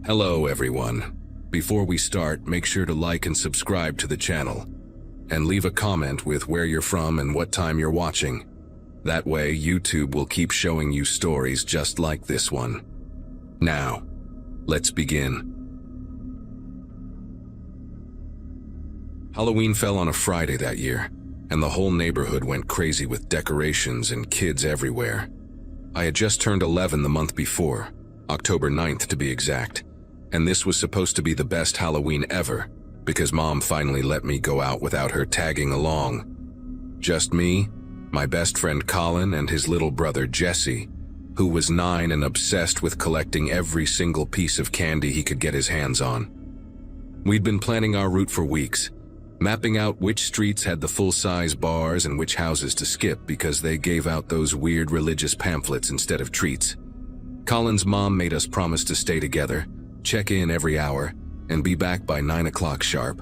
Hello everyone. Before we start, make sure to like and subscribe to the channel. And leave a comment with where you're from and what time you're watching. That way, YouTube will keep showing you stories just like this one. Now, let's begin. Halloween fell on a Friday that year, and the whole neighborhood went crazy with decorations and kids everywhere. I had just turned 11 the month before, October 9th to be exact, and this was supposed to be the best Halloween ever, because Mom finally let me go out without her tagging along. Just me, my best friend Colin, and his little brother Jesse, who was 9 and obsessed with collecting every single piece of candy he could get his hands on. We'd been planning our route for weeks, mapping out which streets had the full-size bars and which houses to skip because they gave out those weird religious pamphlets instead of treats. Colin's mom made us promise to stay together, check in every hour, and be back by 9 o'clock sharp.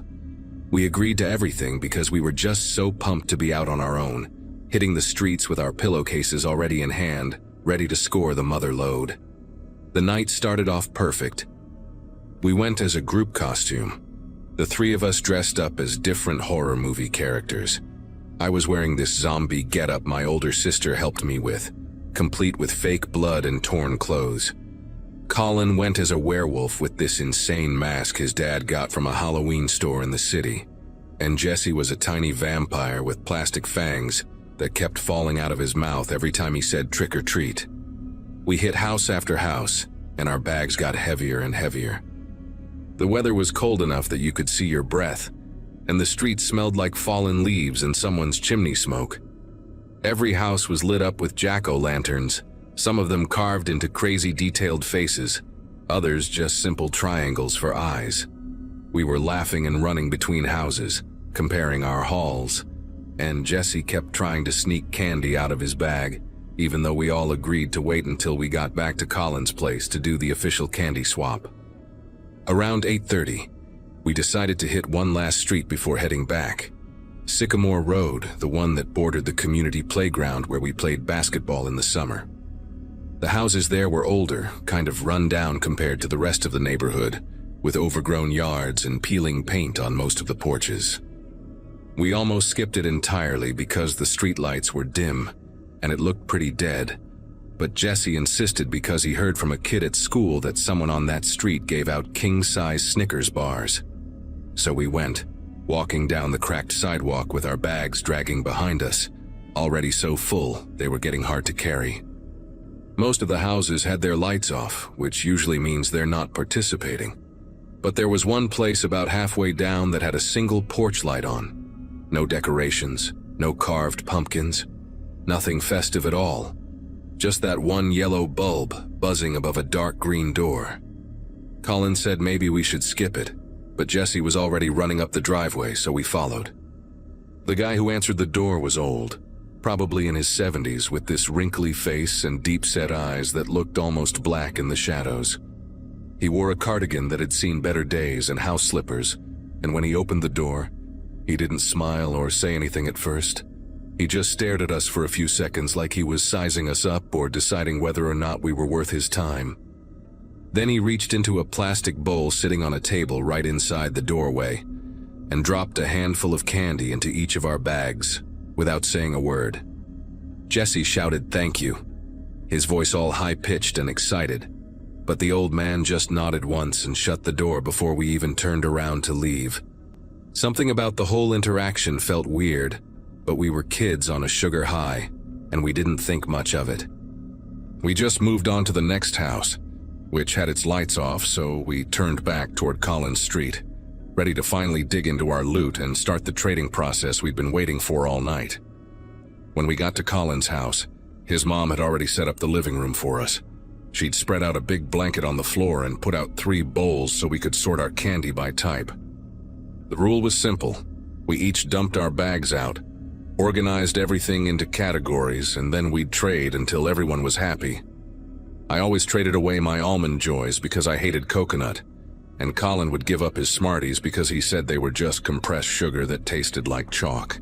We agreed to everything because we were just so pumped to be out on our own, hitting the streets with our pillowcases already in hand, ready to score the mother lode. The night started off perfect. We went as a group costume. The three of us dressed up as different horror movie characters. I was wearing this zombie getup my older sister helped me with, complete with fake blood and torn clothes. Colin went as a werewolf with this insane mask his dad got from a Halloween store in the city. And Jesse was a tiny vampire with plastic fangs that kept falling out of his mouth every time he said trick or treat. We hit house after house, and our bags got heavier and heavier. The weather was cold enough that you could see your breath, and the streets smelled like fallen leaves and someone's chimney smoke. Every house was lit up with jack-o'-lanterns, some of them carved into crazy detailed faces, others just simple triangles for eyes. We were laughing and running between houses, comparing our hauls, and Jesse kept trying to sneak candy out of his bag, even though we all agreed to wait until we got back to Colin's place to do the official candy swap. Around 8:30, we decided to hit one last street before heading back. Sycamore Road, the one that bordered the community playground where we played basketball in the summer. The houses there were older, kind of run down compared to the rest of the neighborhood, with overgrown yards and peeling paint on most of the porches. We almost skipped it entirely because the streetlights were dim, and it looked pretty dead. But Jesse insisted because he heard from a kid at school that someone on that street gave out king-size Snickers bars. So we went, walking down the cracked sidewalk with our bags dragging behind us, already so full they were getting hard to carry. Most of the houses had their lights off, which usually means they're not participating. But there was one place about halfway down that had a single porch light on. No decorations, no carved pumpkins, nothing festive at all. Just that one yellow bulb buzzing above a dark green door. Colin said maybe we should skip it, but Jesse was already running up the driveway, so we followed. The guy who answered the door was old, probably in his 70s, with this wrinkly face and deep-set eyes that looked almost black in the shadows. He wore a cardigan that had seen better days and house slippers, and when he opened the door, he didn't smile or say anything at first. He just stared at us for a few seconds like he was sizing us up or deciding whether or not we were worth his time. Then he reached into a plastic bowl sitting on a table right inside the doorway and dropped a handful of candy into each of our bags without saying a word. Jesse shouted thank you, his voice all high-pitched and excited, but the old man just nodded once and shut the door before we even turned around to leave. Something about the whole interaction felt weird, but we were kids on a sugar high, and we didn't think much of it. We just moved on to the next house, which had its lights off, so we turned back toward Collins Street, ready to finally dig into our loot and start the trading process we'd been waiting for all night. When we got to Collins' house, his mom had already set up the living room for us. She'd spread out a big blanket on the floor and put out 3 bowls so we could sort our candy by type. The rule was simple. We each dumped our bags out, organized everything into categories, and then we'd trade until everyone was happy. I always traded away my Almond Joys because I hated coconut, and Colin would give up his Smarties because he said they were just compressed sugar that tasted like chalk.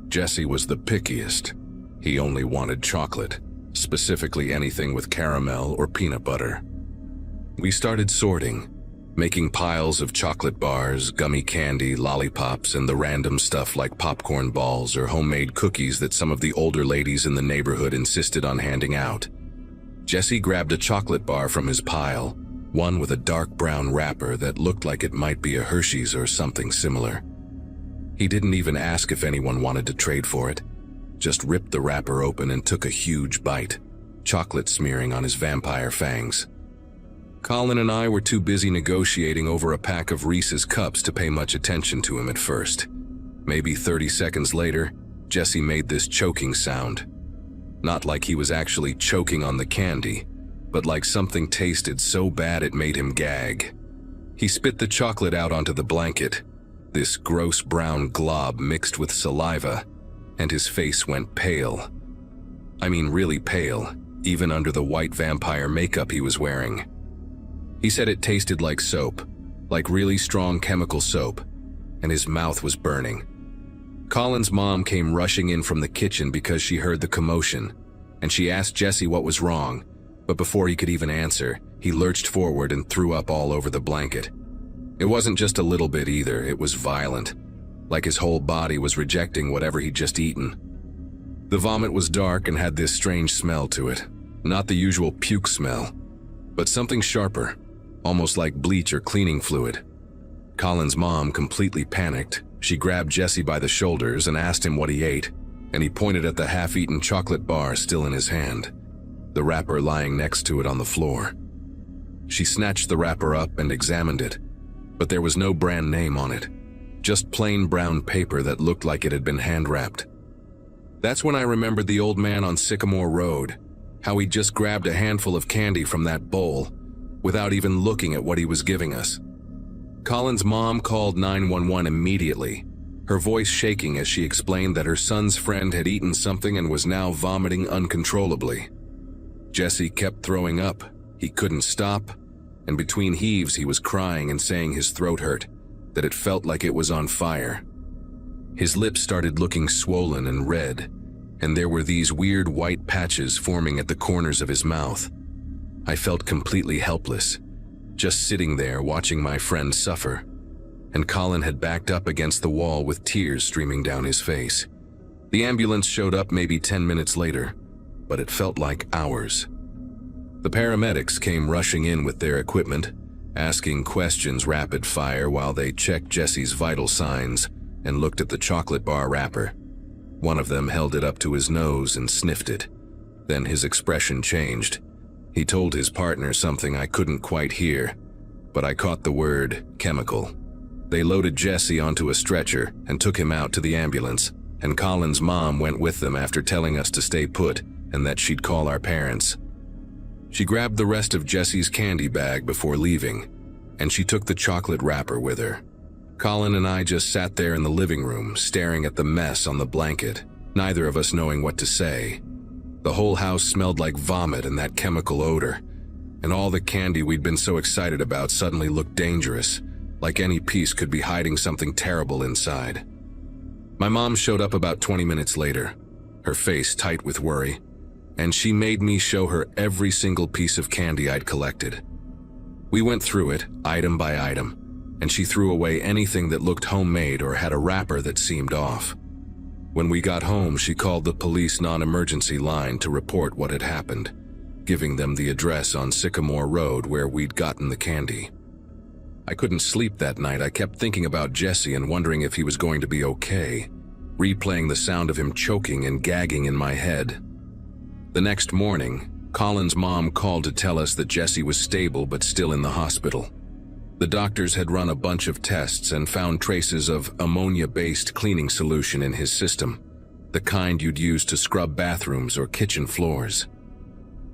Jesse was the pickiest. He only wanted chocolate, specifically anything with caramel or peanut butter. We started sorting, making piles of chocolate bars, gummy candy, lollipops, and the random stuff like popcorn balls or homemade cookies that some of the older ladies in the neighborhood insisted on handing out. Jesse grabbed a chocolate bar from his pile, one with a dark brown wrapper that looked like it might be a Hershey's or something similar. He didn't even ask if anyone wanted to trade for it, just ripped the wrapper open and took a huge bite, chocolate smearing on his vampire fangs. Colin and I were too busy negotiating over a pack of Reese's cups to pay much attention to him at first. Maybe 30 seconds later, Jesse made this choking sound. Not like he was actually choking on the candy, but like something tasted so bad it made him gag. He spit the chocolate out onto the blanket, this gross brown glob mixed with saliva, and his face went pale. I mean really pale, even under the white vampire makeup he was wearing. He said it tasted like soap, like really strong chemical soap, and his mouth was burning. Colin's mom came rushing in from the kitchen because she heard the commotion, and she asked Jesse what was wrong, but before he could even answer, he lurched forward and threw up all over the blanket. It wasn't just a little bit either, it was violent, like his whole body was rejecting whatever he'd just eaten. The vomit was dark and had this strange smell to it, not the usual puke smell, but something sharper, almost like bleach or cleaning fluid. Colin's mom completely panicked. She grabbed Jesse by the shoulders and asked him what he ate, and he pointed at the half-eaten chocolate bar still in his hand, the wrapper lying next to it on the floor. She snatched the wrapper up and examined it, but there was no brand name on it, just plain brown paper that looked like it had been hand-wrapped. That's when I remembered the old man on Sycamore Road, how he just grabbed a handful of candy from that bowl, without even looking at what he was giving us. Colin's mom called 911 immediately, her voice shaking as she explained that her son's friend had eaten something and was now vomiting uncontrollably. Jesse kept throwing up, he couldn't stop, and between heaves he was crying and saying his throat hurt, that it felt like it was on fire. His lips started looking swollen and red, and there were these weird white patches forming at the corners of his mouth. I felt completely helpless, just sitting there watching my friend suffer, and Colin had backed up against the wall with tears streaming down his face. The ambulance showed up maybe 10 minutes later, but it felt like hours. The paramedics came rushing in with their equipment, asking questions rapid fire while they checked Jesse's vital signs and looked at the chocolate bar wrapper. One of them held it up to his nose and sniffed it. Then his expression changed. He told his partner something I couldn't quite hear, but I caught the word chemical. They loaded Jesse onto a stretcher and took him out to the ambulance, and Colin's mom went with them after telling us to stay put and that she'd call our parents. She grabbed the rest of Jesse's candy bag before leaving, and she took the chocolate wrapper with her. Colin and I just sat there in the living room, staring at the mess on the blanket, neither of us knowing what to say. The whole house smelled like vomit and that chemical odor, and all the candy we'd been so excited about suddenly looked dangerous, like any piece could be hiding something terrible inside. My mom showed up about 20 minutes later, her face tight with worry, and she made me show her every single piece of candy I'd collected. We went through it, item by item, and she threw away anything that looked homemade or had a wrapper that seemed off. When we got home, she called the police non-emergency line to report what had happened, giving them the address on Sycamore Road where we'd gotten the candy. I couldn't sleep that night. I kept thinking about Jesse and wondering if he was going to be okay, replaying the sound of him choking and gagging in my head. The next morning, Colin's mom called to tell us that Jesse was stable but still in the hospital. The doctors had run a bunch of tests and found traces of ammonia-based cleaning solution in his system, the kind you'd use to scrub bathrooms or kitchen floors.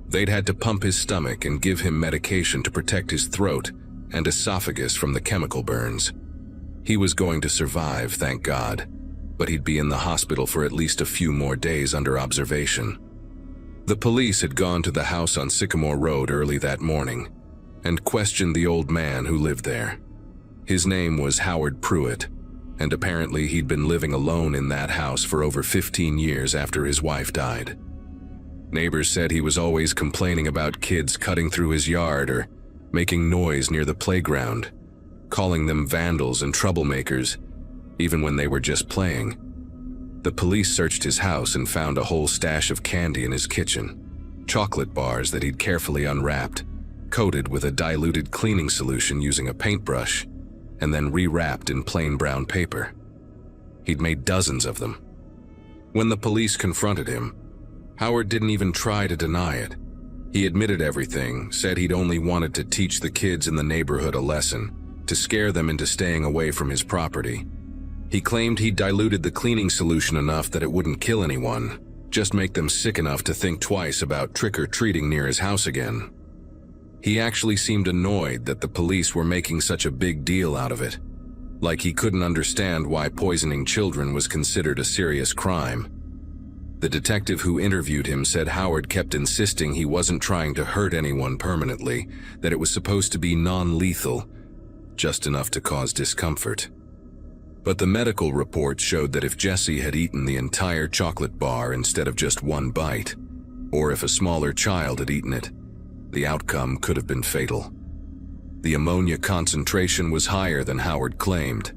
They'd had to pump his stomach and give him medication to protect his throat and esophagus from the chemical burns. He was going to survive, thank God, but he'd be in the hospital for at least a few more days under observation. The police had gone to the house on Sycamore Road early that morning and questioned the old man who lived there. His name was Howard Pruitt, and apparently he'd been living alone in that house for over 15 years after his wife died. Neighbors said he was always complaining about kids cutting through his yard or making noise near the playground, calling them vandals and troublemakers, even when they were just playing. The police searched his house and found a whole stash of candy in his kitchen, chocolate bars that he'd carefully unwrapped, coated with a diluted cleaning solution using a paintbrush, and then rewrapped in plain brown paper. He'd made dozens of them. When the police confronted him, Howard didn't even try to deny it. He admitted everything, said he'd only wanted to teach the kids in the neighborhood a lesson, to scare them into staying away from his property. He claimed he'd diluted the cleaning solution enough that it wouldn't kill anyone, just make them sick enough to think twice about trick-or-treating near his house again. He actually seemed annoyed that the police were making such a big deal out of it, like he couldn't understand why poisoning children was considered a serious crime. The detective who interviewed him said Howard kept insisting he wasn't trying to hurt anyone permanently, that it was supposed to be non-lethal, just enough to cause discomfort. But the medical report showed that if Jesse had eaten the entire chocolate bar instead of just one bite, or if a smaller child had eaten it, the outcome could have been fatal. The ammonia concentration was higher than Howard claimed,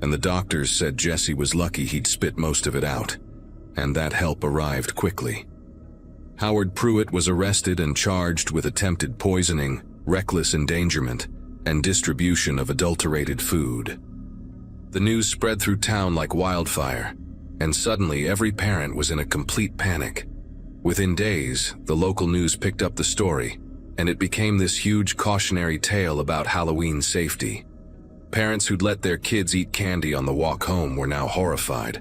and the doctors said Jesse was lucky he'd spit most of it out, and that help arrived quickly. Howard Pruitt was arrested and charged with attempted poisoning, reckless endangerment, and distribution of adulterated food. The news spread through town like wildfire, and suddenly every parent was in a complete panic. Within days, the local news picked up the story, and it became this huge cautionary tale about Halloween safety. Parents who'd let their kids eat candy on the walk home were now horrified,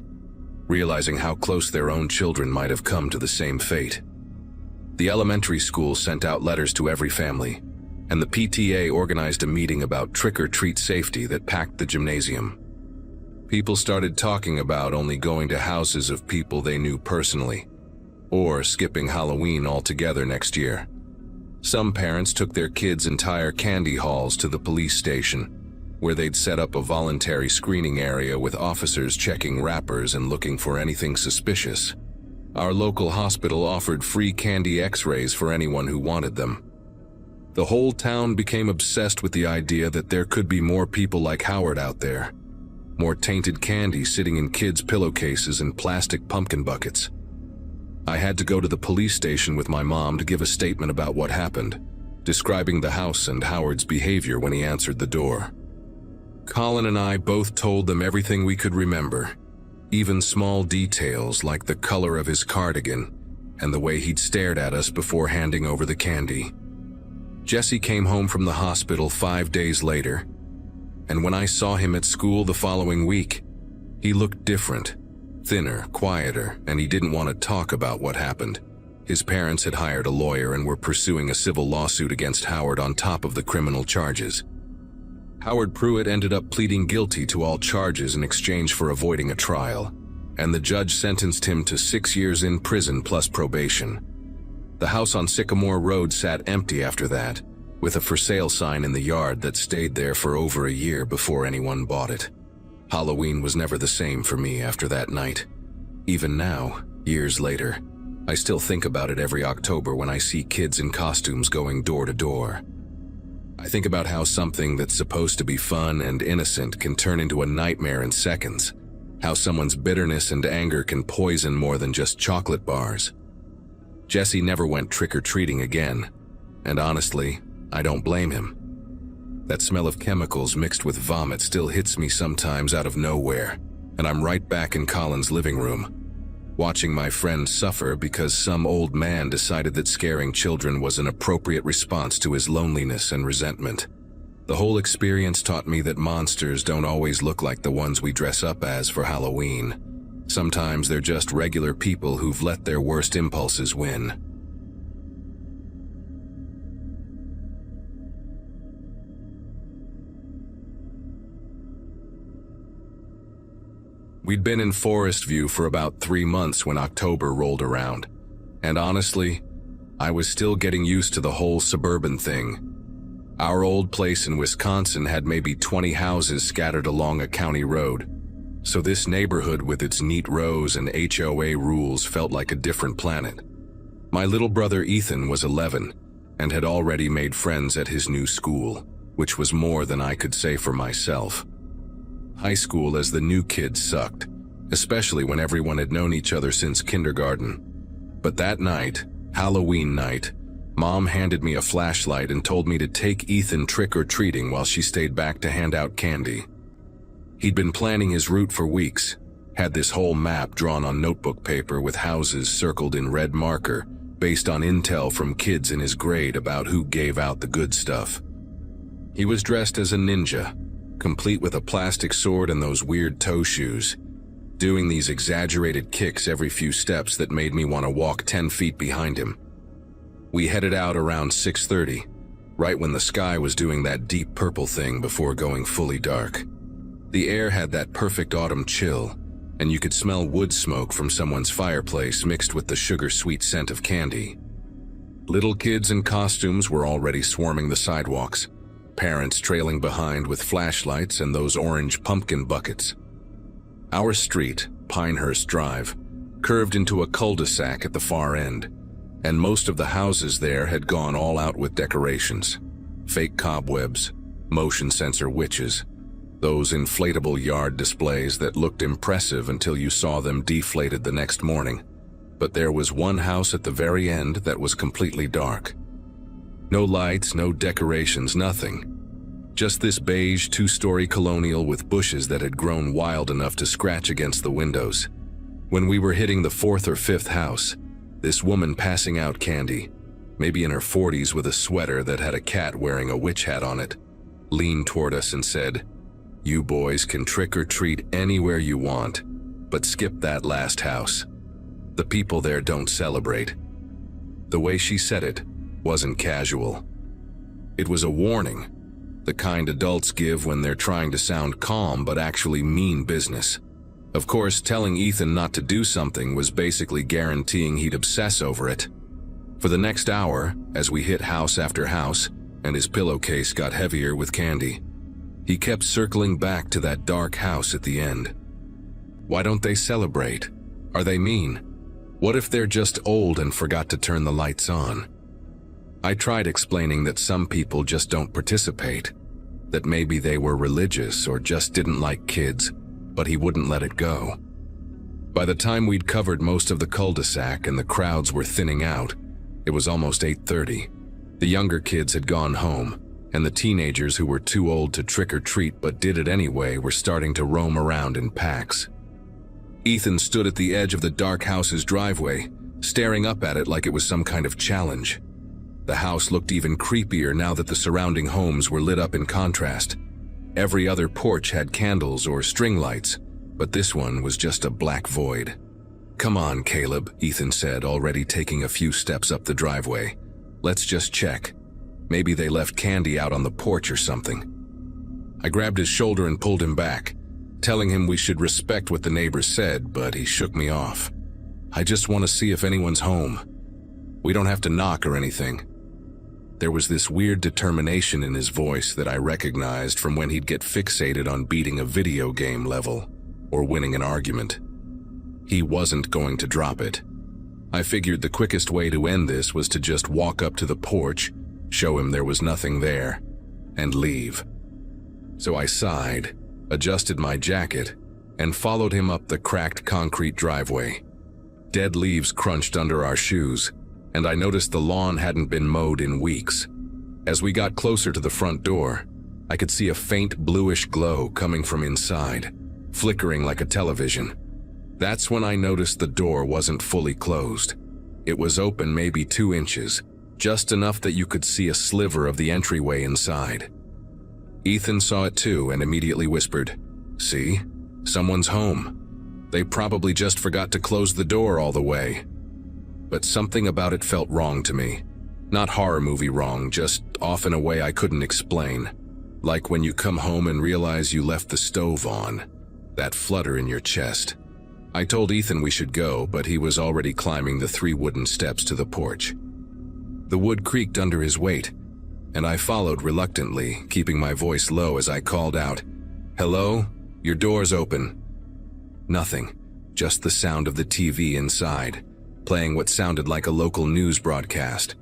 realizing how close their own children might have come to the same fate. The elementary school sent out letters to every family, and the PTA organized a meeting about trick-or-treat safety that packed the gymnasium. People started talking about only going to houses of people they knew personally, or skipping Halloween altogether next year. Some parents took their kids' entire candy hauls to the police station, where they'd set up a voluntary screening area with officers checking wrappers and looking for anything suspicious. Our local hospital offered free candy x-rays for anyone who wanted them. The whole town became obsessed with the idea that there could be more people like Howard out there, more tainted candy sitting in kids' pillowcases and plastic pumpkin buckets. I had to go to the police station with my mom to give a statement about what happened, describing the house and Howard's behavior when he answered the door. Colin and I both told them everything we could remember, even small details like the color of his cardigan and the way he'd stared at us before handing over the candy. Jesse came home from the hospital 5 days later, and when I saw him at school the following week, he looked different, thinner, quieter, and he didn't want to talk about what happened. His parents had hired a lawyer and were pursuing a civil lawsuit against Howard on top of the criminal charges. Howard Pruitt ended up pleading guilty to all charges in exchange for avoiding a trial, and the judge sentenced him to 6 years in prison plus probation. The house on Sycamore Road sat empty after that, with a for sale sign in the yard that stayed there for over a year before anyone bought it. Halloween was never the same for me after that night. Even now, years later, I still think about it every October when I see kids in costumes going door to door. I think about how something that's supposed to be fun and innocent can turn into a nightmare in seconds, how someone's bitterness and anger can poison more than just chocolate bars. Jesse never went trick-or-treating again, and honestly, I don't blame him. That smell of chemicals mixed with vomit still hits me sometimes out of nowhere, and I'm right back in Colin's living room, watching my friend suffer because some old man decided that scaring children was an appropriate response to his loneliness and resentment. The whole experience taught me that monsters don't always look like the ones we dress up as for Halloween. Sometimes they're just regular people who've let their worst impulses win. We'd been in Forest View for about 3 months when October rolled around, and honestly, I was still getting used to the whole suburban thing. Our old place in Wisconsin had maybe 20 houses scattered along a county road, so this neighborhood with its neat rows and HOA rules felt like a different planet. My little brother Ethan was 11 and had already made friends at his new school. which was more than I could say for myself. High school as the new kid sucked, especially when everyone had known each other since kindergarten. But that night, Halloween night, Mom handed me a flashlight and told me to take Ethan trick-or-treating while she stayed back to hand out candy. He'd been planning his route for weeks, had this whole map drawn on notebook paper with houses circled in red marker, based on intel from kids in his grade about who gave out the good stuff. He was dressed as a ninja, complete with a plastic sword and those weird toe shoes, doing these exaggerated kicks every few steps that made me want to walk 10 feet behind him. We headed out around 6:30, right when the sky was doing that deep purple thing before going fully dark. The air had that perfect autumn chill, and you could smell wood smoke from someone's fireplace mixed with the sugar-sweet scent of candy. Little kids in costumes were already swarming the sidewalks, parents trailing behind with flashlights and those orange pumpkin buckets. Our street, Pinehurst Drive, curved into a cul-de-sac at the far end, and most of the houses there had gone all out with decorations. Fake cobwebs, motion sensor witches, those inflatable yard displays that looked impressive until you saw them deflated the next morning. But there was one house at the very end that was completely dark. No lights, no decorations, nothing. Just this beige two-story colonial with bushes that had grown wild enough to scratch against the windows. When we were hitting the fourth or fifth house, this woman passing out candy, maybe in her 40s with a sweater that had a cat wearing a witch hat on it, leaned toward us and said, "You boys can trick or treat anywhere you want, but skip that last house. The people there don't celebrate." The way she said it wasn't casual. It was a warning, the kind adults give when they're trying to sound calm but actually mean business. Of course, telling Ethan not to do something was basically guaranteeing he'd obsess over it. For the next hour, as we hit house after house, and his pillowcase got heavier with candy, he kept circling back to that dark house at the end. Why don't they celebrate? Are they mean? What if they're just old and forgot to turn the lights on? I tried explaining that some people just don't participate, that maybe they were religious or just didn't like kids, but he wouldn't let it go. By the time we'd covered most of the cul-de-sac and the crowds were thinning out, it was almost 8:30. The younger kids had gone home, and the teenagers who were too old to trick-or-treat but did it anyway were starting to roam around in packs. Ethan stood at the edge of the dark house's driveway, staring up at it like it was some kind of challenge. The house looked even creepier now that the surrounding homes were lit up in contrast. Every other porch had candles or string lights, but this one was just a black void. "Come on, Caleb," Ethan said, already taking a few steps up the driveway. "Let's just check. Maybe they left candy out on the porch or something." I grabbed his shoulder and pulled him back, telling him we should respect what the neighbors said, but he shook me off. "I just want to see if anyone's home. We don't have to knock or anything." There was this weird determination in his voice that I recognized from when he'd get fixated on beating a video game level or winning an argument. He wasn't going to drop it. I figured the quickest way to end this was to just walk up to the porch, show him there was nothing there, and leave. So I sighed, adjusted my jacket, and followed him up the cracked concrete driveway. Dead leaves crunched under our shoes, and I noticed the lawn hadn't been mowed in weeks. As we got closer to the front door, I could see a faint bluish glow coming from inside, flickering like a television. That's when I noticed the door wasn't fully closed. It was open maybe 2 inches, just enough that you could see a sliver of the entryway inside. Ethan saw it too and immediately whispered, "See? Someone's home. They probably just forgot to close the door all the way." But something about it felt wrong to me. Not horror movie wrong, just off in a way I couldn't explain. Like when you come home and realize you left the stove on. That flutter in your chest. I told Ethan we should go, but he was already climbing the 3 wooden steps to the porch. The wood creaked under his weight, and I followed reluctantly, keeping my voice low as I called out, "Hello? Your door's open." Nothing, just the sound of the TV inside, playing what sounded like a local news broadcast.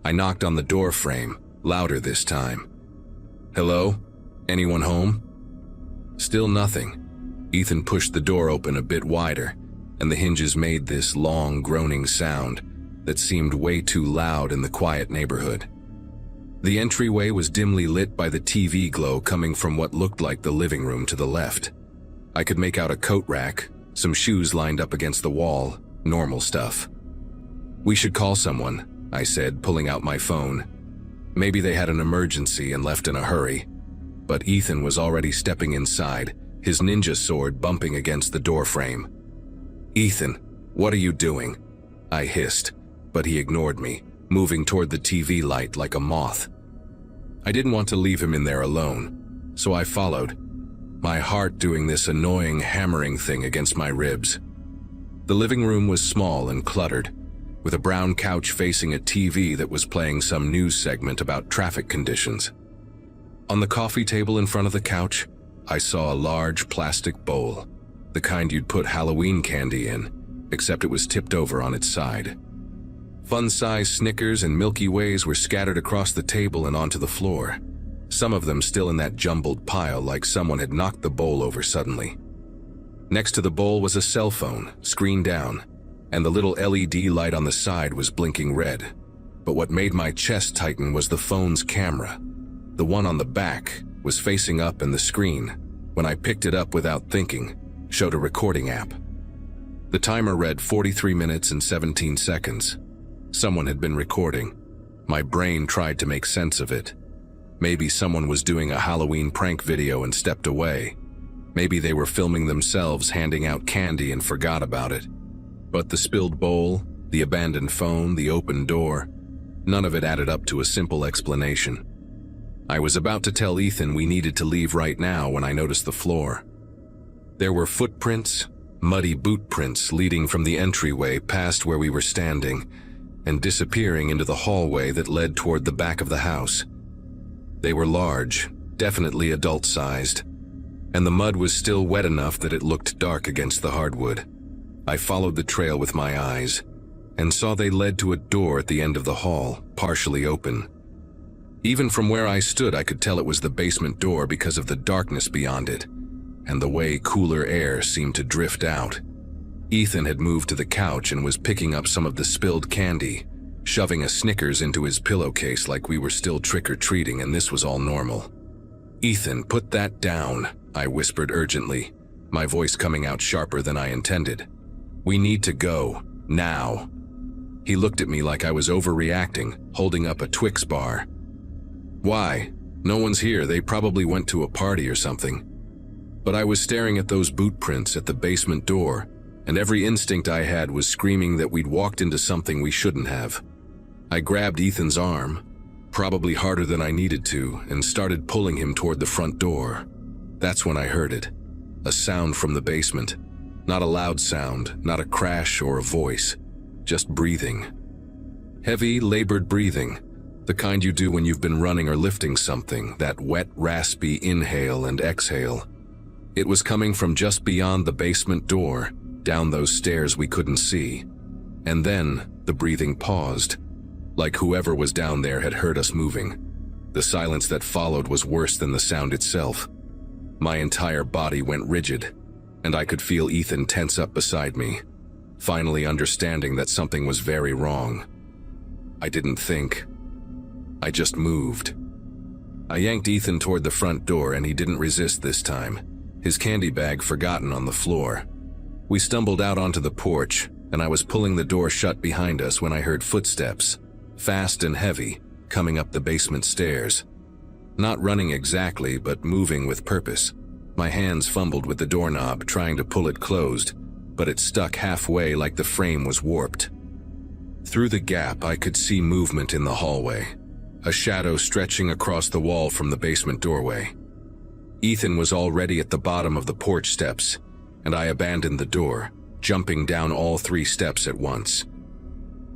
I knocked on the door frame, louder this time. Hello? Anyone home? Still nothing. Ethan pushed the door open a bit wider, and the hinges made this long, groaning sound that seemed way too loud in the quiet neighborhood. The entryway was dimly lit by the TV glow coming from what looked like the living room to the left. I could make out a coat rack, some shoes lined up against the wall, normal stuff. "We should call someone," I said, pulling out my phone. Maybe they had an emergency and left in a hurry. But Ethan was already stepping inside, his ninja sword bumping against the door frame. "Ethan, what are you doing?" I hissed, but he ignored me, moving toward the TV light like a moth. I didn't want to leave him in there alone, so I followed, my heart doing this annoying hammering thing against my ribs. The living room was small and cluttered, with a brown couch facing a TV that was playing some news segment about traffic conditions. On the coffee table in front of the couch, I saw a large plastic bowl, the kind you'd put Halloween candy in, except it was tipped over on its side. Fun-sized Snickers and Milky Ways were scattered across the table and onto the floor, some of them still in that jumbled pile like someone had knocked the bowl over suddenly. Next to the bowl was a cell phone, screen down, and the little LED light on the side was blinking red. But what made my chest tighten was the phone's camera. The one on the back was facing up, and the screen, when I picked it up without thinking, showed a recording app. The timer read 43 minutes and 17 seconds. Someone had been recording. My brain tried to make sense of it. Maybe someone was doing a Halloween prank video and stepped away. Maybe they were filming themselves handing out candy and forgot about it. But the spilled bowl, the abandoned phone, the open door, none of it added up to a simple explanation. I was about to tell Ethan we needed to leave right now when I noticed the floor. There were footprints, muddy boot prints leading from the entryway past where we were standing and disappearing into the hallway that led toward the back of the house. They were large, definitely adult-sized, and the mud was still wet enough that it looked dark against the hardwood. I followed the trail with my eyes and saw they led to a door at the end of the hall, partially open. Even from where I stood, I could tell it was the basement door because of the darkness beyond it and the way cooler air seemed to drift out. Ethan had moved to the couch and was picking up some of the spilled candy, shoving a Snickers into his pillowcase like we were still trick-or-treating and this was all normal. "Ethan, put that down," I whispered urgently, my voice coming out sharper than I intended. "We need to go, now." He looked at me like I was overreacting, holding up a Twix bar. "Why? No one's here, they probably went to a party or something." But I was staring at those boot prints at the basement door, and every instinct I had was screaming that we'd walked into something we shouldn't have. I grabbed Ethan's arm, probably harder than I needed to, and started pulling him toward the front door. That's when I heard it. A sound from the basement. Not a loud sound, not a crash or a voice. Just breathing. Heavy, labored breathing. The kind you do when you've been running or lifting something, that wet, raspy inhale and exhale. It was coming from just beyond the basement door, down those stairs we couldn't see. And then the breathing paused, like whoever was down there had heard us moving. The silence that followed was worse than the sound itself. My entire body went rigid, and I could feel Ethan tense up beside me, finally understanding that something was very wrong. I didn't think. I just moved. I yanked Ethan toward the front door and he didn't resist this time, his candy bag forgotten on the floor. We stumbled out onto the porch, and I was pulling the door shut behind us when I heard footsteps, fast and heavy, coming up the basement stairs. Not running exactly, but moving with purpose. My hands fumbled with the doorknob, trying to pull it closed, but it stuck halfway like the frame was warped. Through the gap, I could see movement in the hallway, a shadow stretching across the wall from the basement doorway. Ethan was already at the bottom of the porch steps, and I abandoned the door, jumping down all 3 steps at once.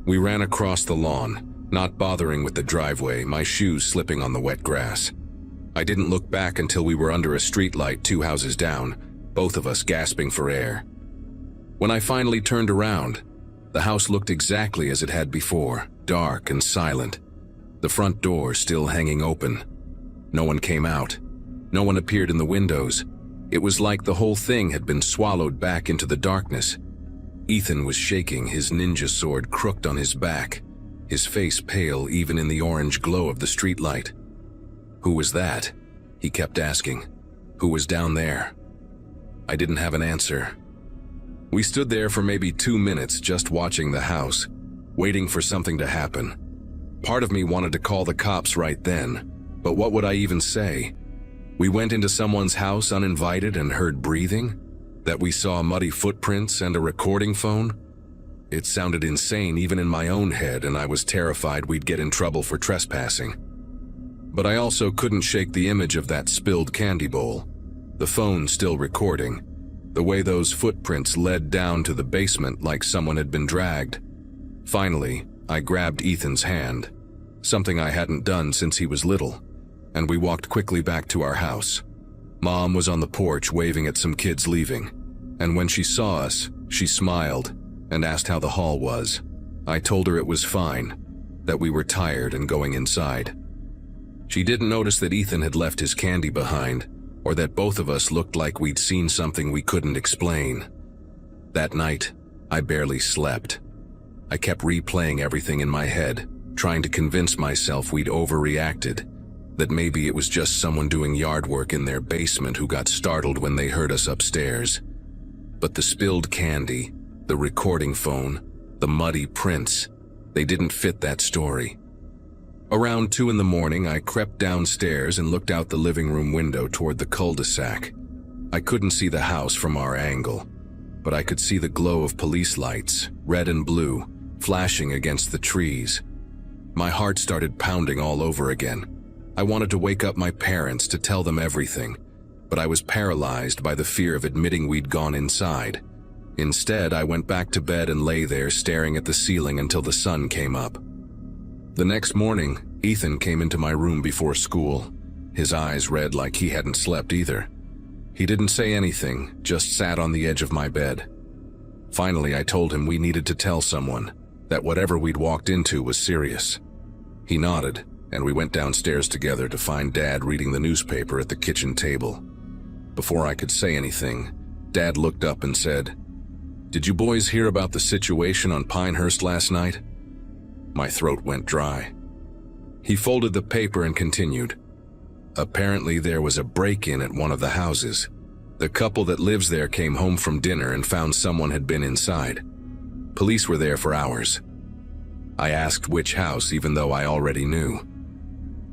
We ran across the lawn, not bothering with the driveway, my shoes slipping on the wet grass. I didn't look back until we were under a streetlight 2 houses down, both of us gasping for air. When I finally turned around, the house looked exactly as it had before, dark and silent, the front door still hanging open. No one came out. No one appeared in the windows. It was like the whole thing had been swallowed back into the darkness. Ethan was shaking, his ninja sword crooked on his back, his face pale even in the orange glow of the streetlight. "Who was that?" he kept asking. "Who was down there?" I didn't have an answer. We stood there for maybe 2 minutes just watching the house, waiting for something to happen. Part of me wanted to call the cops right then, but what would I even say? We went into someone's house uninvited and heard breathing? That we saw muddy footprints and a recording phone? It sounded insane even in my own head, and I was terrified we'd get in trouble for trespassing. But I also couldn't shake the image of that spilled candy bowl, the phone still recording, the way those footprints led down to the basement like someone had been dragged. Finally, I grabbed Ethan's hand, something I hadn't done since he was little, and we walked quickly back to our house. Mom was on the porch waving at some kids leaving, and when she saw us, she smiled and asked how the hall was. I told her it was fine, that we were tired and going inside. She didn't notice that Ethan had left his candy behind, or that both of us looked like we'd seen something we couldn't explain. That night, I barely slept. I kept replaying everything in my head, trying to convince myself we'd overreacted, that maybe it was just someone doing yard work in their basement who got startled when they heard us upstairs. But the spilled candy, the recording phone, the muddy prints, they didn't fit that story. Around 2 in the morning, I crept downstairs and looked out the living room window toward the cul-de-sac. I couldn't see the house from our angle, but I could see the glow of police lights, red and blue, flashing against the trees. My heart started pounding all over again. I wanted to wake up my parents to tell them everything, but I was paralyzed by the fear of admitting we'd gone inside. Instead, I went back to bed and lay there staring at the ceiling until the sun came up. The next morning, Ethan came into my room before school, his eyes red like he hadn't slept either. He didn't say anything, just sat on the edge of my bed. Finally, I told him we needed to tell someone, that whatever we'd walked into was serious. He nodded, and we went downstairs together to find Dad reading the newspaper at the kitchen table. Before I could say anything, Dad looked up and said, "Did you boys hear about the situation on Pinehurst last night?" My throat went dry. He folded the paper and continued. "Apparently there was a break-in at one of the houses. The couple that lives there came home from dinner and found someone had been inside. Police were there for hours." I asked which house, even though I already knew.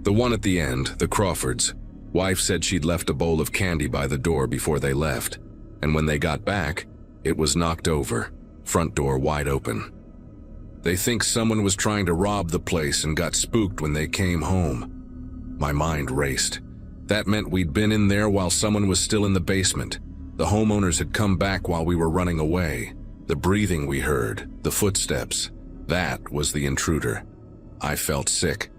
"The one at the end, the Crawfords. Wife said she'd left a bowl of candy by the door before they left, and when they got back, it was knocked over, front door wide open. They think someone was trying to rob the place and got spooked when they came home." My mind raced. That meant we'd been in there while someone was still in the basement. The homeowners had come back while we were running away. The breathing we heard, the footsteps, that was the intruder. I felt sick.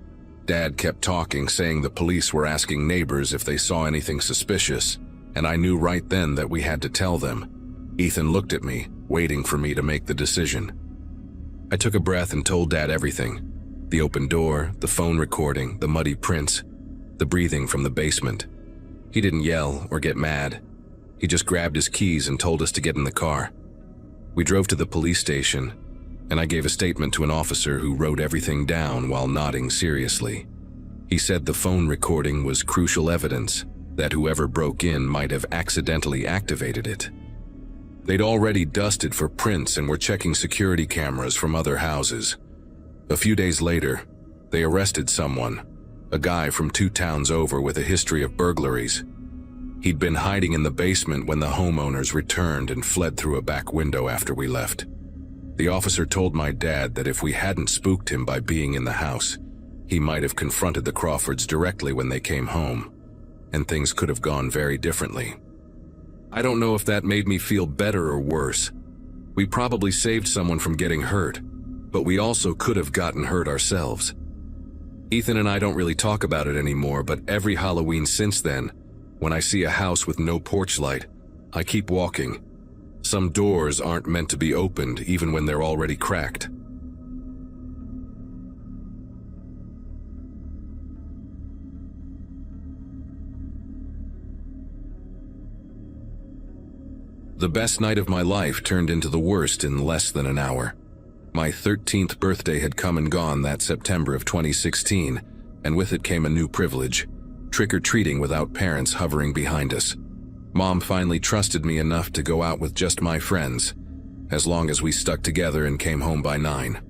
Dad kept talking, saying the police were asking neighbors if they saw anything suspicious, and I knew right then that we had to tell them. Ethan looked at me, waiting for me to make the decision. I took a breath and told Dad everything. The open door, the phone recording, the muddy prints, the breathing from the basement. He didn't yell or get mad. He just grabbed his keys and told us to get in the car. We drove to the police station, and I gave a statement to an officer who wrote everything down while nodding seriously. He said the phone recording was crucial evidence that whoever broke in might have accidentally activated it. They'd already dusted for prints and were checking security cameras from other houses. A few days later, they arrested someone, a guy from 2 towns over with a history of burglaries. He'd been hiding in the basement when the homeowners returned and fled through a back window after we left. The officer told my dad that if we hadn't spooked him by being in the house, he might have confronted the Crawfords directly when they came home, and things could have gone very differently. I don't know if that made me feel better or worse. We probably saved someone from getting hurt, but we also could have gotten hurt ourselves. Ethan and I don't really talk about it anymore, but every Halloween since then, when I see a house with no porch light, I keep walking. Some doors aren't meant to be opened even when they're already cracked. The best night of my life turned into the worst in less than an hour. My 13th birthday had come and gone that September of 2016, and with it came a new privilege: trick-or-treating without parents hovering behind us. Mom finally trusted me enough to go out with just my friends, as long as we stuck together and came home by 9.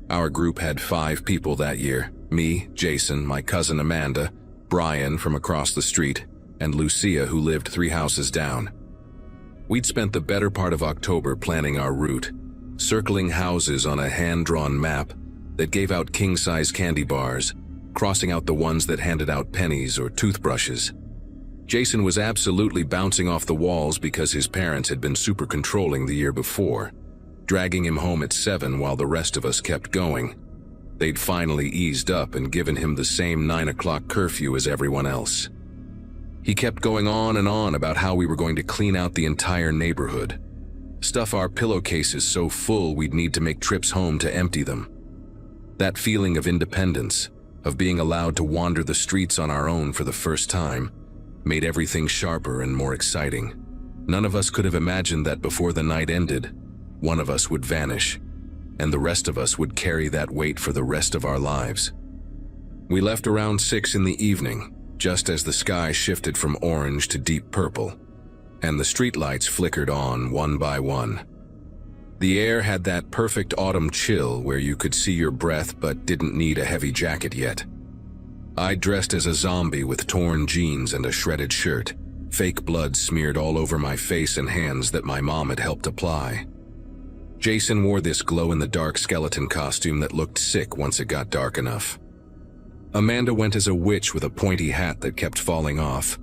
Our group had 5 people that year: me, Jason, my cousin Amanda, Brian from across the street, and Lucia, who lived 3 houses down. We'd spent the better part of October planning our route, circling houses on a hand-drawn map that gave out king-size candy bars, crossing out the ones that handed out pennies or toothbrushes. Jason was absolutely bouncing off the walls because his parents had been super controlling the year before, dragging him home at 7 while the rest of us kept going. They'd finally eased up and given him the same 9 o'clock curfew as everyone else. He kept going on and on about how we were going to clean out the entire neighborhood, stuff our pillowcases so full we'd need to make trips home to empty them. That feeling of independence, of being allowed to wander the streets on our own for the first time, made everything sharper and more exciting. None of us could have imagined that before the night ended, one of us would vanish, and the rest of us would carry that weight for the rest of our lives. We left around 6 in the evening, just as the sky shifted from orange to deep purple, and the streetlights flickered on one by one. The air had that perfect autumn chill where you could see your breath but didn't need a heavy jacket yet. I dressed as a zombie with torn jeans and a shredded shirt, fake blood smeared all over my face and hands that my mom had helped apply. Jason wore this glow-in-the-dark skeleton costume that looked sick once it got dark enough. Amanda went as a witch with a pointy hat that kept falling off.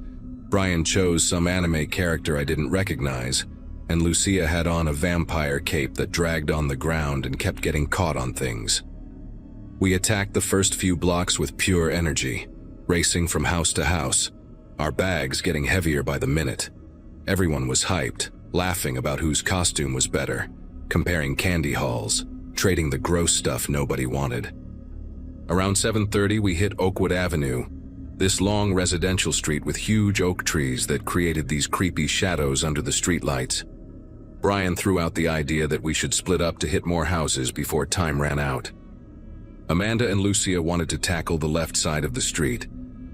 Brian chose some anime character I didn't recognize, and Lucia had on a vampire cape that dragged on the ground and kept getting caught on things. We attacked the first few blocks with pure energy, racing from house to house, our bags getting heavier by the minute. Everyone was hyped, laughing about whose costume was better, comparing candy hauls, trading the gross stuff nobody wanted. Around 7:30 we hit Oakwood Avenue, this long residential street with huge oak trees that created these creepy shadows under the streetlights. Brian threw out the idea that we should split up to hit more houses before time ran out. Amanda and Lucia wanted to tackle the left side of the street,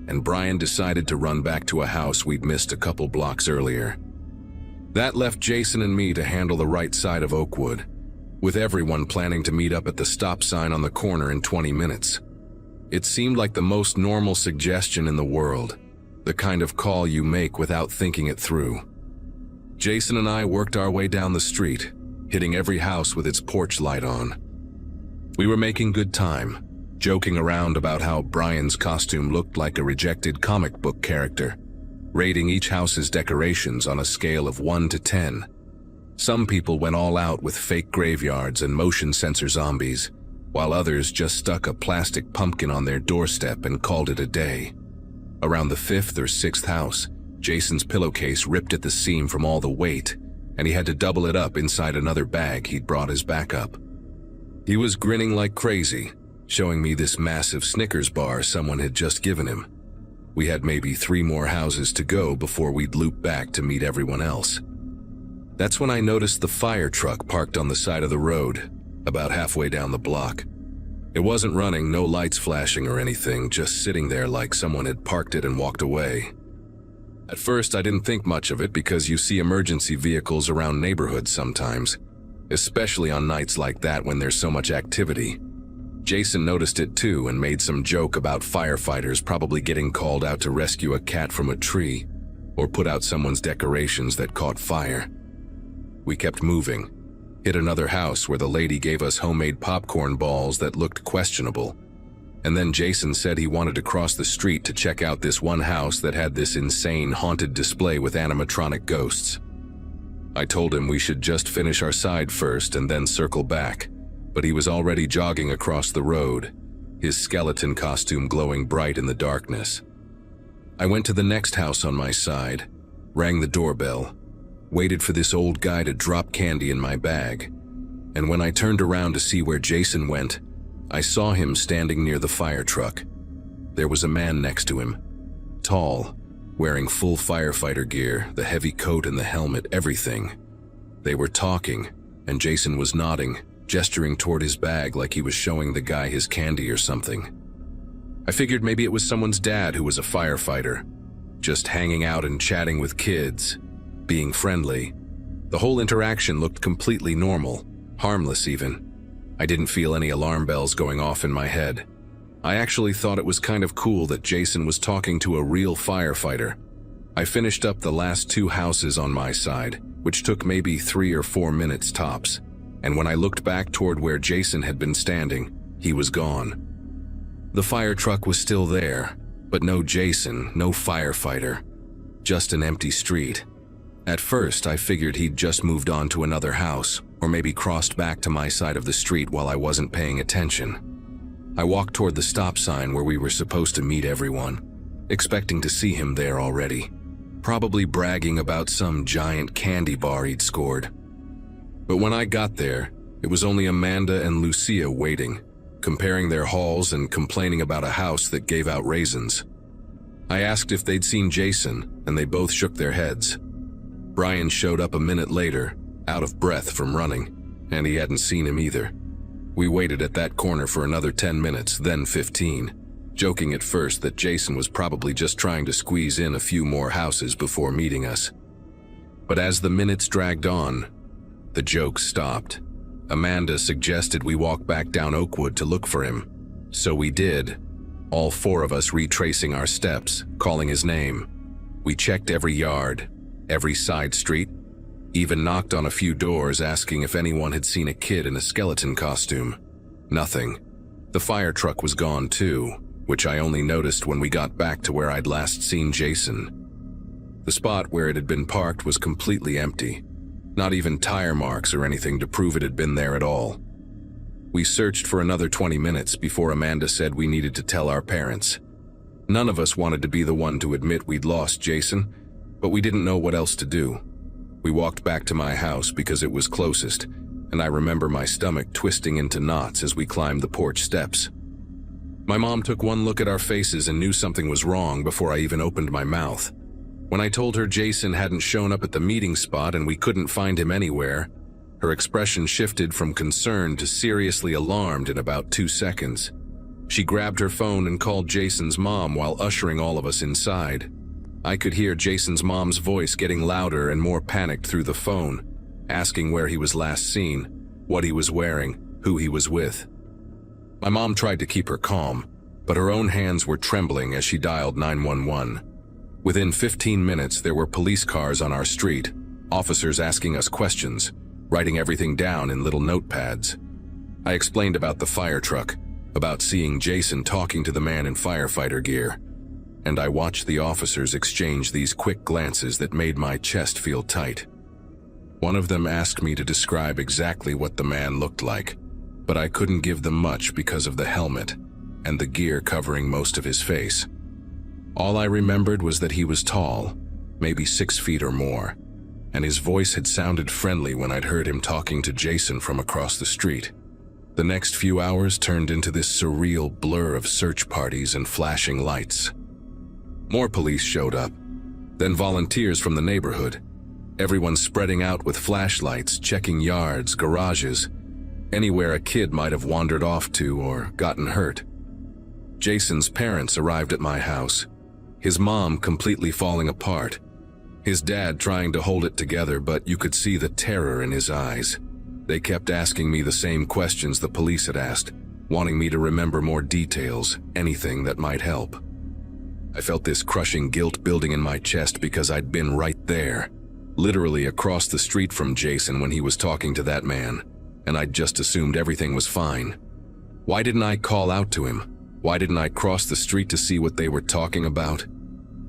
and Brian decided to run back to a house we'd missed a couple blocks earlier. That left Jason and me to handle the right side of Oakwood, with everyone planning to meet up at the stop sign on the corner in 20 minutes. It seemed like the most normal suggestion in the world, the kind of call you make without thinking it through. Jason and I worked our way down the street, hitting every house with its porch light on. We were making good time, joking around about how Brian's costume looked like a rejected comic book character, rating each house's decorations on a scale of 1 to 10. Some people went all out with fake graveyards and motion sensor zombies, while others just stuck a plastic pumpkin on their doorstep and called it a day. Around the 5th or 6th house, Jason's pillowcase ripped at the seam from all the weight, and he had to double it up inside another bag he'd brought as backup. He was grinning like crazy, showing me this massive Snickers bar someone had just given him. We had maybe 3 more houses to go before we'd loop back to meet everyone else. That's when I noticed the fire truck parked on the side of the road, about halfway down the block. It wasn't running, no lights flashing or anything, just sitting there like someone had parked it and walked away. At first, I didn't think much of it because you see emergency vehicles around neighborhoods sometimes, especially on nights like that when there's so much activity. Jason noticed it too and made some joke about firefighters probably getting called out to rescue a cat from a tree or put out someone's decorations that caught fire. We kept moving, hit another house where the lady gave us homemade popcorn balls that looked questionable, and then Jason said he wanted to cross the street to check out this one house that had this insane haunted display with animatronic ghosts. I told him we should just finish our side first and then circle back, but he was already jogging across the road, his skeleton costume glowing bright in the darkness. I went to the next house on my side, rang the doorbell, waited for this old guy to drop candy in my bag, and when I turned around to see where Jason went, I saw him standing near the fire truck. There was a man next to him, tall, wearing full firefighter gear, the heavy coat and the helmet, everything, They were talking, and Jason was nodding, gesturing toward his bag like he was showing the guy his candy or something. I figured maybe it was someone's dad who was a firefighter, just hanging out and chatting with kids, being friendly. The whole interaction looked completely normal, harmless even. I didn't feel any alarm bells going off in my head. I actually thought it was kind of cool that Jason was talking to a real firefighter. I finished up the last 2 houses on my side, which took maybe 3 or 4 minutes tops, and when I looked back toward where Jason had been standing, he was gone. The fire truck was still there, but no Jason, no firefighter, just an empty street. At first, I figured he'd just moved on to another house, or maybe crossed back to my side of the street while I wasn't paying attention. I walked toward the stop sign where we were supposed to meet everyone, expecting to see him there already, probably bragging about some giant candy bar he'd scored. But when I got there, it was only Amanda and Lucia waiting, comparing their hauls and complaining about a house that gave out raisins. I asked if they'd seen Jason, and they both shook their heads. Brian showed up a minute later, out of breath from running, and he hadn't seen him either. We waited at that corner for another 10 minutes, then 15, joking at first that Jason was probably just trying to squeeze in a few more houses before meeting us. But as the minutes dragged on, the jokes stopped. Amanda suggested we walk back down Oakwood to look for him. So we did, all 4 of us retracing our steps, calling his name. We checked every yard, every side street, even knocked on a few doors asking if anyone had seen a kid in a skeleton costume. Nothing. The fire truck was gone too, which I only noticed when we got back to where I'd last seen Jason. The spot where it had been parked was completely empty. Not even tire marks or anything to prove it had been there at all. We searched for another 20 minutes before Amanda said we needed to tell our parents. None of us wanted to be the one to admit we'd lost Jason, but we didn't know what else to do. We walked back to my house because it was closest, and I remember my stomach twisting into knots as we climbed the porch steps. My mom took one look at our faces and knew something was wrong before I even opened my mouth. When I told her Jason hadn't shown up at the meeting spot and we couldn't find him anywhere, her expression shifted from concerned to seriously alarmed in about 2 seconds. She grabbed her phone and called Jason's mom while ushering all of us inside. I could hear Jason's mom's voice getting louder and more panicked through the phone, asking where he was last seen, what he was wearing, who he was with. My mom tried to keep her calm, but her own hands were trembling as she dialed 911. Within 15 minutes, there were police cars on our street, officers asking us questions, writing everything down in little notepads. I explained about the fire truck, about seeing Jason talking to the man in firefighter gear, and I watched the officers exchange these quick glances that made my chest feel tight. One of them asked me to describe exactly what the man looked like, but I couldn't give them much because of the helmet and the gear covering most of his face. All I remembered was that he was tall, maybe 6 feet or more, and his voice had sounded friendly when I'd heard him talking to Jason from across the street. The next few hours turned into this surreal blur of search parties and flashing lights. More police showed up, then volunteers from the neighborhood, everyone spreading out with flashlights, checking yards, garages, anywhere a kid might have wandered off to or gotten hurt. Jason's parents arrived at my house, his mom completely falling apart, his dad trying to hold it together, but you could see the terror in his eyes. They kept asking me the same questions the police had asked, wanting me to remember more details, anything that might help. I felt this crushing guilt building in my chest because I'd been right there, literally across the street from Jason when he was talking to that man, and I'd just assumed everything was fine. Why didn't I call out to him? Why didn't I cross the street to see what they were talking about?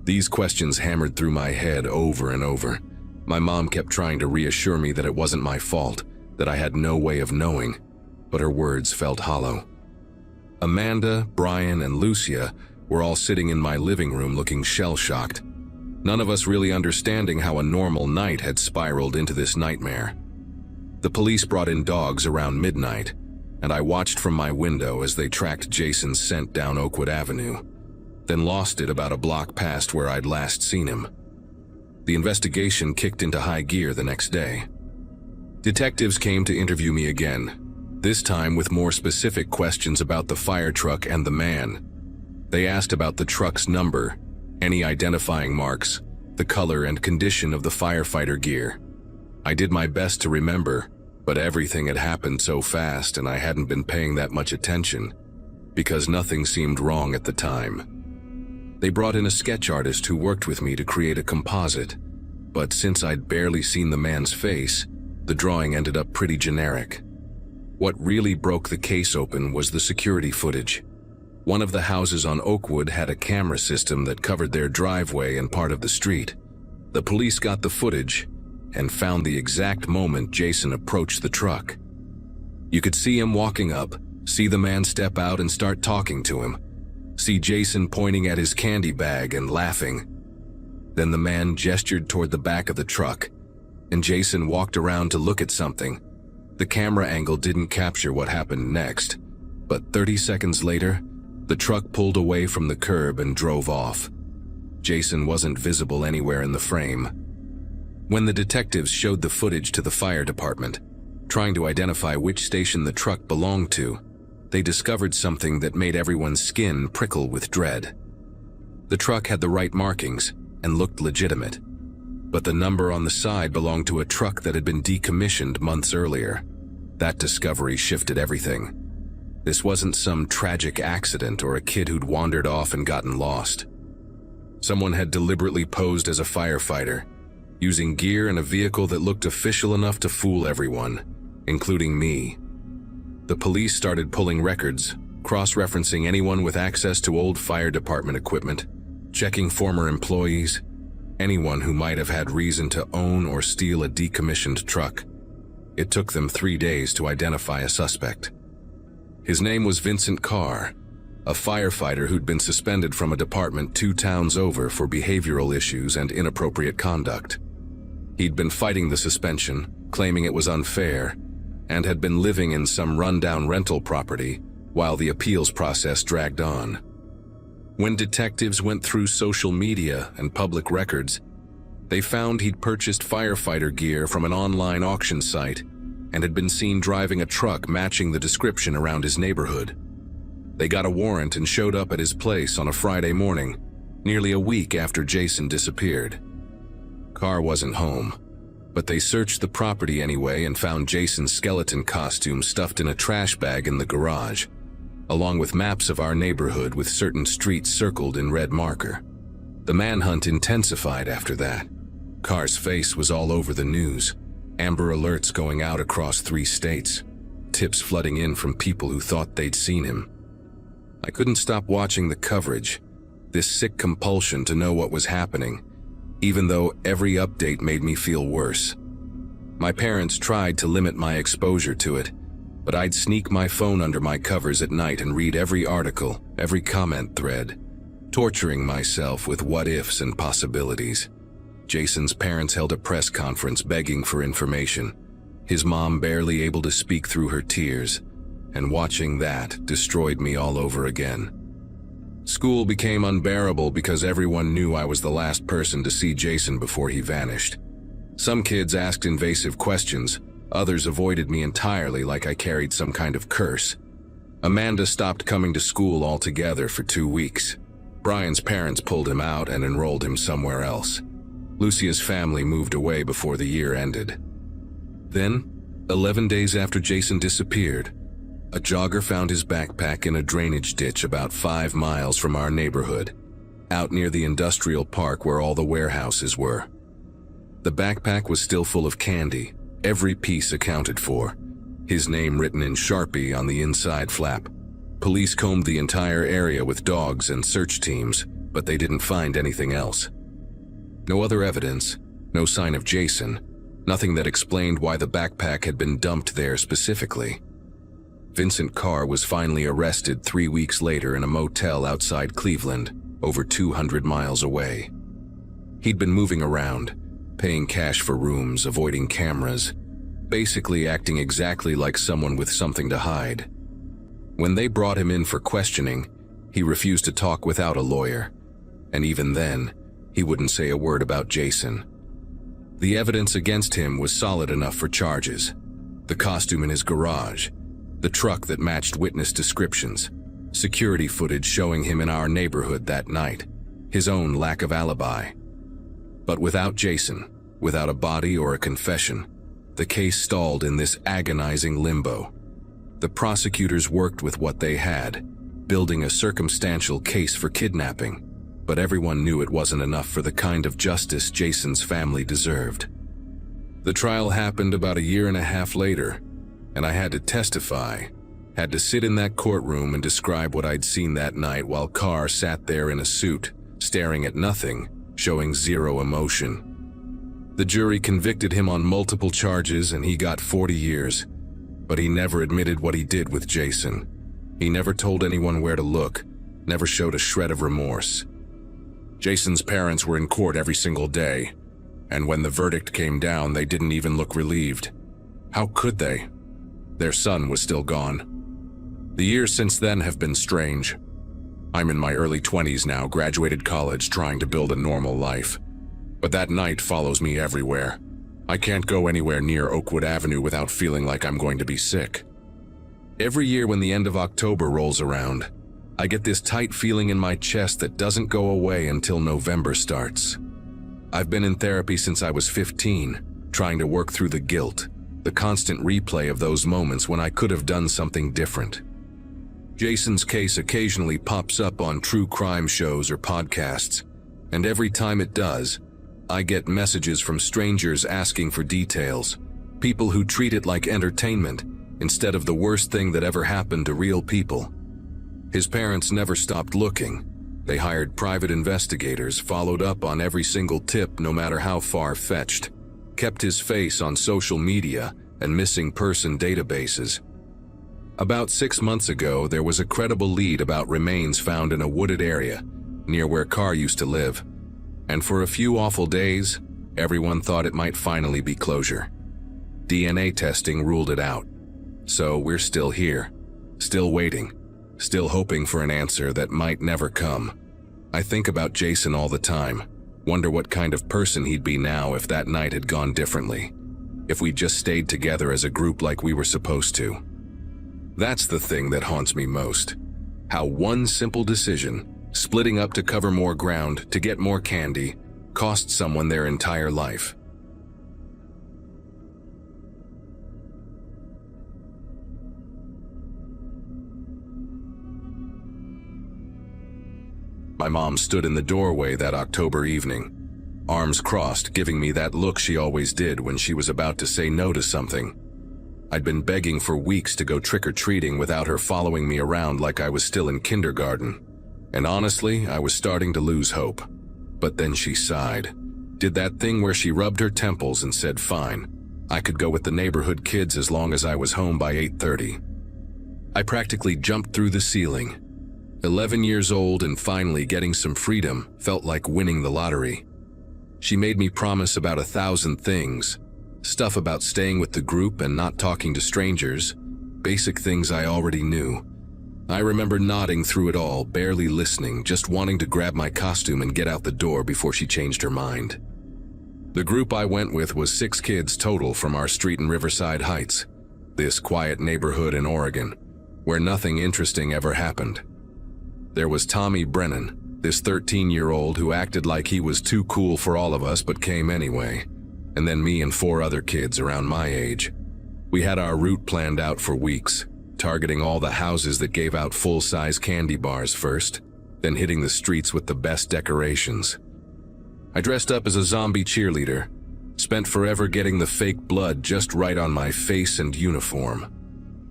These questions hammered through my head over and over. My mom kept trying to reassure me that it wasn't my fault, that I had no way of knowing, but her words felt hollow. Amanda, Brian, and Lucia were all sitting in my living room looking shell-shocked, none of us really understanding how a normal night had spiraled into this nightmare. The police brought in dogs around midnight, and I watched from my window as they tracked Jason's scent down Oakwood Avenue, then lost it about a block past where I'd last seen him. The investigation kicked into high gear the next day. Detectives came to interview me again, this time with more specific questions about the fire truck and the man. They asked about the truck's number, any identifying marks, the color and condition of the firefighter gear. I did my best to remember, but everything had happened so fast and I hadn't been paying that much attention, because nothing seemed wrong at the time. They brought in a sketch artist who worked with me to create a composite, but since I'd barely seen the man's face, the drawing ended up pretty generic. What really broke the case open was the security footage. One of the houses on Oakwood had a camera system that covered their driveway and part of the street. The police got the footage and found the exact moment Jason approached the truck. You could see him walking up, see the man step out and start talking to him, see Jason pointing at his candy bag and laughing. Then the man gestured toward the back of the truck, and Jason walked around to look at something. The camera angle didn't capture what happened next, but 30 seconds later, the truck pulled away from the curb and drove off. Jason wasn't visible anywhere in the frame. When the detectives showed the footage to the fire department, trying to identify which station the truck belonged to, they discovered something that made everyone's skin prickle with dread. The truck had the right markings and looked legitimate, but the number on the side belonged to a truck that had been decommissioned months earlier. That discovery shifted everything. This wasn't some tragic accident or a kid who'd wandered off and gotten lost. Someone had deliberately posed as a firefighter, using gear and a vehicle that looked official enough to fool everyone, including me. The police started pulling records, cross-referencing anyone with access to old fire department equipment, checking former employees, anyone who might have had reason to own or steal a decommissioned truck. It took them 3 days to identify a suspect. His name was Vincent Carr, a firefighter who'd been suspended from a department 2 towns over for behavioral issues and inappropriate conduct. He'd been fighting the suspension, claiming it was unfair, and had been living in some rundown rental property while the appeals process dragged on. When detectives went through social media and public records, they found he'd purchased firefighter gear from an online auction site and had been seen driving a truck matching the description around his neighborhood. They got a warrant and showed up at his place on a Friday morning, nearly a week after Jason disappeared. Carr wasn't home, but they searched the property anyway and found Jason's skeleton costume stuffed in a trash bag in the garage, along with maps of our neighborhood with certain streets circled in red marker. The manhunt intensified after that. Carr's face was all over the news, Amber Alerts going out across 3 states, tips flooding in from people who thought they'd seen him. I couldn't stop watching the coverage, this sick compulsion to know what was happening, even though every update made me feel worse. My parents tried to limit my exposure to it, but I'd sneak my phone under my covers at night and read every article, every comment thread, torturing myself with what-ifs and possibilities. Jason's parents held a press conference begging for information, his mom barely able to speak through her tears, and watching that destroyed me all over again. School became unbearable because everyone knew I was the last person to see Jason before he vanished. Some kids asked invasive questions, others avoided me entirely like I carried some kind of curse. Amanda stopped coming to school altogether for 2 weeks. Brian's parents pulled him out and enrolled him somewhere else. Lucia's family moved away before the year ended. Then, 11 days after Jason disappeared, a jogger found his backpack in a drainage ditch about 5 miles from our neighborhood, out near the industrial park where all the warehouses were. The backpack was still full of candy, every piece accounted for, his name written in Sharpie on the inside flap. Police combed the entire area with dogs and search teams, but they didn't find anything else. No other evidence, no sign of Jason, nothing that explained why the backpack had been dumped there specifically. Vincent Carr was finally arrested 3 weeks later in a motel outside Cleveland, over 200 miles away. He'd been moving around, paying cash for rooms, avoiding cameras, basically acting exactly like someone with something to hide. When they brought him in for questioning, he refused to talk without a lawyer, and even then, he wouldn't say a word about Jason. The evidence against him was solid enough for charges. The costume in his garage, the truck that matched witness descriptions, security footage showing him in our neighborhood that night, his own lack of alibi. But without Jason, without a body or a confession, the case stalled in this agonizing limbo. The prosecutors worked with what they had, building a circumstantial case for kidnapping, but everyone knew it wasn't enough for the kind of justice Jason's family deserved. The trial happened about 1.5 years later, and I had to testify, had to sit in that courtroom and describe what I'd seen that night while Carr sat there in a suit, staring at nothing, showing zero emotion. The jury convicted him on multiple charges and he got 40 years, but he never admitted what he did with Jason. He never told anyone where to look, never showed a shred of remorse. Jason's parents were in court every single day, and when the verdict came down, they didn't even look relieved. How could they? Their son was still gone. The years since then have been strange. I'm in my early 20s now, graduated college, trying to build a normal life. But that night follows me everywhere. I can't go anywhere near Oakwood Avenue without feeling like I'm going to be sick. Every year when the end of October rolls around, I get this tight feeling in my chest that doesn't go away until November starts. I've been in therapy since I was 15, trying to work through the guilt, the constant replay of those moments when I could have done something different. Jason's case occasionally pops up on true crime shows or podcasts, and every time it does, I get messages from strangers asking for details, people who treat it like entertainment instead of the worst thing that ever happened to real people. His parents never stopped looking. They hired private investigators, followed up on every single tip no matter how far-fetched, kept his face on social media and missing person databases. About 6 months ago, there was a credible lead about remains found in a wooded area near where Carr used to live. And for a few awful days, everyone thought it might finally be closure. DNA testing ruled it out. So we're still here, still waiting, still hoping for an answer that might never come. I think about Jason all the time, wonder what kind of person he'd be now if that night had gone differently, if we just stayed together as a group like we were supposed to. That's the thing that haunts me most. How one simple decision, splitting up to cover more ground, to get more candy, cost someone their entire life. My mom stood in the doorway that October evening, arms crossed, giving me that look she always did when she was about to say no to something. I'd been begging for weeks to go trick-or-treating without her following me around like I was still in kindergarten. And honestly, I was starting to lose hope. But then she sighed, did that thing where she rubbed her temples and said fine, I could go with the neighborhood kids as long as I was home by 8:30. I practically jumped through the ceiling. 11 years old and finally getting some freedom felt like winning the lottery. She made me promise about 1,000 things, stuff about staying with the group and not talking to strangers, basic things I already knew. I remember nodding through it all, barely listening, just wanting to grab my costume and get out the door before she changed her mind. The group I went with was 6 kids total from our street in Riverside Heights, this quiet neighborhood in Oregon, where nothing interesting ever happened. There was Tommy Brennan, this 13-year-old who acted like he was too cool for all of us but came anyway, and then me and 4 other kids around my age. We had our route planned out for weeks, targeting all the houses that gave out full-size candy bars first, then hitting the streets with the best decorations. I dressed up as a zombie cheerleader, spent forever getting the fake blood just right on my face and uniform.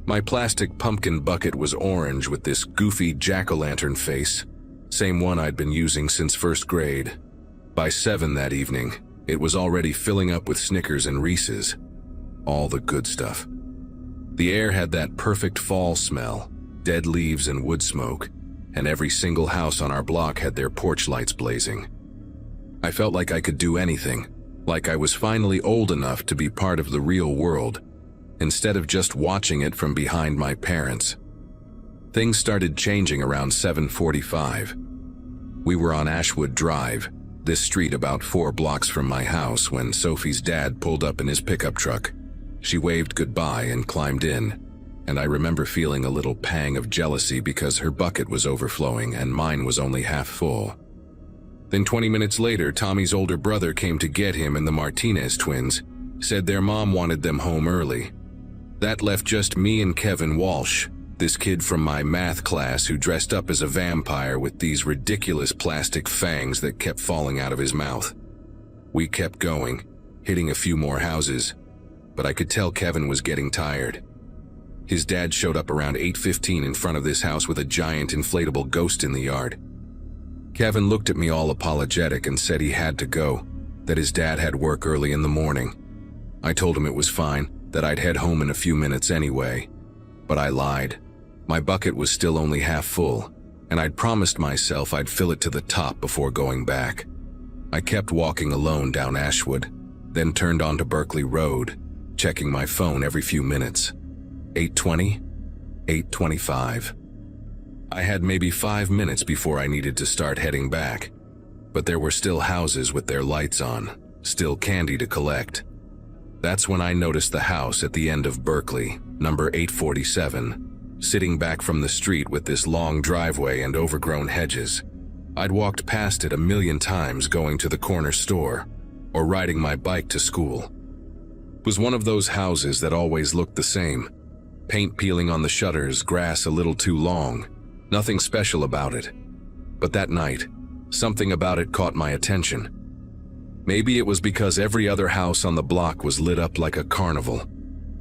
My plastic pumpkin bucket was orange with this goofy jack-o'-lantern face, same one I'd been using since first grade. By 7 that evening, it was already filling up with Snickers and Reese's, all the good stuff. The air had that perfect fall smell, dead leaves and wood smoke, and every single house on our block had their porch lights blazing. I felt like I could do anything, like I was finally old enough to be part of the real world, instead of just watching it from behind my parents. Things started changing around 7:45. We were on Ashwood Drive, this street about 4 blocks from my house, when Sophie's dad pulled up in his pickup truck. She waved goodbye and climbed in, and I remember feeling a little pang of jealousy because her bucket was overflowing and mine was only half full. Then 20 minutes later, Tommy's older brother came to get him, and the Martinez twins said their mom wanted them home early. That left just me and Kevin Walsh, this kid from my math class who dressed up as a vampire with these ridiculous plastic fangs that kept falling out of his mouth. We kept going, hitting a few more houses, but I could tell Kevin was getting tired. His dad showed up around 8:15 in front of this house with a giant inflatable ghost in the yard. Kevin looked at me all apologetic and said he had to go, that his dad had work early in the morning. I told him it was fine, that I'd head home in a few minutes anyway. But I lied. My bucket was still only half full, and I'd promised myself I'd fill it to the top before going back. I kept walking alone down Ashwood, then turned onto Berkeley Road, checking my phone every few minutes. 8:20, 8:25. I had maybe 5 minutes before I needed to start heading back, but there were still houses with their lights on, still candy to collect. That's when I noticed the house at the end of Berkeley, number 847, sitting back from the street with this long driveway and overgrown hedges. I'd walked past it a million times going to the corner store or riding my bike to school. It was one of those houses that always looked the same. Paint peeling on the shutters, grass a little too long. Nothing special about it. But that night, something about it caught my attention. Maybe it was because every other house on the block was lit up like a carnival,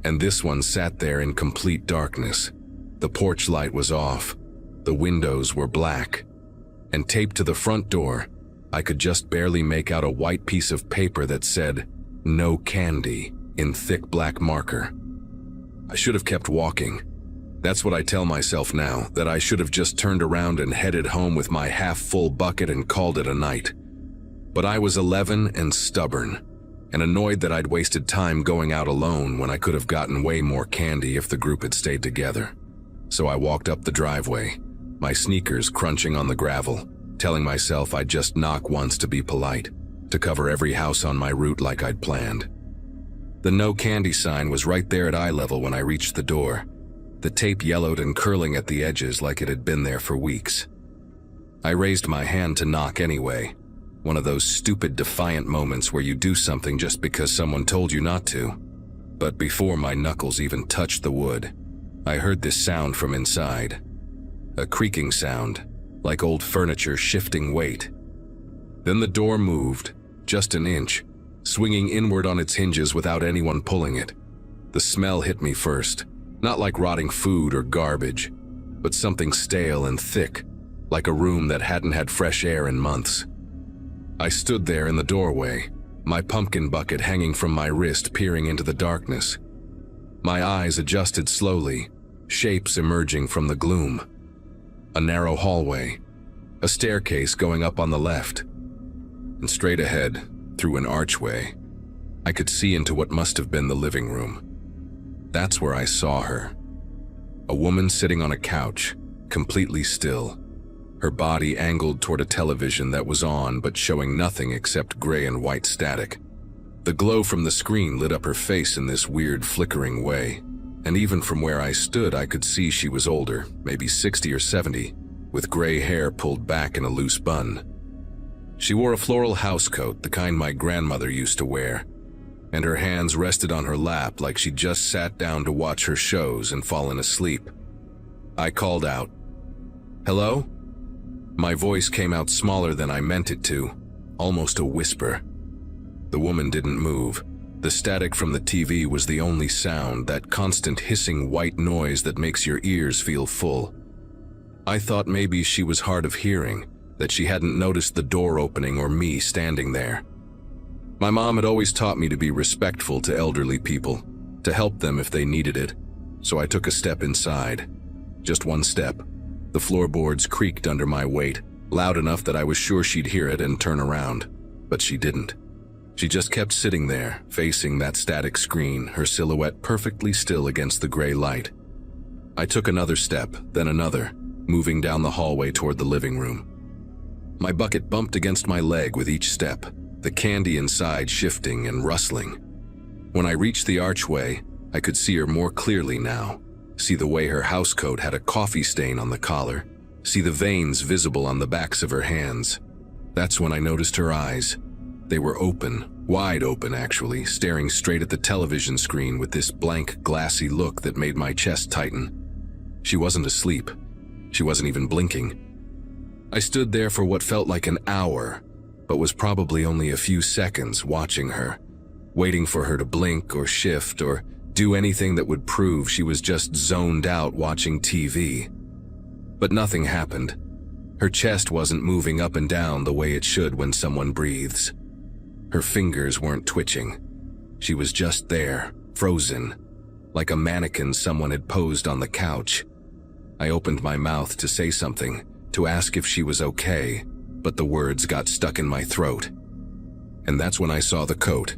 and this one sat there in complete darkness. The porch light was off, the windows were black, and taped to the front door, I could just barely make out a white piece of paper that said, "No candy," in thick black marker. I should have kept walking. That's what I tell myself now, that I should have just turned around and headed home with my half-full bucket and called it a night. But I was 11 and stubborn, and annoyed that I'd wasted time going out alone when I could have gotten way more candy if the group had stayed together. So I walked up the driveway, my sneakers crunching on the gravel, telling myself I'd just knock once to be polite, to cover every house on my route like I'd planned. The no candy sign was right there at eye level when I reached the door, the tape yellowed and curling at the edges like it had been there for weeks. I raised my hand to knock anyway, one of those stupid defiant moments where you do something just because someone told you not to. But before my knuckles even touched the wood, I heard this sound from inside. A creaking sound, like old furniture shifting weight. Then the door moved, just an inch, swinging inward on its hinges without anyone pulling it. The smell hit me first, not like rotting food or garbage, but something stale and thick, like a room that hadn't had fresh air in months. I stood there in the doorway, my pumpkin bucket hanging from my wrist, peering into the darkness. My eyes adjusted slowly, shapes emerging from the gloom. A narrow hallway, a staircase going up on the left, and straight ahead, through an archway, I could see into what must have been the living room. That's where I saw her. A woman sitting on a couch, completely still, her body angled toward a television that was on but showing nothing except gray and white static. The glow from the screen lit up her face in this weird flickering way, and even from where I stood I could see she was older, maybe 60 or 70, with gray hair pulled back in a loose bun. She wore a floral housecoat, the kind my grandmother used to wear, and her hands rested on her lap like she'd just sat down to watch her shows and fallen asleep. I called out, "Hello?" My voice came out smaller than I meant it to, almost a whisper. The woman didn't move. The static from the TV was the only sound, that constant hissing white noise that makes your ears feel full. I thought maybe she was hard of hearing, that she hadn't noticed the door opening or me standing there. My mom had always taught me to be respectful to elderly people, to help them if they needed it, so I took a step inside. Just one step. The floorboards creaked under my weight, loud enough that I was sure she'd hear it and turn around, but she didn't. She just kept sitting there, facing that static screen, her silhouette perfectly still against the gray light. I took another step, then another, moving down the hallway toward the living room. My bucket bumped against my leg with each step, the candy inside shifting and rustling. When I reached the archway, I could see her more clearly now, see the way her housecoat had a coffee stain on the collar, see the veins visible on the backs of her hands. That's when I noticed her eyes. They were open, wide open actually, staring straight at the television screen with this blank, glassy look that made my chest tighten. She wasn't asleep. She wasn't even blinking. I stood there for what felt like an hour, but was probably only a few seconds watching her, waiting for her to blink or shift or do anything that would prove she was just zoned out watching TV. But nothing happened. Her chest wasn't moving up and down the way it should when someone breathes. Her fingers weren't twitching. She was just there, frozen, like a mannequin someone had posed on the couch. I opened my mouth to say something, to ask if she was okay, but the words got stuck in my throat. And that's when I saw the coat.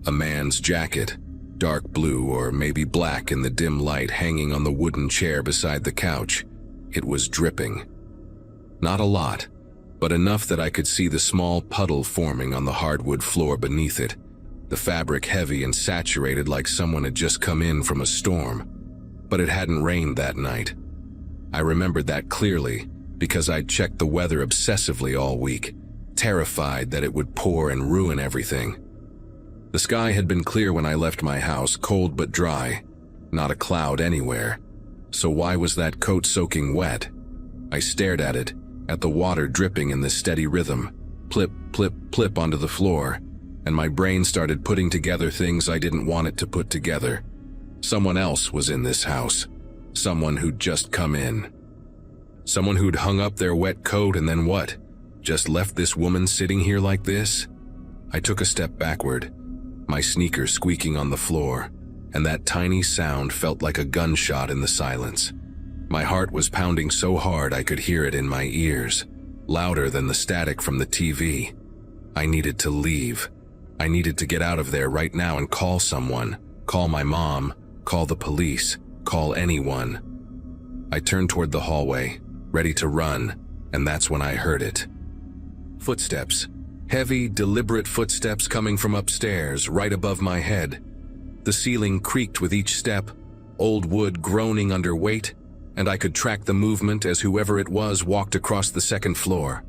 A man's jacket, dark blue or maybe black in the dim light hanging on the wooden chair beside the couch. It was dripping. Not a lot, but enough that I could see the small puddle forming on the hardwood floor beneath it, the fabric heavy and saturated like someone had just come in from a storm. But it hadn't rained that night. I remembered that clearly because I'd checked the weather obsessively all week, terrified that it would pour and ruin everything. The sky had been clear when I left my house, cold but dry, not a cloud anywhere. So why was that coat soaking wet? I stared at it, at the water dripping in the steady rhythm, plip, plip, plip onto the floor, and my brain started putting together things I didn't want it to put together. Someone else was in this house. Someone who'd just come in. Someone who'd hung up their wet coat and then what? Just left this woman sitting here like this? I took a step backward, my sneakers squeaking on the floor, and that tiny sound felt like a gunshot in the silence. My heart was pounding so hard I could hear it in my ears, louder than the static from the TV. I needed to leave. I needed to get out of there right now and call someone, call my mom, call the police, call anyone. I turned toward the hallway, ready to run, and that's when I heard it. Footsteps. Heavy, deliberate footsteps coming from upstairs, right above my head. The ceiling creaked with each step, old wood groaning under weight, and I could track the movement as whoever it was walked across the second floor.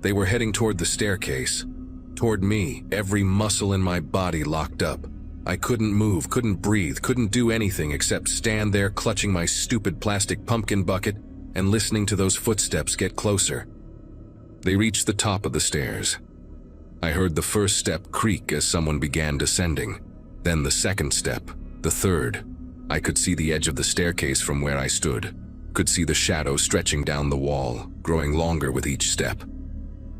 They were heading toward the staircase, toward me, every muscle in my body locked up. I couldn't move, couldn't breathe, couldn't do anything except stand there clutching my stupid plastic pumpkin bucket and listening to those footsteps get closer. They reached the top of the stairs. I heard the first step creak as someone began descending, then the second step, the third. I could see the edge of the staircase from where I stood, could see the shadow stretching down the wall, growing longer with each step.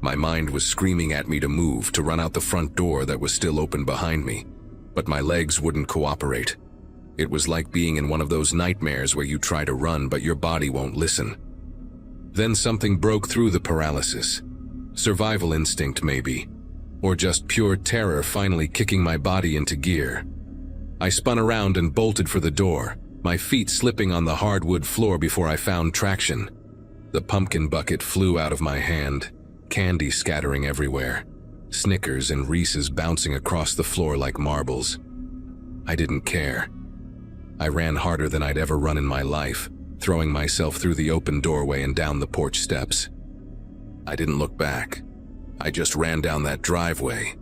My mind was screaming at me to move, to run out the front door that was still open behind me, but my legs wouldn't cooperate. It was like being in one of those nightmares where you try to run but your body won't listen. Then something broke through the paralysis. Survival instinct maybe, or just pure terror finally kicking my body into gear. I spun around and bolted for the door, my feet slipping on the hardwood floor before I found traction. The pumpkin bucket flew out of my hand, candy scattering everywhere, Snickers and Reese's bouncing across the floor like marbles. I didn't care. I ran harder than I'd ever run in my life, throwing myself through the open doorway and down the porch steps. I didn't look back. I just ran down that driveway,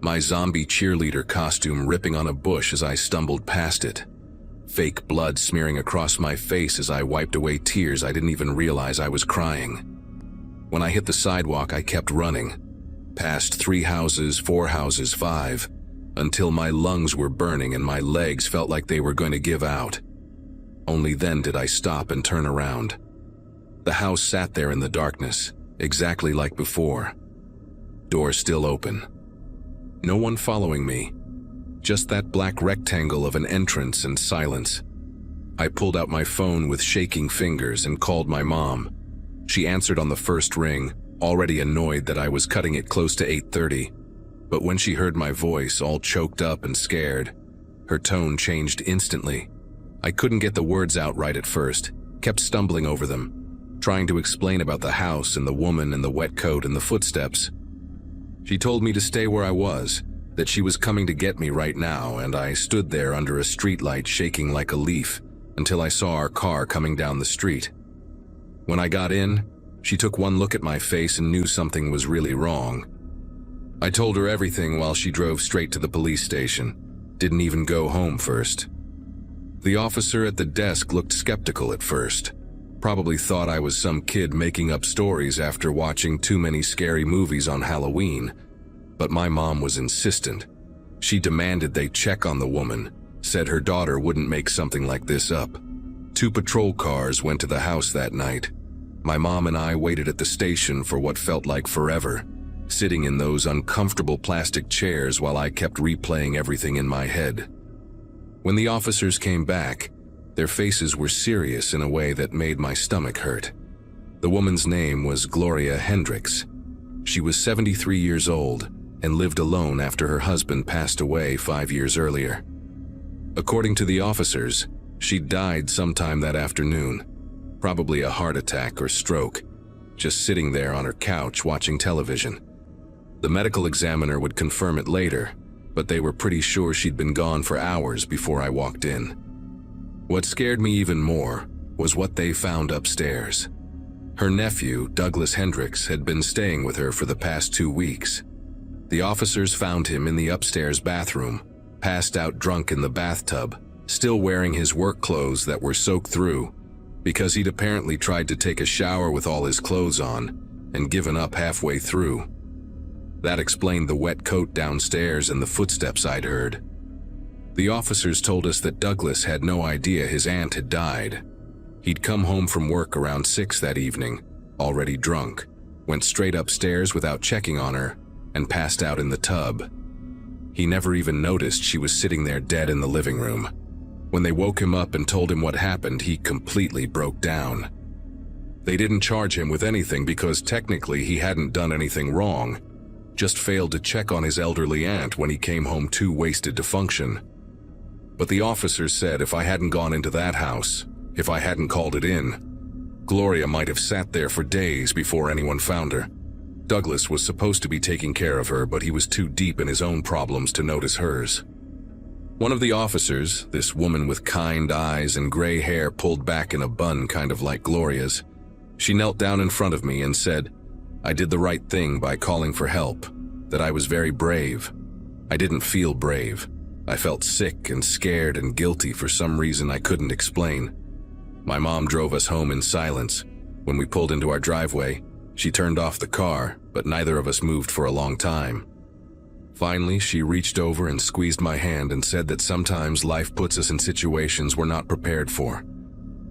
my zombie cheerleader costume ripping on a bush as I stumbled past it, fake blood smearing across my face as I wiped away tears I didn't even realize I was crying. When I hit the sidewalk, I kept running, past 3 houses, 4 houses, 5, until my lungs were burning and my legs felt like they were going to give out. Only then did I stop and turn around. The house sat there in the darkness, exactly like before. Door still open. No one following me. Just that black rectangle of an entrance and silence. I pulled out my phone with shaking fingers and called my mom. She answered on the first ring, already annoyed that I was cutting it close to 8:30. But when she heard my voice, all choked up and scared, her tone changed instantly. I couldn't get the words out right at first, kept stumbling over them. trying to explain about the house and the woman and the wet coat and the footsteps. She told me to stay where I was, that she was coming to get me right now, and I stood there under a streetlight shaking like a leaf until I saw our car coming down the street. When I got in, she took one look at my face and knew something was really wrong. I told her everything while she drove straight to the police station, didn't even go home first. The officer at the desk looked skeptical at first, probably thought I was some kid making up stories after watching too many scary movies on Halloween, but my mom was insistent. She demanded they check on the woman, said her daughter wouldn't make something like this up. 2 patrol cars went to the house that night. My mom and I waited at the station for what felt like forever, sitting in those uncomfortable plastic chairs while I kept replaying everything in my head. When the officers came back, their faces were serious in a way that made my stomach hurt. The woman's name was Gloria Hendricks. She was 73 years old and lived alone after her husband passed away 5 years earlier. According to the officers, she died sometime that afternoon, probably a heart attack or stroke, just sitting there on her couch watching television. The medical examiner would confirm it later, but they were pretty sure she'd been gone for hours before I walked in. What scared me even more was what they found upstairs. Her nephew, Douglas Hendricks, had been staying with her for the past 2 weeks. The officers found him in the upstairs bathroom, passed out drunk in the bathtub, still wearing his work clothes that were soaked through, because he'd apparently tried to take a shower with all his clothes on and given up halfway through. That explained the wet coat downstairs and the footsteps I'd heard. The officers told us that Douglas had no idea his aunt had died. He'd come home from work around 6 that evening, already drunk, went straight upstairs without checking on her, and passed out in the tub. He never even noticed she was sitting there dead in the living room. When they woke him up and told him what happened, he completely broke down. They didn't charge him with anything because technically he hadn't done anything wrong, just failed to check on his elderly aunt when he came home too wasted to function. But the officers said if I hadn't gone into that house, if I hadn't called it in, Gloria might have sat there for days before anyone found her. Douglas was supposed to be taking care of her, but he was too deep in his own problems to notice hers. One of the officers, this woman with kind eyes and gray hair pulled back in a bun kind of like Gloria's, she knelt down in front of me and said, I did the right thing by calling for help, that I was very brave. I didn't feel brave. I felt sick and scared and guilty for some reason I couldn't explain. My mom drove us home in silence. When we pulled into our driveway, she turned off the car, but neither of us moved for a long time. Finally, she reached over and squeezed my hand and said that sometimes life puts us in situations we're not prepared for.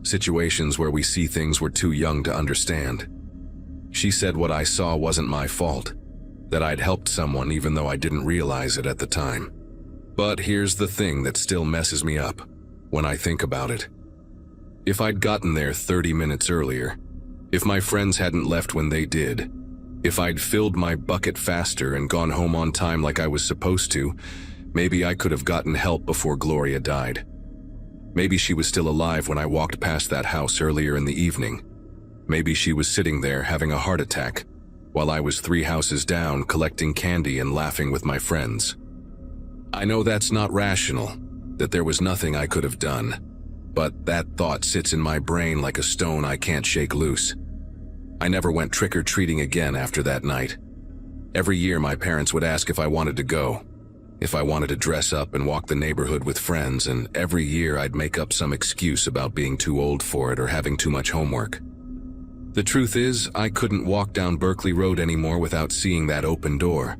Situations where we see things we're too young to understand. She said what I saw wasn't my fault, that I'd helped someone even though I didn't realize it at the time. But here's the thing that still messes me up when I think about it. If I'd gotten there 30 minutes earlier, if my friends hadn't left when they did, if I'd filled my bucket faster and gone home on time like I was supposed to, maybe I could have gotten help before Gloria died. Maybe she was still alive when I walked past that house earlier in the evening. Maybe she was sitting there having a heart attack, while I was 3 houses down collecting candy and laughing with my friends. I know that's not rational, that there was nothing I could have done, but that thought sits in my brain like a stone I can't shake loose. I never went trick-or-treating again after that night. Every year my parents would ask if I wanted to go, if I wanted to dress up and walk the neighborhood with friends, and every year I'd make up some excuse about being too old for it or having too much homework. The truth is, I couldn't walk down Berkeley Road anymore without seeing that open door,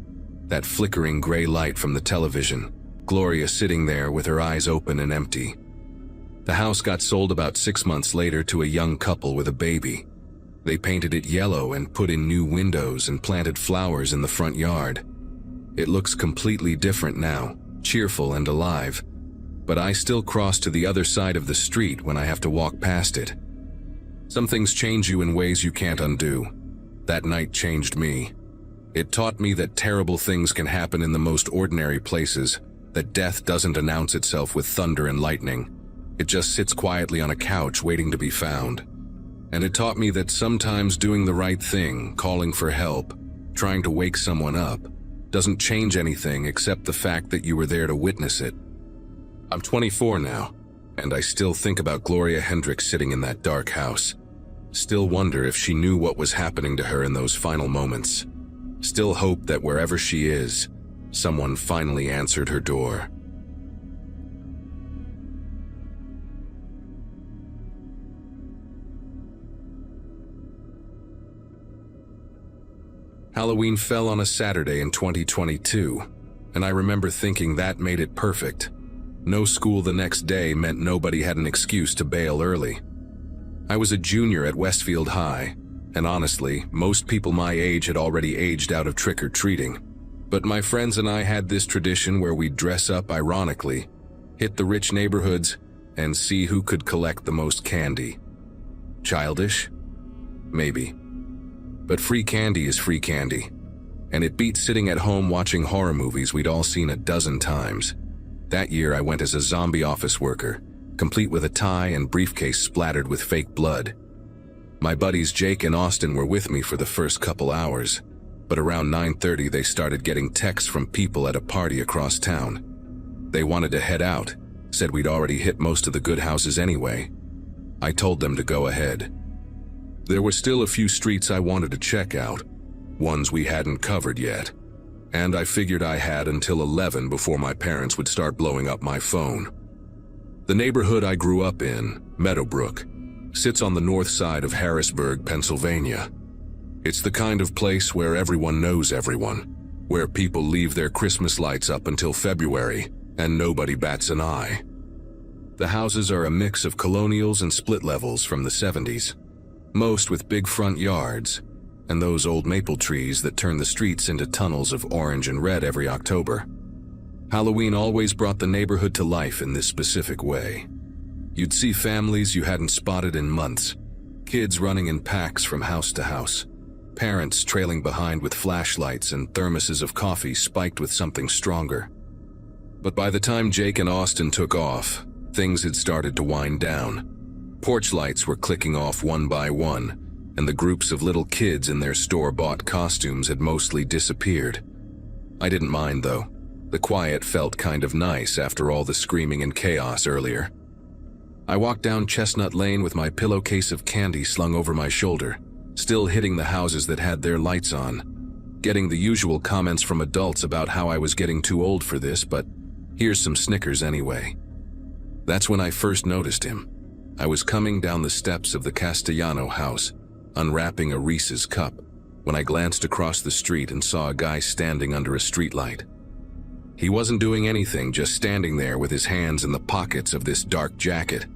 that flickering gray light from the television, Gloria sitting there with her eyes open and empty. The house got sold about 6 months later to a young couple with a baby. They painted it yellow and put in new windows and planted flowers in the front yard. It looks completely different now, cheerful and alive, but I still cross to the other side of the street when I have to walk past it. Some things change you in ways you can't undo. That night changed me. It taught me that terrible things can happen in the most ordinary places, that death doesn't announce itself with thunder and lightning. It just sits quietly on a couch waiting to be found. And it taught me that sometimes doing the right thing, calling for help, trying to wake someone up, doesn't change anything except the fact that you were there to witness it. I'm 24 now, and I still think about Gloria Hendricks sitting in that dark house. Still wonder if she knew what was happening to her in those final moments. Still hope that wherever she is, someone finally answered her door. Halloween fell on a Saturday in 2022, and I remember thinking that made it perfect. No school the next day meant nobody had an excuse to bail early. I was a junior at Westfield High, and honestly, most people my age had already aged out of trick-or-treating. But my friends and I had this tradition where we'd dress up ironically, hit the rich neighborhoods, and see who could collect the most candy. Childish? Maybe. But free candy is free candy, and it beats sitting at home watching horror movies we'd all seen a dozen times. That year I went as a zombie office worker, complete with a tie and briefcase splattered with fake blood. My buddies Jake and Austin were with me for the first couple hours, but around 9:30 they started getting texts from people at a party across town. They wanted to head out, said we'd already hit most of the good houses anyway. I told them to go ahead. There were still a few streets I wanted to check out, ones we hadn't covered yet. And I figured I had until 11 before my parents would start blowing up my phone. The neighborhood I grew up in, Meadowbrook, sits on the north side of Harrisburg, Pennsylvania. It's the kind of place where everyone knows everyone, where people leave their Christmas lights up until February and nobody bats an eye. The houses are a mix of colonials and split levels from the 70s, most with big front yards, and those old maple trees that turn the streets into tunnels of orange and red every October. Halloween always brought the neighborhood to life in this specific way. You'd see families you hadn't spotted in months, kids running in packs from house to house, parents trailing behind with flashlights and thermoses of coffee spiked with something stronger. But by the time Jake and Austin took off, things had started to wind down. Porch lights were clicking off one by one, and the groups of little kids in their store-bought costumes had mostly disappeared. I didn't mind, though. The quiet felt kind of nice after all the screaming and chaos earlier. I walked down Chestnut Lane with my pillowcase of candy slung over my shoulder, still hitting the houses that had their lights on, getting the usual comments from adults about how I was getting too old for this, but here's some Snickers anyway. That's when I first noticed him. I was coming down the steps of the Castellano house, unwrapping a Reese's cup, when I glanced across the street and saw a guy standing under a streetlight. He wasn't doing anything, just standing there with his hands in the pockets of this dark jacket.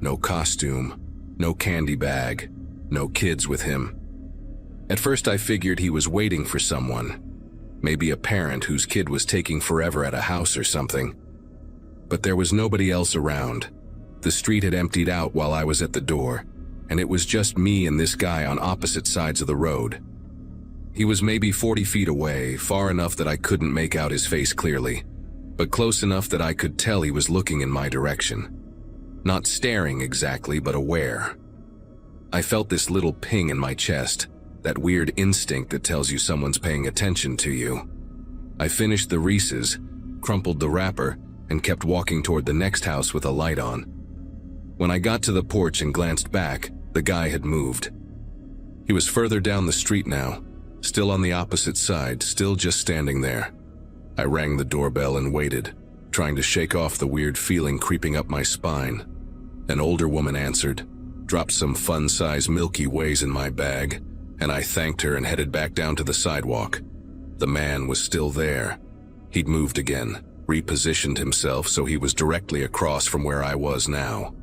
No costume, no candy bag, no kids with him. At first I figured he was waiting for someone, maybe a parent whose kid was taking forever at a house or something. But there was nobody else around. The street had emptied out while I was at the door, and it was just me and this guy on opposite sides of the road. He was maybe 40 feet away, far enough that I couldn't make out his face clearly, but close enough that I could tell he was looking in my direction. Not staring exactly, but aware. I felt this little ping in my chest, that weird instinct that tells you someone's paying attention to you. I finished the Reese's, crumpled the wrapper, and kept walking toward the next house with a light on. When I got to the porch and glanced back, the guy had moved. He was further down the street now, still on the opposite side, still just standing there. I rang the doorbell and waited, trying to shake off the weird feeling creeping up my spine. An older woman answered, dropped some fun-size Milky Ways in my bag, and I thanked her and headed back down to the sidewalk. The man was still there. He'd moved again, repositioned himself so he was directly across from where I was now.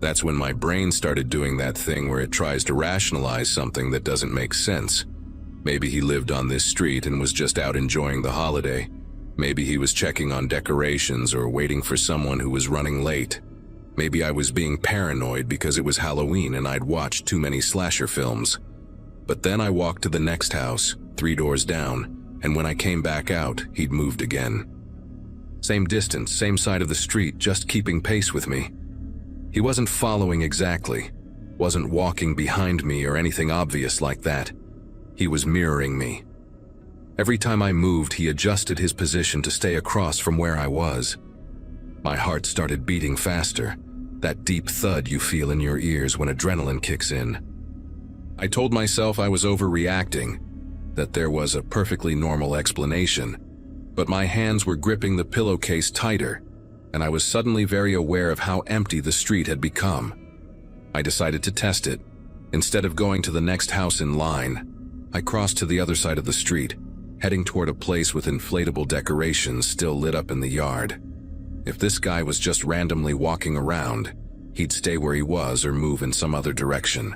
That's when my brain started doing that thing where it tries to rationalize something that doesn't make sense. Maybe he lived on this street and was just out enjoying the holiday. Maybe he was checking on decorations or waiting for someone who was running late. Maybe I was being paranoid because it was Halloween and I'd watched too many slasher films. But then I walked to the next house, 3 doors down, and when I came back out, he'd moved again. Same distance, same side of the street, just keeping pace with me. He wasn't following exactly, wasn't walking behind me or anything obvious like that. He was mirroring me. Every time I moved, he adjusted his position to stay across from where I was. My heart started beating faster, that deep thud you feel in your ears when adrenaline kicks in. I told myself I was overreacting, that there was a perfectly normal explanation, but my hands were gripping the pillowcase tighter, and I was suddenly very aware of how empty the street had become. I decided to test it. Instead of going to the next house in line, I crossed to the other side of the street, heading toward a place with inflatable decorations still lit up in the yard. If this guy was just randomly walking around, he'd stay where he was or move in some other direction.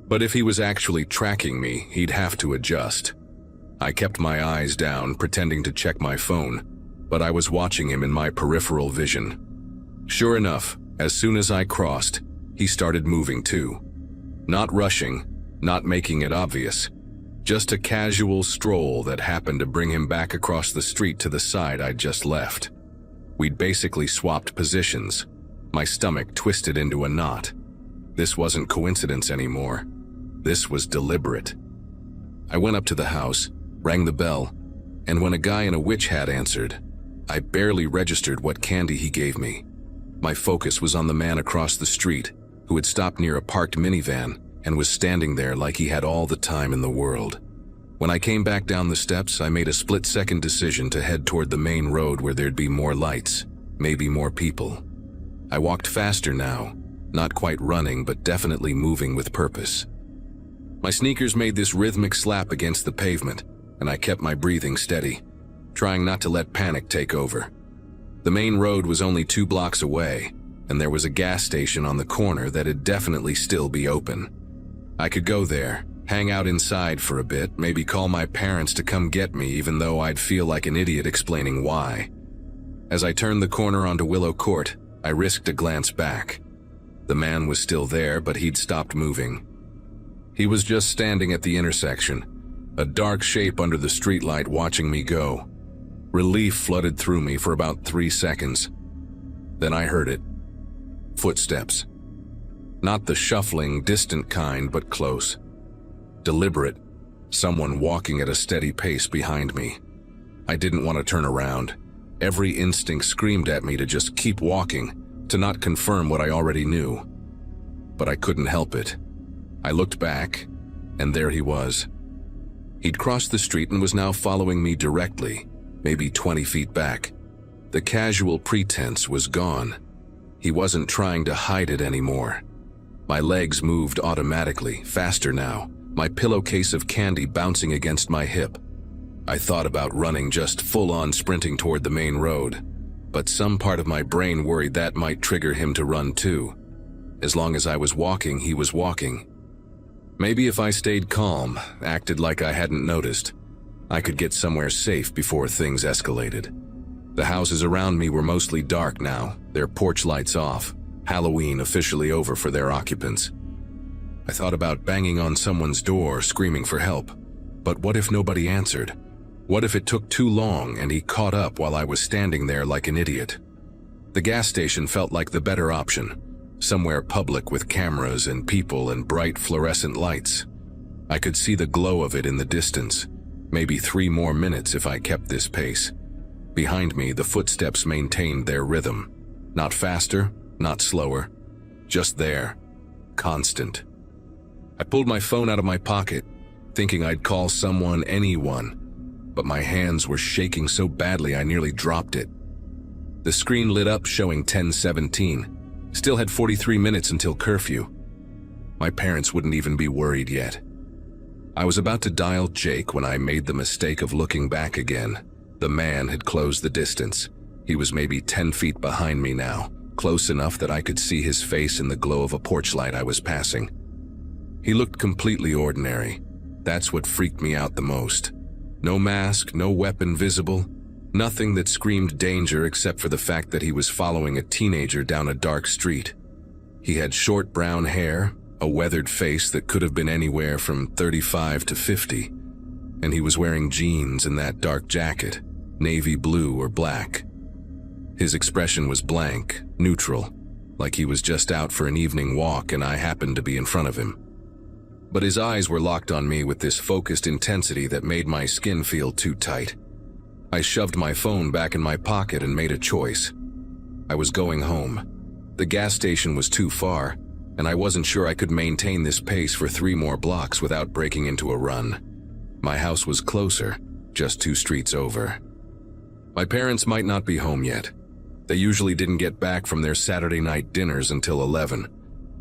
But if he was actually tracking me, he'd have to adjust. I kept my eyes down, pretending to check my phone, but I was watching him in my peripheral vision. Sure enough, as soon as I crossed, he started moving too. Not rushing, not making it obvious. Just a casual stroll that happened to bring him back across the street to the side I'd just left. We'd basically swapped positions. My stomach twisted into a knot. This wasn't coincidence anymore. This was deliberate. I went up to the house, rang the bell, and when a guy in a witch hat answered, I barely registered what candy he gave me. My focus was on the man across the street, who had stopped near a parked minivan and was standing there like he had all the time in the world. When I came back down the steps, I made a split-second decision to head toward the main road where there'd be more lights, maybe more people. I walked faster now, not quite running, but definitely moving with purpose. My sneakers made this rhythmic slap against the pavement, and I kept my breathing steady, trying not to let panic take over. The main road was only 2 blocks away, and there was a gas station on the corner that'd definitely still be open. I could go there, hang out inside for a bit, maybe call my parents to come get me, even though I'd feel like an idiot explaining why. As I turned the corner onto Willow Court, I risked a glance back. The man was still there, but he'd stopped moving. He was just standing at the intersection, a dark shape under the streetlight watching me go. Relief flooded through me for about 3 seconds. Then I heard it. Footsteps. Not the shuffling, distant kind, but close. Deliberate. Someone walking at a steady pace behind me. I didn't want to turn around. Every instinct screamed at me to just keep walking, to not confirm what I already knew. But I couldn't help it. I looked back, and there he was. He'd crossed the street and was now following me directly, maybe 20 feet back. The casual pretense was gone. He wasn't trying to hide it anymore. My legs moved automatically, faster now, my pillowcase of candy bouncing against my hip. I thought about running, just full-on sprinting toward the main road, but some part of my brain worried that might trigger him to run too. As long as I was walking, he was walking. Maybe if I stayed calm, acted like I hadn't noticed, I could get somewhere safe before things escalated. The houses around me were mostly dark now, their porch lights off, Halloween officially over for their occupants. I thought about banging on someone's door, screaming for help. But what if nobody answered? What if it took too long and he caught up while I was standing there like an idiot? The gas station felt like the better option, somewhere public with cameras and people and bright fluorescent lights. I could see the glow of it in the distance, maybe 3 more minutes if I kept this pace. Behind me, the footsteps maintained their rhythm. Not faster, not slower, just there, constant. I pulled my phone out of my pocket, thinking I'd call someone, anyone, but my hands were shaking so badly I nearly dropped it. The screen lit up showing 10:17. Still had 43 minutes until curfew. My parents wouldn't even be worried yet. I was about to dial Jake when I made the mistake of looking back again. The man had closed the distance. He was maybe 10 feet behind me now, close enough that I could see his face in the glow of a porch light I was passing. He looked completely ordinary. That's what freaked me out the most. No mask, no weapon visible, nothing that screamed danger except for the fact that he was following a teenager down a dark street. He had short brown hair, a weathered face that could have been anywhere from 35 to 50, and he was wearing jeans and that dark jacket, navy blue or black. His expression was blank, neutral, like he was just out for an evening walk and I happened to be in front of him. But his eyes were locked on me with this focused intensity that made my skin feel too tight. I shoved my phone back in my pocket and made a choice. I was going home. The gas station was too far, and I wasn't sure I could maintain this pace for 3 more blocks without breaking into a run. My house was closer, just 2 streets over. My parents might not be home yet. They usually didn't get back from their Saturday night dinners until 11.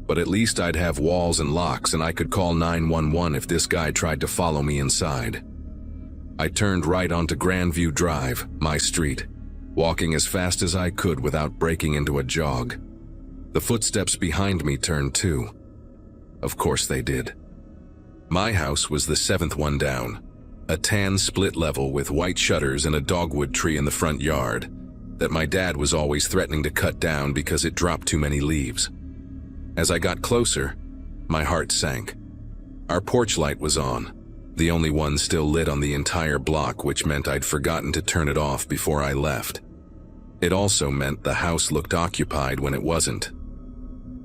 But at least I'd have walls and locks and I could call 911 if this guy tried to follow me inside. I turned right onto Grandview Drive, my street, walking as fast as I could without breaking into a jog. The footsteps behind me turned too. Of course they did. My house was the 7th one down, a tan split level with white shutters and a dogwood tree in the front yard that my dad was always threatening to cut down because it dropped too many leaves. As I got closer, my heart sank. Our porch light was on, the only one still lit on the entire block, which meant I'd forgotten to turn it off before I left. It also meant the house looked occupied when it wasn't.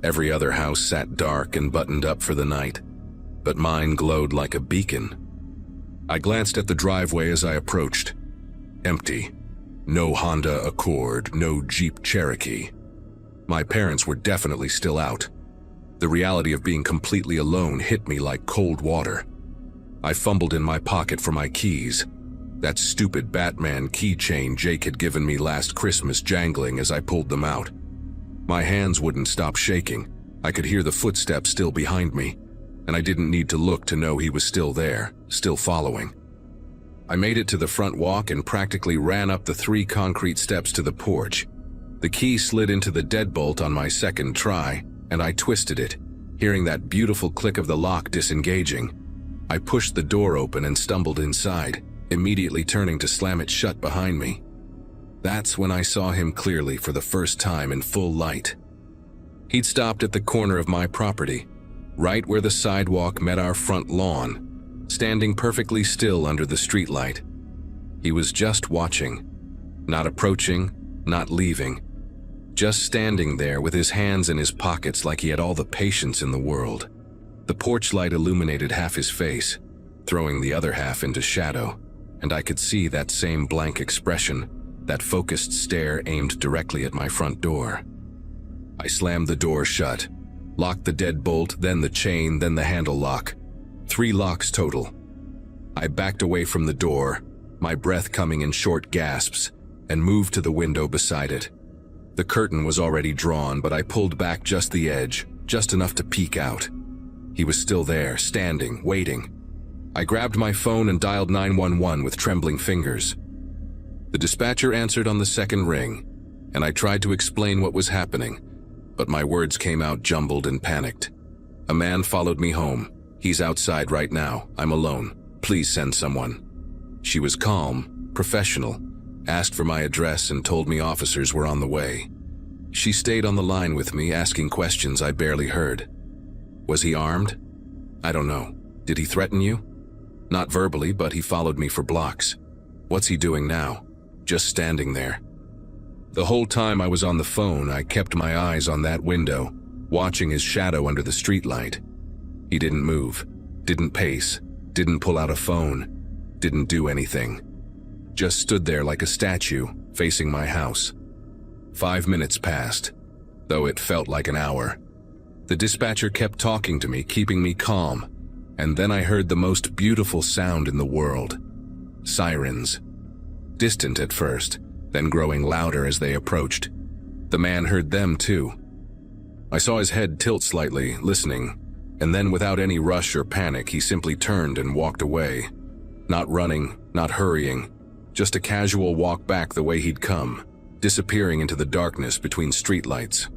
Every other house sat dark and buttoned up for the night, but mine glowed like a beacon. I glanced at the driveway as I approached. Empty. No Honda Accord, no Jeep Cherokee. My parents were definitely still out. The reality of being completely alone hit me like cold water. I fumbled in my pocket for my keys. That stupid Batman keychain Jake had given me last Christmas jangling as I pulled them out. My hands wouldn't stop shaking. I could hear the footsteps still behind me, and I didn't need to look to know he was still there, still following. I made it to the front walk and practically ran up the 3 concrete steps to the porch. The key slid into the deadbolt on my second try, and I twisted it, hearing that beautiful click of the lock disengaging. I pushed the door open and stumbled inside, immediately turning to slam it shut behind me. That's when I saw him clearly for the first time in full light. He'd stopped at the corner of my property, right where the sidewalk met our front lawn, standing perfectly still under the streetlight. He was just watching, not approaching, not leaving, just standing there with his hands in his pockets like he had all the patience in the world. The porch light illuminated half his face, throwing the other half into shadow, and I could see that same blank expression, that focused stare aimed directly at my front door. I slammed the door shut, locked the deadbolt, then the chain, then the handle lock. 3 locks total. I backed away from the door, my breath coming in short gasps, and moved to the window beside it. The curtain was already drawn, but I pulled back just the edge, just enough to peek out. He was still there, standing, waiting. I grabbed my phone and dialed 911 with trembling fingers. The dispatcher answered on the second ring, and I tried to explain what was happening, but my words came out jumbled and panicked. A man followed me home. He's outside right now. I'm alone. Please send someone. She was calm, professional, asked for my address and told me officers were on the way. She stayed on the line with me, asking questions I barely heard. Was he armed? I don't know. Did he threaten you? Not verbally, but he followed me for blocks. What's he doing now? Just standing there. The whole time I was on the phone, I kept my eyes on that window, watching his shadow under the streetlight. He didn't move, didn't pace, didn't pull out a phone, didn't do anything. Just stood there like a statue, facing my house. 5 minutes passed, though it felt like an hour. The dispatcher kept talking to me, keeping me calm, and then I heard the most beautiful sound in the world. Sirens. Distant at first, then growing louder as they approached. The man heard them too. I saw his head tilt slightly, listening, and then without any rush or panic, he simply turned and walked away. Not running, not hurrying, just a casual walk back the way he'd come, disappearing into the darkness between streetlights.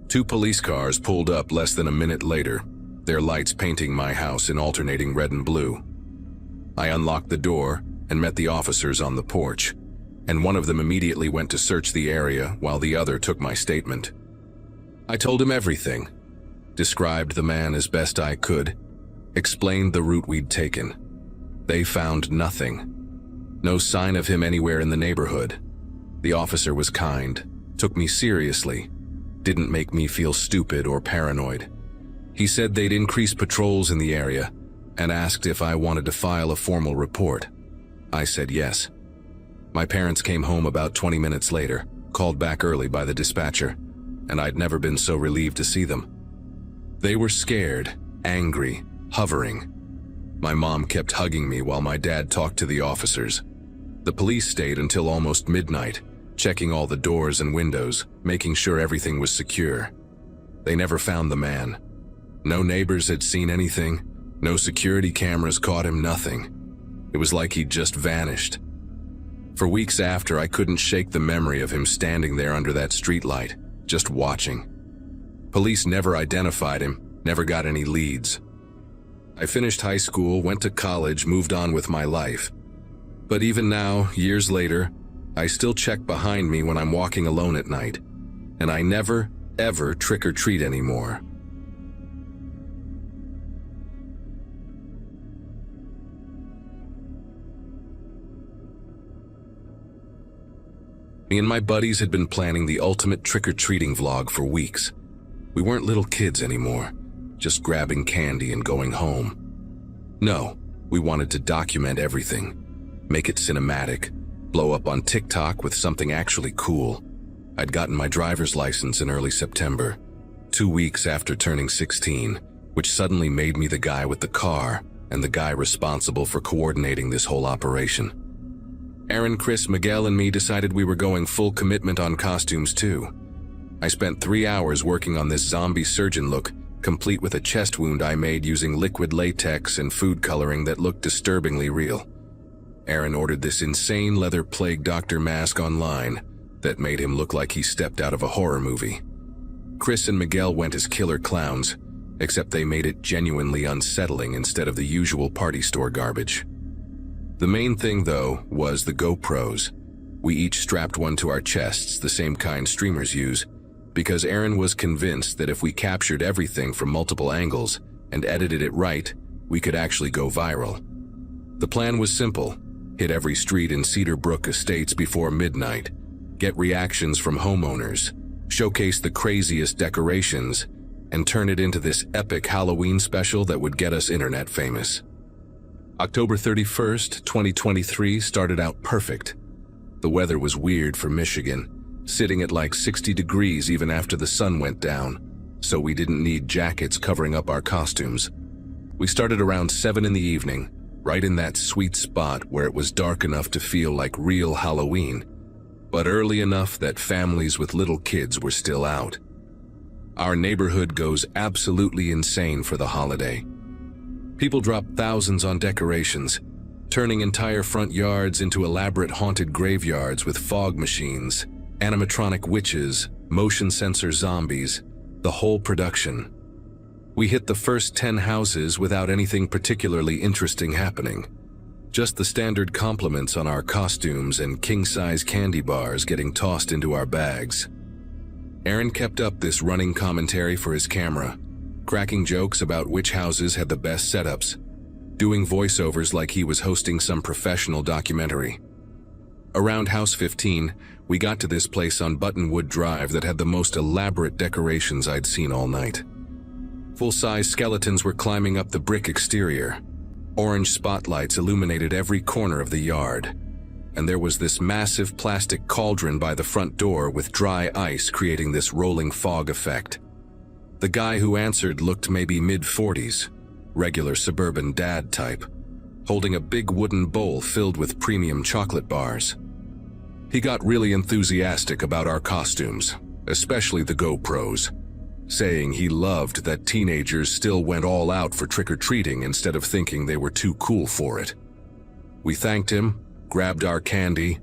2 police cars pulled up less than a minute later, their lights painting my house in alternating red and blue. I unlocked the door and met the officers on the porch, and one of them immediately went to search the area while the other took my statement. I told him everything, described the man as best I could, explained the route we'd taken. They found nothing. No sign of him anywhere in the neighborhood. The officer was kind, took me seriously, didn't make me feel stupid or paranoid. He said they'd increase patrols in the area and asked if I wanted to file a formal report. I said yes. My parents came home about 20 minutes later, called back early by the dispatcher, and I'd never been so relieved to see them. They were scared, angry, hovering. My mom kept hugging me while my dad talked to the officers. The police stayed until almost midnight, checking all the doors and windows, making sure everything was secure. They never found the man. No neighbors had seen anything. No security cameras caught him, nothing. It was like he'd just vanished. For weeks after, I couldn't shake the memory of him standing there under that streetlight, just watching. Police never identified him, never got any leads. I finished high school, went to college, moved on with my life. But even now, years later, I still check behind me when I'm walking alone at night, and I never, ever trick or treat anymore. Me and my buddies had been planning the ultimate trick-or-treating vlog for weeks. We weren't little kids anymore, just grabbing candy and going home. No, we wanted to document everything, make it cinematic, blow up on TikTok with something actually cool. I'd gotten my driver's license in early September, 2 weeks after turning 16, which suddenly made me the guy with the car and the guy responsible for coordinating this whole operation. Aaron, Chris, Miguel, and me decided we were going full commitment on costumes too. I spent 3 hours working on this zombie surgeon look, complete with a chest wound I made using liquid latex and food coloring that looked disturbingly real. Aaron ordered this insane leather plague doctor mask online that made him look like he stepped out of a horror movie. Chris and Miguel went as killer clowns, except they made it genuinely unsettling instead of the usual party store garbage. The main thing, though, was the GoPros. We each strapped one to our chests, the same kind streamers use, because Aaron was convinced that if we captured everything from multiple angles and edited it right, we could actually go viral. The plan was simple: hit every street in Cedar Brook Estates before midnight, get reactions from homeowners, showcase the craziest decorations, and turn it into this epic Halloween special that would get us internet famous. October 31st, 2023 started out perfect. The weather was weird for Michigan, sitting at like 60 degrees even after the sun went down, so we didn't need jackets covering up our costumes. We started around 7 in the evening, right in that sweet spot where it was dark enough to feel like real Halloween, but early enough that families with little kids were still out. Our neighborhood goes absolutely insane for the holiday. People drop thousands on decorations, turning entire front yards into elaborate haunted graveyards with fog machines, animatronic witches, motion sensor zombies, the whole production. We hit the first 10 houses without anything particularly interesting happening. Just the standard compliments on our costumes and king-size candy bars getting tossed into our bags. Aaron kept up this running commentary for his camera, cracking jokes about which houses had the best setups, doing voiceovers like he was hosting some professional documentary. Around House 15, we got to this place on Buttonwood Drive that had the most elaborate decorations I'd seen all night. Full-size skeletons were climbing up the brick exterior. Orange spotlights illuminated every corner of the yard. And there was this massive plastic cauldron by the front door with dry ice creating this rolling fog effect. The guy who answered looked maybe mid-40s, regular suburban dad type, holding a big wooden bowl filled with premium chocolate bars. He got really enthusiastic about our costumes, especially the GoPros, saying he loved that teenagers still went all out for trick-or-treating instead of thinking they were too cool for it. We thanked him, grabbed our candy,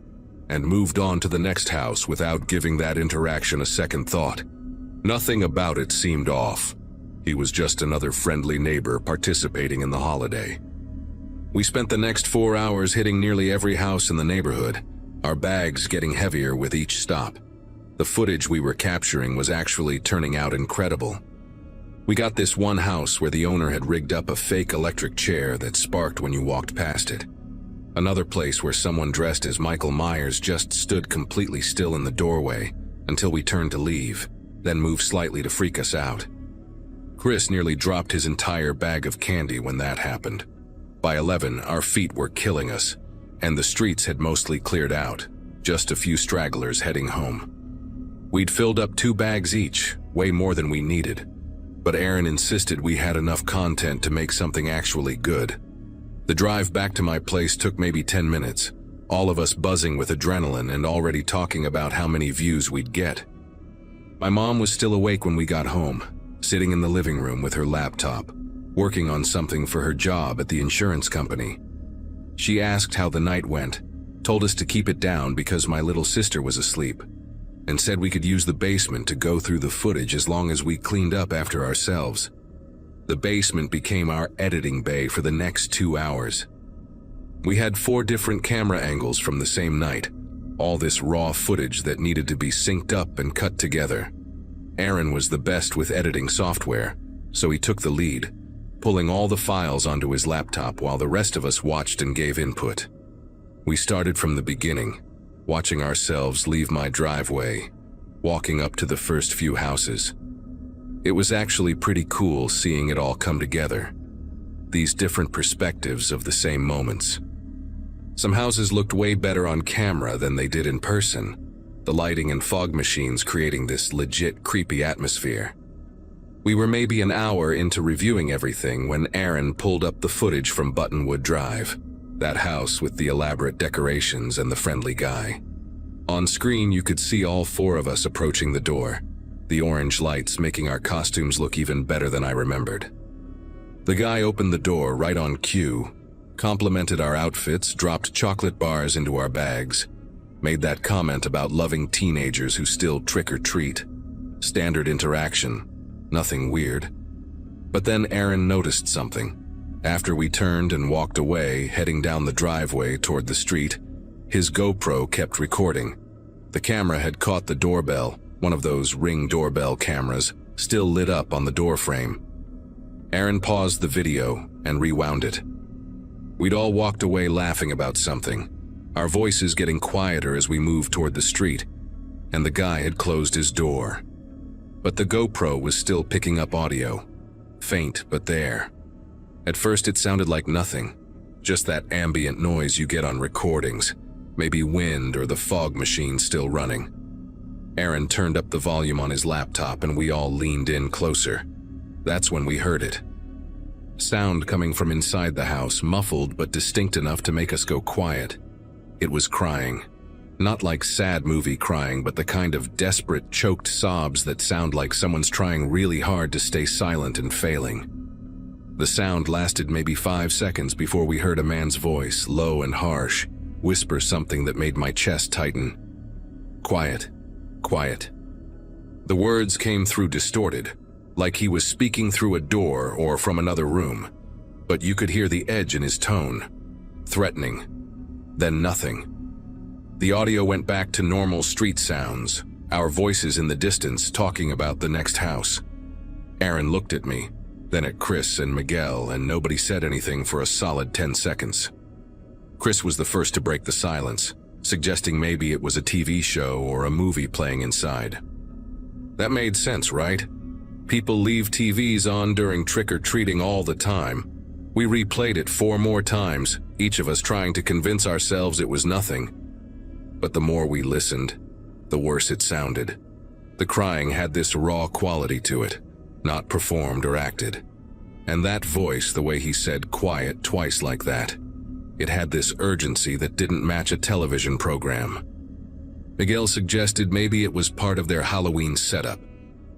and moved on to the next house without giving that interaction a second thought. Nothing about it seemed off. He was just another friendly neighbor participating in the holiday. We spent the next 4 hours hitting nearly every house in the neighborhood, our bags getting heavier with each stop. The footage we were capturing was actually turning out incredible. We got this one house where the owner had rigged up a fake electric chair that sparked when you walked past it. Another place where someone dressed as Michael Myers just stood completely still in the doorway until we turned to leave. then moved slightly to freak us out. Chris nearly dropped his entire bag of candy when that happened. By 11, our feet were killing us, and the streets had mostly cleared out, just a few stragglers heading home. We'd filled up 2 bags each, way more than we needed, but Aaron insisted we had enough content to make something actually good. The drive back to my place took maybe 10 minutes, all of us buzzing with adrenaline and already talking about how many views we'd get. My mom was still awake when we got home, sitting in the living room with her laptop, working on something for her job at the insurance company. She asked how the night went, told us to keep it down because my little sister was asleep, and said we could use the basement to go through the footage as long as we cleaned up after ourselves. The basement became our editing bay for the next 2 hours. We had 4 different camera angles from the same night, all this raw footage that needed to be synced up and cut together. Aaron was the best with editing software, so he took the lead, pulling all the files onto his laptop while the rest of us watched and gave input. We started from the beginning, watching ourselves leave my driveway, walking up to the first few houses. It was actually pretty cool seeing it all come together, these different perspectives of the same moments. Some houses looked way better on camera than they did in person, the lighting and fog machines creating this legit creepy atmosphere. We were maybe an hour into reviewing everything when Aaron pulled up the footage from Buttonwood Drive, that house with the elaborate decorations and the friendly guy. On screen, you could see all 4 of us approaching the door, the orange lights making our costumes look even better than I remembered. The guy opened the door right on cue, complimented our outfits, dropped chocolate bars into our bags, made that comment about loving teenagers who still trick or treat. Standard interaction. Nothing weird. But then Aaron noticed something. After we turned and walked away, heading down the driveway toward the street, his GoPro kept recording. The camera had caught the doorbell, one of those Ring doorbell cameras, still lit up on the door frame. Aaron paused the video and rewound it. We'd all walked away laughing about something, our voices getting quieter as we moved toward the street, and the guy had closed his door. But the GoPro was still picking up audio. Faint, but there. At first it sounded like nothing, just that ambient noise you get on recordings, maybe wind or the fog machine still running. Aaron turned up the volume on his laptop and we all leaned in closer. That's when we heard it. Sound coming from inside the house, muffled but distinct enough to make us go quiet. It was crying. Not like sad movie crying, but the kind of desperate, choked sobs that sound like someone's trying really hard to stay silent and failing. The sound lasted maybe 5 seconds before we heard a man's voice, low and harsh, whisper something that made my chest tighten. Quiet. Quiet. The words came through distorted, like he was speaking through a door or from another room, but you could hear the edge in his tone. Threatening. Then nothing. The audio went back to normal street sounds, our voices in the distance talking about the next house. Aaron looked at me, then at Chris and Miguel, and nobody said anything for a solid 10 seconds. Chris was the first to break the silence, suggesting maybe it was a TV show or a movie playing inside. That made sense, right? People leave TVs on during trick-or-treating all the time. We replayed it 4 more times, each of us trying to convince ourselves it was nothing. But the more we listened, the worse it sounded. The crying had this raw quality to it, not performed or acted. And that voice, the way he said quiet twice like that, it had this urgency that didn't match a television program. Miguel suggested maybe it was part of their Halloween setup,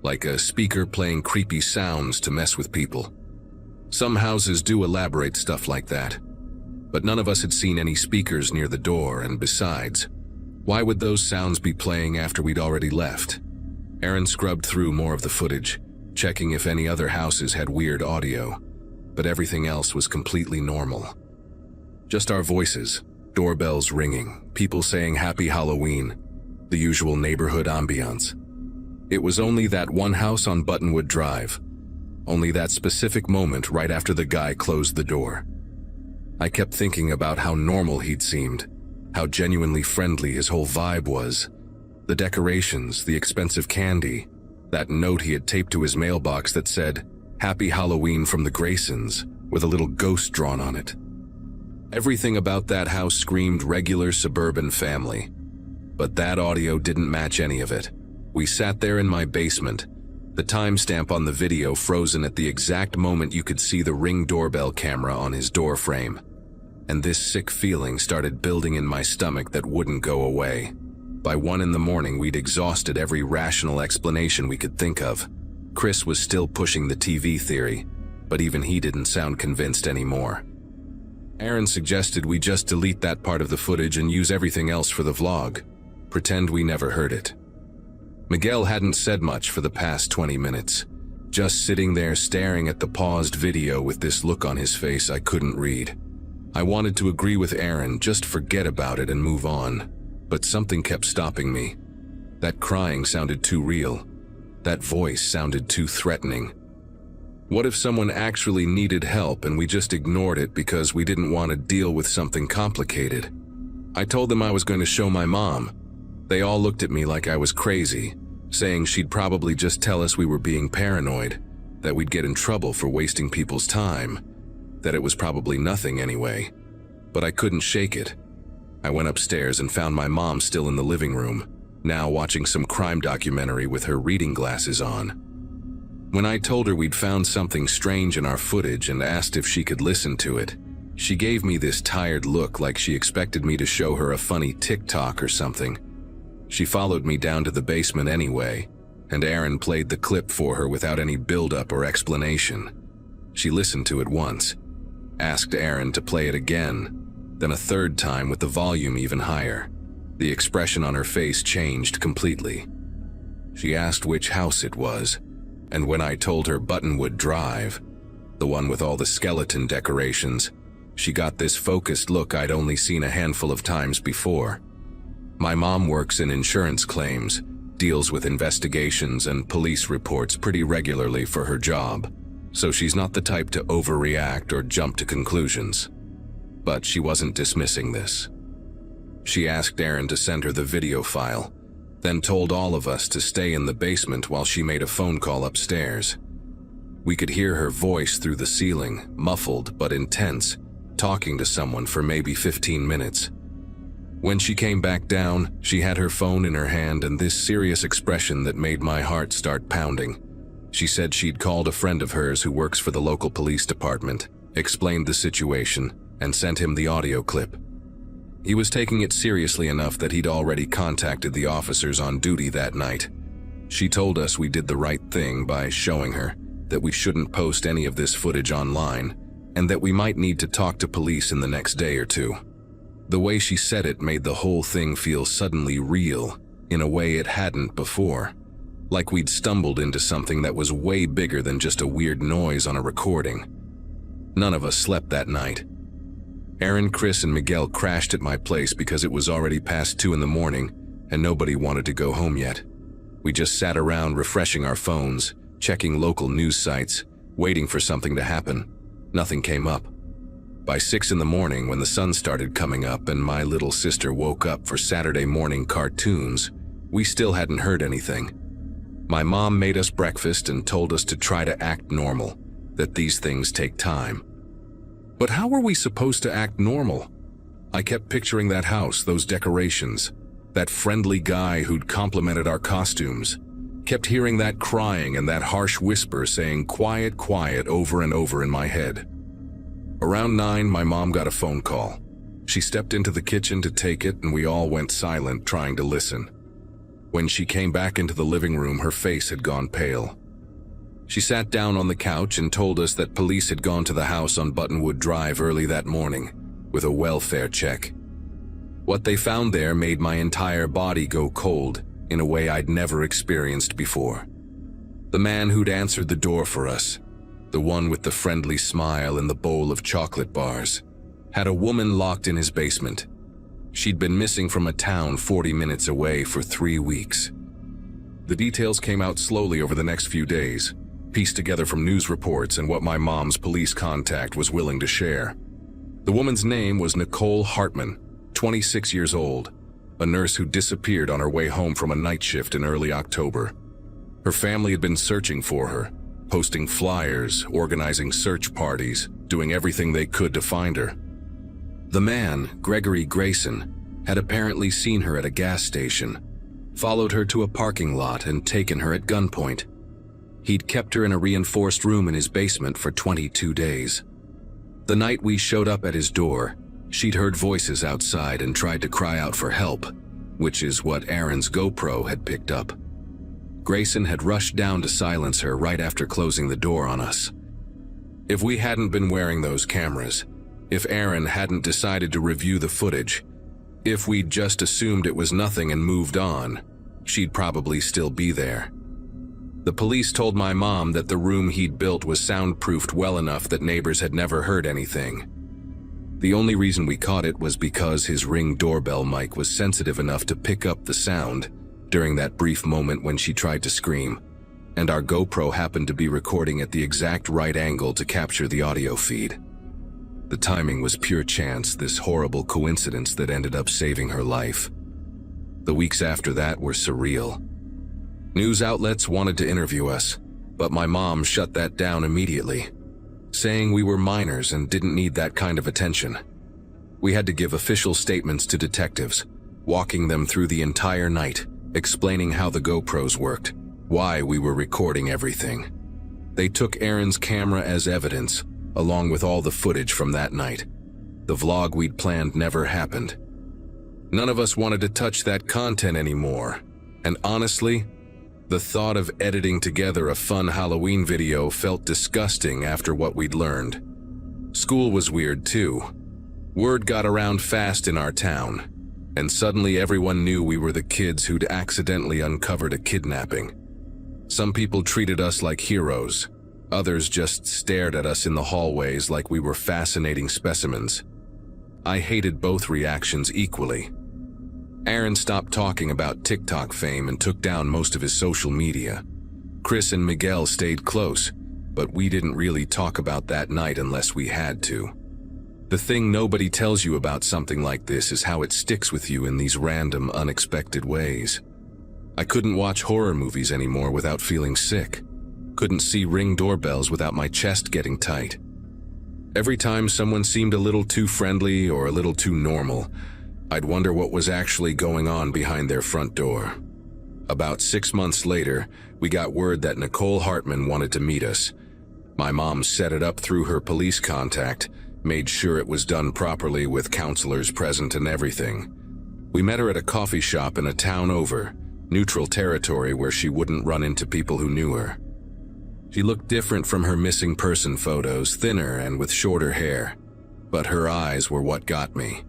like a speaker playing creepy sounds to mess with people. Some houses do elaborate stuff like that, but none of us had seen any speakers near the door, and besides, why would those sounds be playing after we'd already left? Aaron scrubbed through more of the footage, checking if any other houses had weird audio, but everything else was completely normal. Just our voices, doorbells ringing, people saying Happy Halloween, the usual neighborhood ambiance. It was only that one house on Buttonwood Drive, only that specific moment right after the guy closed the door. I kept thinking about how normal he'd seemed, how genuinely friendly his whole vibe was, the decorations, the expensive candy, That note he had taped to his mailbox that said, "Happy Halloween from the Graysons," with a little ghost drawn on it. Everything about that house screamed regular suburban family. But that audio didn't match any of it. We sat there in my basement, the timestamp on the video frozen at the exact moment you could see the Ring doorbell camera on his door frame. And this sick feeling started building in my stomach that wouldn't go away. By 1 in the morning, we'd exhausted every rational explanation we could think of. Chris was still pushing the TV theory, but even he didn't sound convinced anymore. Aaron suggested we just delete that part of the footage and use everything else for the vlog. Pretend we never heard it. Miguel hadn't said much for the past 20 minutes, just sitting there staring at the paused video with this look on his face I couldn't read. I wanted to agree with Aaron, just forget about it and move on, but something kept stopping me. That crying sounded too real. That voice sounded too threatening. What if someone actually needed help and we just ignored it because we didn't want to deal with something complicated? I told them I was going to show my mom. They all looked at me like I was crazy, saying she'd probably just tell us we were being paranoid, that we'd get in trouble for wasting people's time, that it was probably nothing anyway. But I couldn't shake it. I went upstairs and found my mom still in the living room, now watching some crime documentary with her reading glasses on. When I told her we'd found something strange in our footage and asked if she could listen to it, she gave me this tired look like she expected me to show her a funny TikTok or something. She followed me down to the basement anyway, and Aaron played the clip for her without any build-up or explanation. She listened to it once, asked Aaron to play it again, then a third time with the volume even higher. The expression on her face changed completely. She asked which house it was, and when I told her Buttonwood Drive, the one with all the skeleton decorations, she got this focused look I'd only seen a handful of times before. My mom works in insurance claims, deals with investigations and police reports pretty regularly for her job, so she's not the type to overreact or jump to conclusions. But she wasn't dismissing this. She asked Aaron to send her the video file, then told all of us to stay in the basement while she made a phone call upstairs. We could hear her voice through the ceiling, muffled but intense, talking to someone for maybe 15 minutes. When she came back down, she had her phone in her hand and this serious expression that made my heart start pounding. She said she'd called a friend of hers who works for the local police department, explained the situation, and sent him the audio clip. He was taking it seriously enough that he'd already contacted the officers on duty that night. She told us we did the right thing by showing her that we shouldn't post any of this footage online, and that we might need to talk to police in the next day or two. The way she said it made the whole thing feel suddenly real, in a way it hadn't before. Like we'd stumbled into something that was way bigger than just a weird noise on a recording. None of us slept that night. Aaron, Chris, and Miguel crashed at my place because it was already past 2 in the morning and nobody wanted to go home yet. We just sat around refreshing our phones, checking local news sites, waiting for something to happen. Nothing came up. By 6 in the morning, when the sun started coming up and my little sister woke up for Saturday morning cartoons, we still hadn't heard anything. My mom made us breakfast and told us to try to act normal, that these things take time. But how were we supposed to act normal? I kept picturing that house, those decorations, that friendly guy who'd complimented our costumes. Kept hearing that crying and that harsh whisper saying "quiet, quiet" over and over in my head. Around 9, my mom got a phone call. She stepped into the kitchen to take it and we all went silent trying to listen. When she came back into the living room, her face had gone pale. She sat down on the couch and told us that police had gone to the house on Buttonwood Drive early that morning with a welfare check. What they found there made my entire body go cold in a way I'd never experienced before. The man who'd answered the door for us, the one with the friendly smile and the bowl of chocolate bars, had a woman locked in his basement. She'd been missing from a town 40 minutes away for 3 weeks. The details came out slowly over the next few days, pieced together from news reports and what my mom's police contact was willing to share. The woman's name was Nicole Hartman, 26 years old, a nurse who disappeared on her way home from a night shift in early October. Her family had been searching for her, posting flyers, organizing search parties, doing everything they could to find her. The man, Gregory Grayson, had apparently seen her at a gas station, followed her to a parking lot and taken her at gunpoint. He'd kept her in a reinforced room in his basement for 22 days. The night we showed up at his door, she'd heard voices outside and tried to cry out for help, which is what Aaron's GoPro had picked up. Grayson had rushed down to silence her right after closing the door on us. If we hadn't been wearing those cameras, if Aaron hadn't decided to review the footage, if we'd just assumed it was nothing and moved on, she'd probably still be there. The police told my mom that the room he'd built was soundproofed well enough that neighbors had never heard anything. The only reason we caught it was because his Ring doorbell mic was sensitive enough to pick up the sound during that brief moment when she tried to scream, and our GoPro happened to be recording at the exact right angle to capture the audio feed. The timing was pure chance, this horrible coincidence that ended up saving her life. The weeks after that were surreal. News outlets wanted to interview us, but my mom shut that down immediately, saying we were minors and didn't need that kind of attention. We had to give official statements to detectives, walking them through the entire night, explaining how the GoPros worked, why we were recording everything. They took Aaron's camera as evidence, along with all the footage from that night. The vlog we'd planned never happened. None of us wanted to touch that content anymore, and honestly, the thought of editing together a fun Halloween video felt disgusting after what we'd learned. School was weird too. Word got around fast in our town, and suddenly everyone knew we were the kids who'd accidentally uncovered a kidnapping. Some people treated us like heroes. Others just stared at us in the hallways like we were fascinating specimens. I hated both reactions equally. Aaron stopped talking about TikTok fame and took down most of his social media. Chris and Miguel stayed close, but we didn't really talk about that night unless we had to. The thing nobody tells you about something like this is how it sticks with you in these random, unexpected ways. I couldn't watch horror movies anymore without feeling sick. Couldn't see Ring doorbells without my chest getting tight. Every time someone seemed a little too friendly or a little too normal, I'd wonder what was actually going on behind their front door. About 6 months later, we got word that Nicole Hartman wanted to meet us. My mom set it up through her police contact, made sure it was done properly with counselors present and everything. We met her at a coffee shop in a town over, neutral territory where she wouldn't run into people who knew her. She looked different from her missing person photos, thinner and with shorter hair, but her eyes were what got me.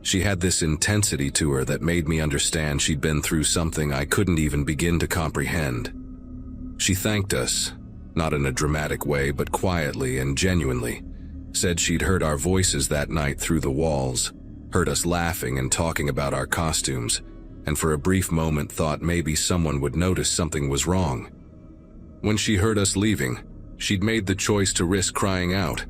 She had this intensity to her that made me understand she'd been through something I couldn't even begin to comprehend. She thanked us, not in a dramatic way, but quietly and genuinely. Said she'd heard our voices that night through the walls, heard us laughing and talking about our costumes, and for a brief moment thought maybe someone would notice something was wrong. When she heard us leaving, she'd made the choice to risk crying out,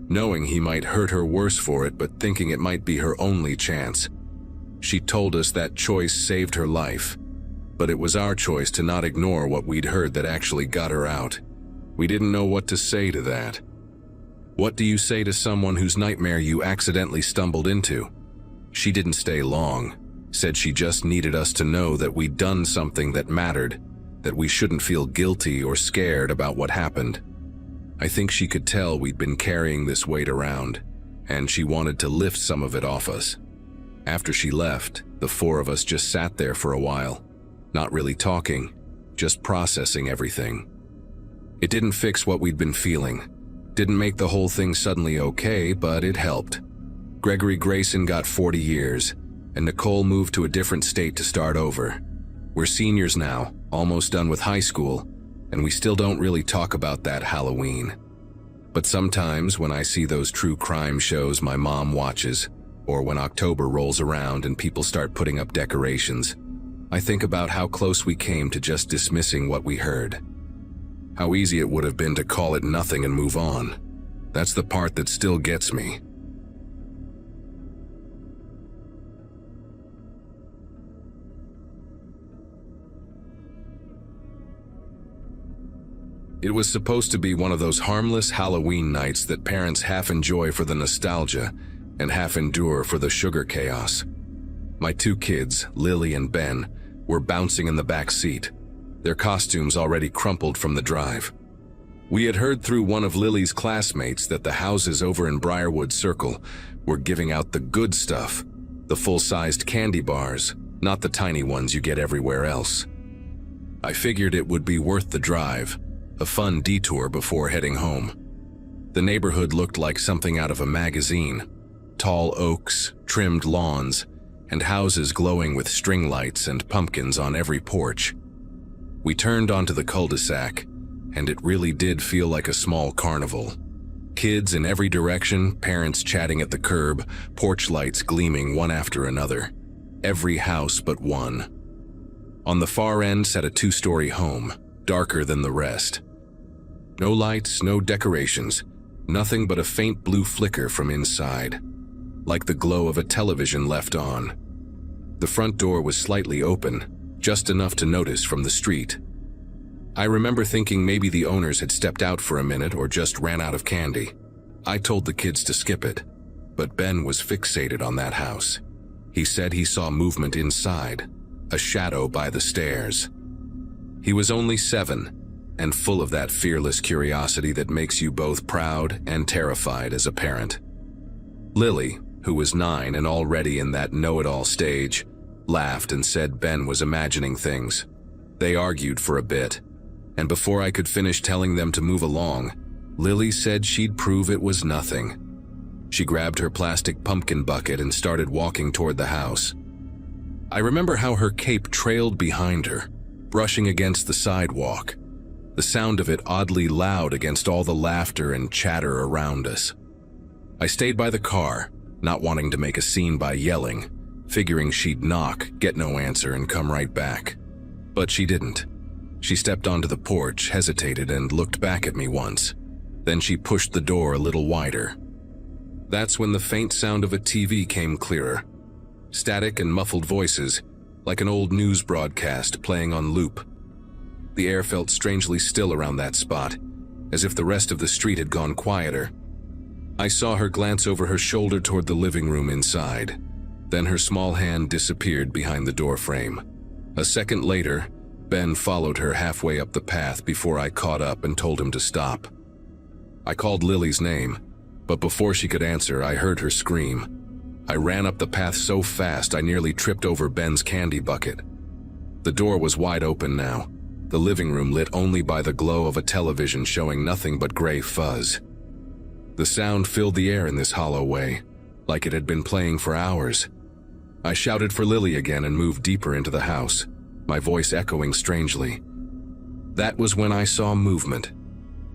knowing he might hurt her worse for it but thinking it might be her only chance. She told us that choice saved her life, but it was our choice to not ignore what we'd heard that actually got her out. We didn't know what to say to that. What do you say to someone whose nightmare you accidentally stumbled into? She didn't stay long, said she just needed us to know that we'd done something that mattered, that we shouldn't feel guilty or scared about what happened. I think she could tell we'd been carrying this weight around, and she wanted to lift some of it off us. After she left, the four of us just sat there for a while, not really talking, just processing everything. It didn't fix what we'd been feeling, didn't make the whole thing suddenly okay, but it helped. Gregory Grayson got 40 years, and Nicole moved to a different state to start over. We're seniors now, almost done with high school, and we still don't really talk about that Halloween. But sometimes when I see those true crime shows my mom watches, or when October rolls around and people start putting up decorations, I think about how close we came to just dismissing what we heard. How easy it would have been to call it nothing and move on. That's the part that still gets me. It was supposed to be one of those harmless Halloween nights that parents half enjoy for the nostalgia and half endure for the sugar chaos. My two kids, Lily and Ben, were bouncing in the back seat, their costumes already crumpled from the drive. We had heard through one of Lily's classmates that the houses over in Briarwood Circle were giving out the good stuff, the full-sized candy bars, not the tiny ones you get everywhere else. I figured it would be worth the drive, a fun detour before heading home. The neighborhood looked like something out of a magazine. Tall oaks, trimmed lawns, and houses glowing with string lights and pumpkins on every porch. We turned onto the cul-de-sac, and it really did feel like a small carnival. Kids in every direction, parents chatting at the curb, porch lights gleaming one after another. Every house but one. On the far end sat a two-story home, darker than the rest. No lights, no decorations, nothing but a faint blue flicker from inside, like the glow of a television left on. The front door was slightly open, just enough to notice from the street. I remember thinking maybe the owners had stepped out for a minute or just ran out of candy. I told the kids to skip it, but Ben was fixated on that house. He said he saw movement inside, a shadow by the stairs. He was only 7, and full of that fearless curiosity that makes you both proud and terrified as a parent. Lily, who was 9 and already in that know-it-all stage, laughed and said Ben was imagining things. They argued for a bit, and before I could finish telling them to move along, Lily said she'd prove it was nothing. She grabbed her plastic pumpkin bucket and started walking toward the house. I remember how her cape trailed behind her, brushing against the sidewalk, the sound of it oddly loud against all the laughter and chatter around us. I stayed by the car, not wanting to make a scene by yelling, figuring she'd knock, get no answer, and come right back. But she didn't. She stepped onto the porch, hesitated, and looked back at me once. Then she pushed the door a little wider. That's when the faint sound of a TV came clearer. Static and muffled voices, like an old news broadcast playing on loop. The air felt strangely still around that spot, as if the rest of the street had gone quieter. I saw her glance over her shoulder toward the living room inside. Then her small hand disappeared behind the doorframe. A second later, Ben followed her halfway up the path before I caught up and told him to stop. I called Lily's name, but before she could answer, I heard her scream. I ran up the path so fast I nearly tripped over Ben's candy bucket. The door was wide open now, the living room lit only by the glow of a television showing nothing but gray fuzz. The sound filled the air in this hollow way, like it had been playing for hours. I shouted for Lily again and moved deeper into the house, my voice echoing strangely. That was when I saw movement.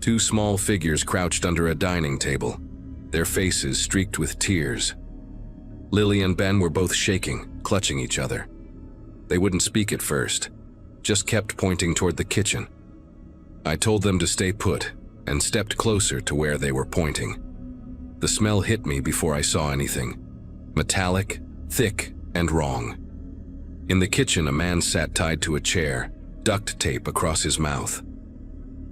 2 small figures crouched under a dining table, their faces streaked with tears. Lily and Ben were both shaking, clutching each other. They wouldn't speak at first, just kept pointing toward the kitchen. I told them to stay put and stepped closer to where they were pointing. The smell hit me before I saw anything. Metallic, thick, and wrong. In the kitchen, a man sat tied to a chair, duct tape across his mouth.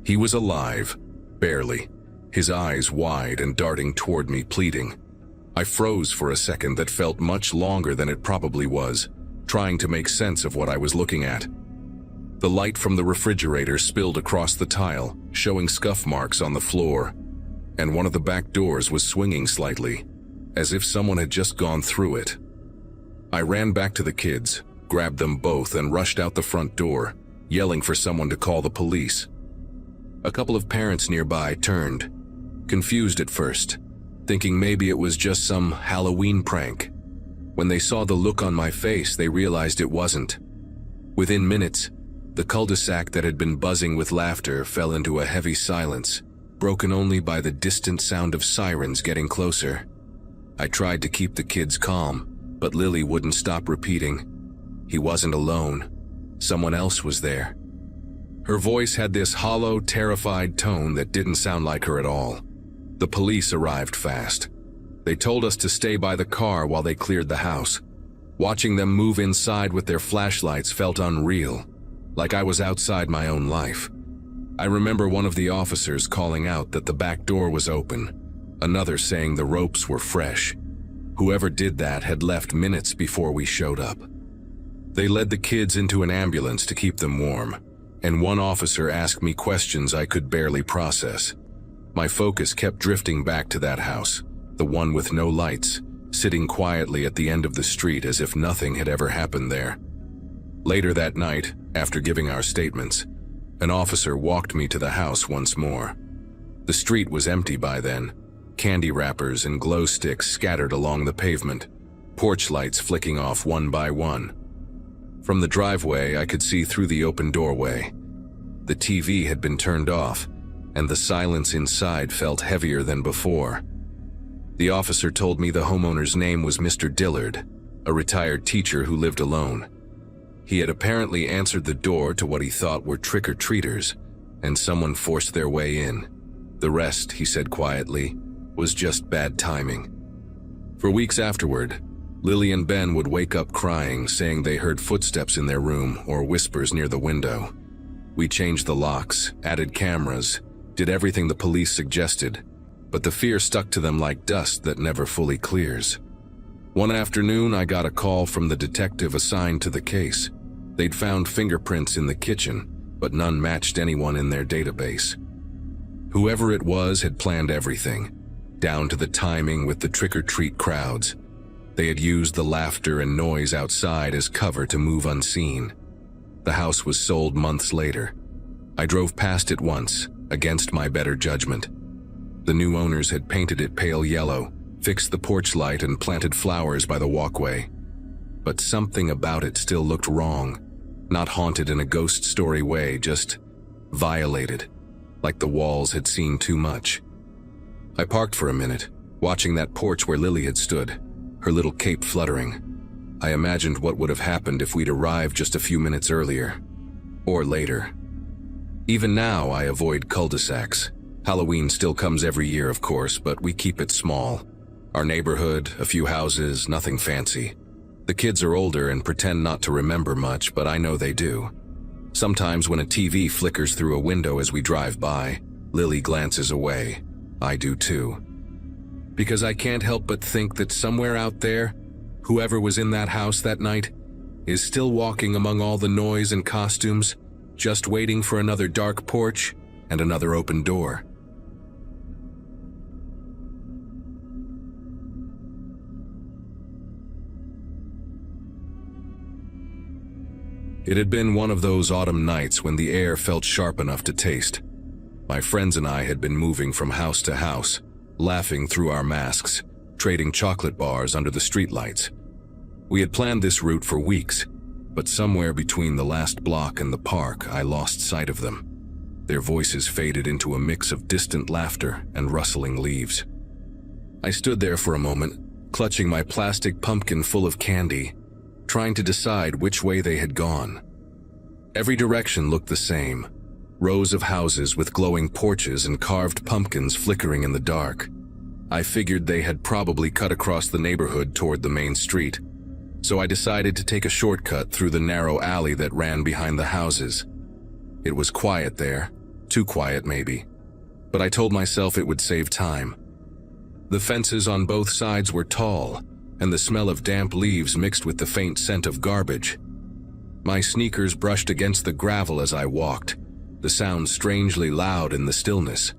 He was alive, barely, his eyes wide and darting toward me, pleading. I froze for a second that felt much longer than it probably was, trying to make sense of what I was looking at. The light from the refrigerator spilled across the tile, showing scuff marks on the floor, and one of the back doors was swinging slightly, as if someone had just gone through it. I ran back to the kids, grabbed them both, and rushed out the front door, yelling for someone to call the police. A couple of parents nearby turned, confused at first, thinking maybe it was just some Halloween prank. When they saw the look on my face, they realized it wasn't. Within minutes, the cul-de-sac that had been buzzing with laughter fell into a heavy silence, broken only by the distant sound of sirens getting closer. I tried to keep the kids calm, but Lily wouldn't stop repeating. He wasn't alone. Someone else was there. Her voice had this hollow, terrified tone that didn't sound like her at all. The police arrived fast. They told us to stay by the car while they cleared the house. Watching them move inside with their flashlights felt unreal, like I was outside my own life. I remember one of the officers calling out that the back door was open, another saying the ropes were fresh. Whoever did that had left minutes before we showed up. They led the kids into an ambulance to keep them warm, and one officer asked me questions I could barely process. My focus kept drifting back to that house, the one with no lights, sitting quietly at the end of the street as if nothing had ever happened there. Later that night, after giving our statements, an officer walked me to the house once more. The street was empty by then, candy wrappers and glow sticks scattered along the pavement, porch lights flicking off one by one. From the driveway, I could see through the open doorway. The TV had been turned off, and the silence inside felt heavier than before. The officer told me the homeowner's name was Mr. Dillard, a retired teacher who lived alone. He had apparently answered the door to what he thought were trick-or-treaters, and someone forced their way in. The rest, he said quietly, was just bad timing. For weeks afterward, Lily and Ben would wake up crying, saying they heard footsteps in their room or whispers near the window. We changed the locks, added cameras, did everything the police suggested, but the fear stuck to them like dust that never fully clears. One afternoon, I got a call from the detective assigned to the case. They'd found fingerprints in the kitchen, but none matched anyone in their database. Whoever it was had planned everything, down to the timing with the trick-or-treat crowds. They had used the laughter and noise outside as cover to move unseen. The house was sold months later. I drove past it once, against my better judgment. The new owners had painted it pale yellow, fixed the porch light and planted flowers by the walkway. But something about it still looked wrong. Not haunted in a ghost story way, just violated, like the walls had seen too much. I parked for a minute, watching that porch where Lily had stood, her little cape fluttering. I imagined what would have happened if we'd arrived just a few minutes earlier, or later. Even now, I avoid cul-de-sacs. Halloween still comes every year, of course, but we keep it small. Our neighborhood, a few houses, nothing fancy. The kids are older and pretend not to remember much, but I know they do. Sometimes when a TV flickers through a window as we drive by, Lily glances away. I do too. Because I can't help but think that somewhere out there, whoever was in that house that night is still walking among all the noise and costumes, just waiting for another dark porch and another open door. It had been one of those autumn nights when the air felt sharp enough to taste. My friends and I had been moving from house to house, laughing through our masks, trading chocolate bars under the streetlights. We had planned this route for weeks, but somewhere between the last block and the park, I lost sight of them. Their voices faded into a mix of distant laughter and rustling leaves. I stood there for a moment, clutching my plastic pumpkin full of candy, trying to decide which way they had gone. Every direction looked the same. Rows of houses with glowing porches and carved pumpkins flickering in the dark. I figured they had probably cut across the neighborhood toward the main street, so I decided to take a shortcut through the narrow alley that ran behind the houses. It was quiet there, too quiet maybe, but I told myself it would save time. The fences on both sides were tall, and the smell of damp leaves mixed with the faint scent of garbage. My sneakers brushed against the gravel as I walked, the sound strangely loud in the stillness.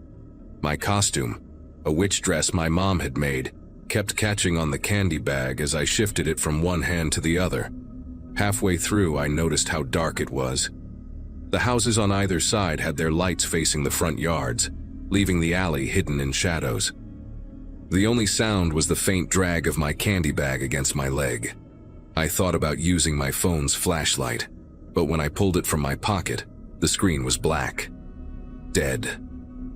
My costume, a witch dress my mom had made, kept catching on the candy bag as I shifted it from one hand to the other. Halfway through, I noticed how dark it was. The houses on either side had their lights facing the front yards, leaving the alley hidden in shadows. The only sound was the faint drag of my candy bag against my leg. I thought about using my phone's flashlight, but when I pulled it from my pocket, the screen was black. Dead.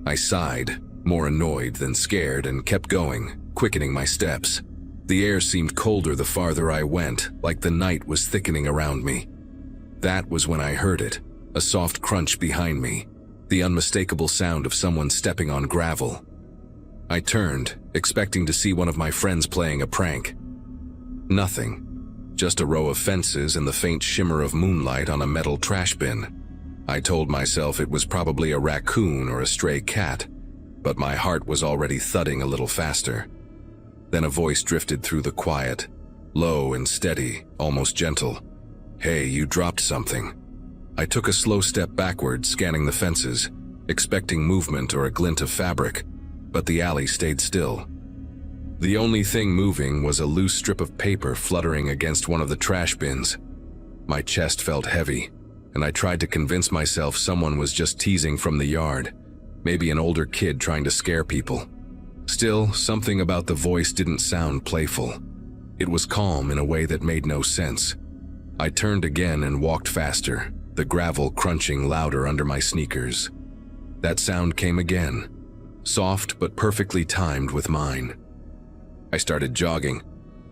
I sighed, more annoyed than scared, and kept going, quickening my steps. The air seemed colder the farther I went, like the night was thickening around me. That was when I heard it, a soft crunch behind me, the unmistakable sound of someone stepping on gravel. I turned, expecting to see one of my friends playing a prank. Nothing. Just a row of fences and the faint shimmer of moonlight on a metal trash bin. I told myself it was probably a raccoon or a stray cat, but my heart was already thudding a little faster. Then a voice drifted through the quiet, low and steady, almost gentle. "Hey, you dropped something." I took a slow step backward, scanning the fences, expecting movement or a glint of fabric, but the alley stayed still. The only thing moving was a loose strip of paper fluttering against one of the trash bins. My chest felt heavy, and I tried to convince myself someone was just teasing from the yard, maybe an older kid trying to scare people. Still, something about the voice didn't sound playful. It was calm in a way that made no sense. I turned again and walked faster, the gravel crunching louder under my sneakers. That sound came again, soft but perfectly timed with mine. I started jogging,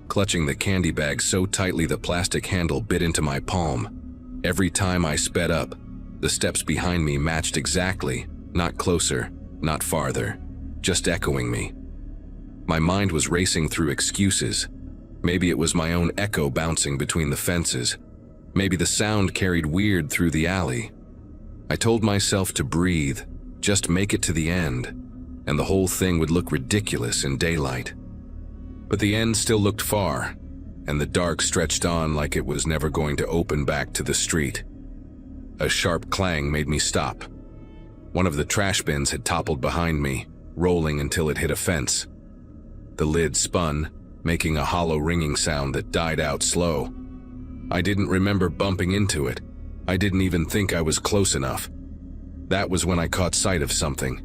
clutching the candy bag so tightly the plastic handle bit into my palm. Every time I sped up, the steps behind me matched exactly, not closer, not farther, just echoing me. My mind was racing through excuses. Maybe it was my own echo bouncing between the fences. Maybe the sound carried weird through the alley. I told myself to breathe, just make it to the end, and the whole thing would look ridiculous in daylight. But the end still looked far, and the dark stretched on like it was never going to open back to the street. A sharp clang made me stop. One of the trash bins had toppled behind me, rolling until it hit a fence. The lid spun, making a hollow ringing sound that died out slow. I didn't remember bumping into it. I didn't even think I was close enough. That was when I caught sight of something.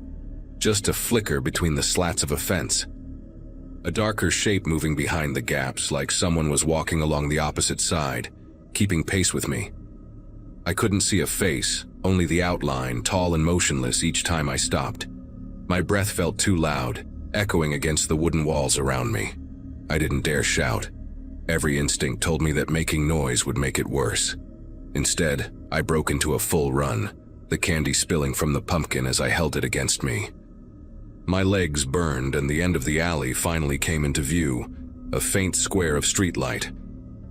Just a flicker between the slats of a fence. A darker shape moving behind the gaps, like someone was walking along the opposite side, keeping pace with me. I couldn't see a face, only the outline, tall and motionless each time I stopped. My breath felt too loud, echoing against the wooden walls around me. I didn't dare shout. Every instinct told me that making noise would make it worse. Instead, I broke into a full run, the candy spilling from the pumpkin as I held it against me. My legs burned and the end of the alley finally came into view, a faint square of streetlight.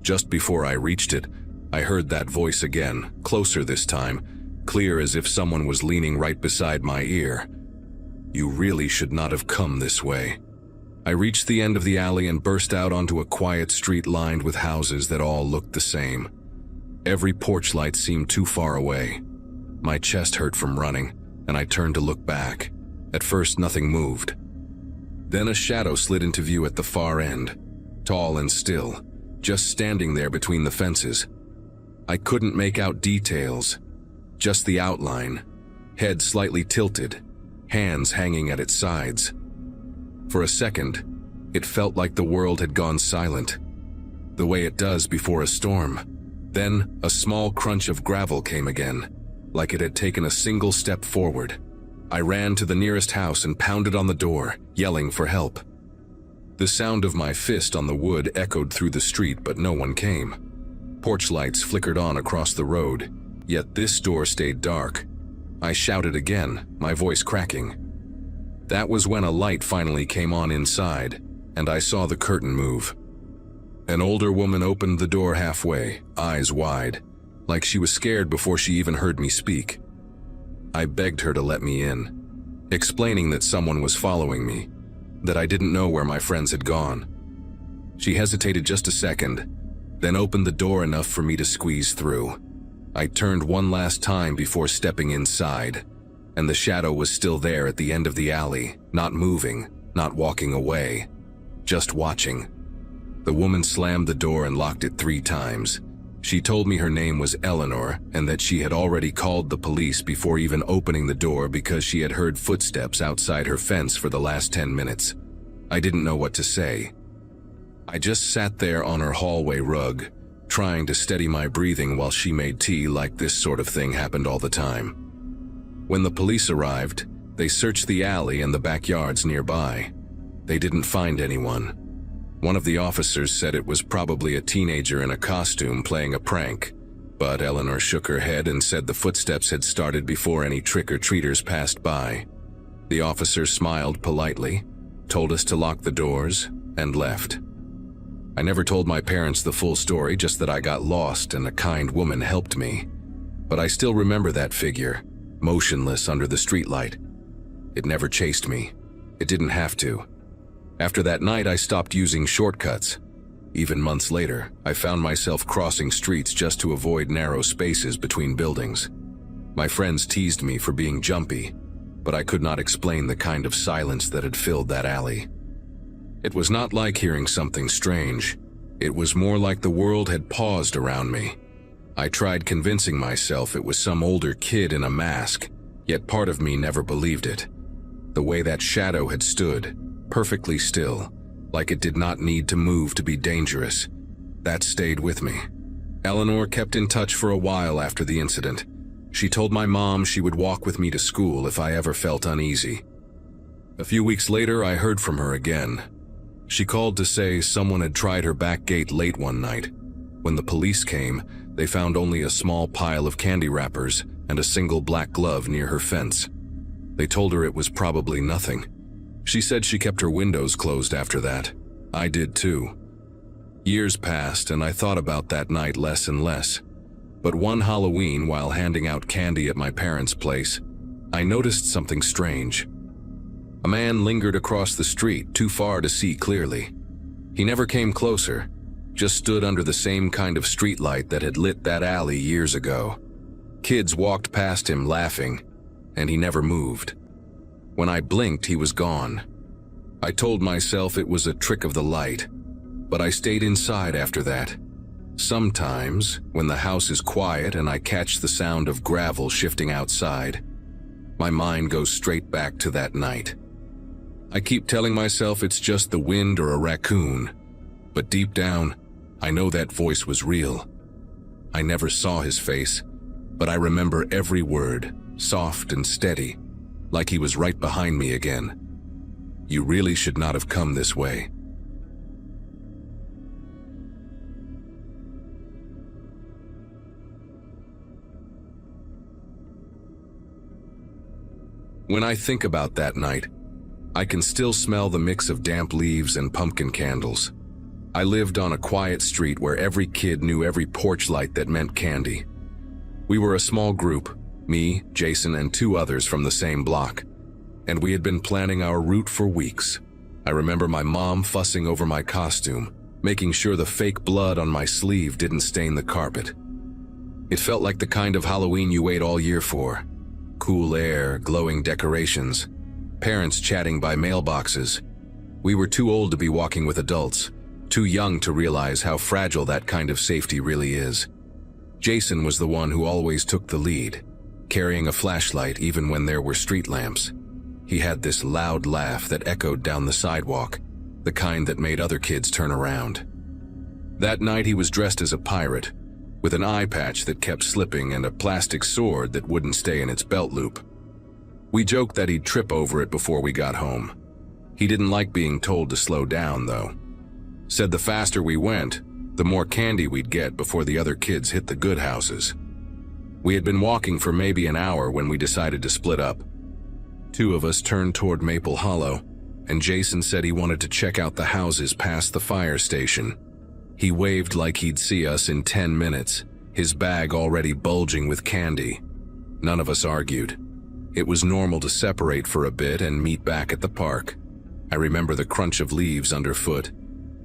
Just before I reached it, I heard that voice again, closer this time, clear as if someone was leaning right beside my ear. "You really should not have come this way." I reached the end of the alley and burst out onto a quiet street lined with houses that all looked the same. Every porch light seemed too far away. My chest hurt from running, and I turned to look back. At first, nothing moved. Then a shadow slid into view at the far end, tall and still, just standing there between the fences. I couldn't make out details, just the outline, head slightly tilted, hands hanging at its sides. For a second, it felt like the world had gone silent, the way it does before a storm. Then, a small crunch of gravel came again, like it had taken a single step forward. I ran to the nearest house and pounded on the door, yelling for help. The sound of my fist on the wood echoed through the street, but no one came. Porch lights flickered on across the road, yet this door stayed dark. I shouted again, my voice cracking. That was when a light finally came on inside, and I saw the curtain move. An older woman opened the door halfway, eyes wide, like she was scared before she even heard me speak. I begged her to let me in, explaining that someone was following me, that I didn't know where my friends had gone. She hesitated just a second, then opened the door enough for me to squeeze through. I turned one last time before stepping inside, and the shadow was still there at the end of the alley, not moving, not walking away, just watching. The woman slammed the door and locked it 3 times. She told me her name was Eleanor and that she had already called the police before even opening the door because she had heard footsteps outside her fence for the last 10 minutes. I didn't know what to say. I just sat there on her hallway rug, trying to steady my breathing while she made tea like this sort of thing happened all the time. When the police arrived, they searched the alley and the backyards nearby. They didn't find anyone. One of the officers said it was probably a teenager in a costume playing a prank, but Eleanor shook her head and said the footsteps had started before any trick-or-treaters passed by. The officer smiled politely, told us to lock the doors, and left. I never told my parents the full story, just that I got lost and a kind woman helped me. But I still remember that figure, motionless under the streetlight. It never chased me. It didn't have to. After that night, I stopped using shortcuts. Even months later, I found myself crossing streets just to avoid narrow spaces between buildings. My friends teased me for being jumpy, but I could not explain the kind of silence that had filled that alley. It was not like hearing something strange. It was more like the world had paused around me. I tried convincing myself it was some older kid in a mask, yet part of me never believed it. The way that shadow had stood, perfectly still, like it did not need to move to be dangerous, that stayed with me. Eleanor kept in touch for a while after the incident. She told my mom she would walk with me to school if I ever felt uneasy. A few weeks later, I heard from her again. She called to say someone had tried her back gate late one night. When the police came, they found only a small pile of candy wrappers and a single black glove near her fence. They told her it was probably nothing. She said she kept her windows closed after that. I did too. Years passed and I thought about that night less and less. But one Halloween, while handing out candy at my parents' place, I noticed something strange. A man lingered across the street, too far to see clearly. He never came closer, just stood under the same kind of streetlight that had lit that alley years ago. Kids walked past him laughing, and he never moved. When I blinked, he was gone. I told myself it was a trick of the light, but I stayed inside after that. Sometimes, when the house is quiet and I catch the sound of gravel shifting outside, my mind goes straight back to that night. I keep telling myself it's just the wind or a raccoon, but deep down, I know that voice was real. I never saw his face, but I remember every word, soft and steady, like he was right behind me again. You really should not have come this way. When I think about that night, I can still smell the mix of damp leaves and pumpkin candles. I lived on a quiet street where every kid knew every porch light that meant candy. We were a small group, me, Jason, and two others from the same block, and we had been planning our route for weeks. I remember my mom fussing over my costume, making sure the fake blood on my sleeve didn't stain the carpet. It felt like the kind of Halloween you wait all year for. Cool air, glowing decorations, parents chatting by mailboxes. We were too old to be walking with adults, too young to realize how fragile that kind of safety really is. Jason was the one who always took the lead, carrying a flashlight even when there were street lamps. He had this loud laugh that echoed down the sidewalk, the kind that made other kids turn around. That night he was dressed as a pirate, with an eye patch that kept slipping and a plastic sword that wouldn't stay in its belt loop. We joked that he'd trip over it before we got home. He didn't like being told to slow down, though. Said the faster we went, the more candy we'd get before the other kids hit the good houses. We had been walking for maybe an hour when we decided to split up. Two of us turned toward Maple Hollow, and Jason said he wanted to check out the houses past the fire station. He waved like he'd see us in 10 minutes, his bag already bulging with candy. None of us argued. It was normal to separate for a bit and meet back at the park. I remember the crunch of leaves underfoot,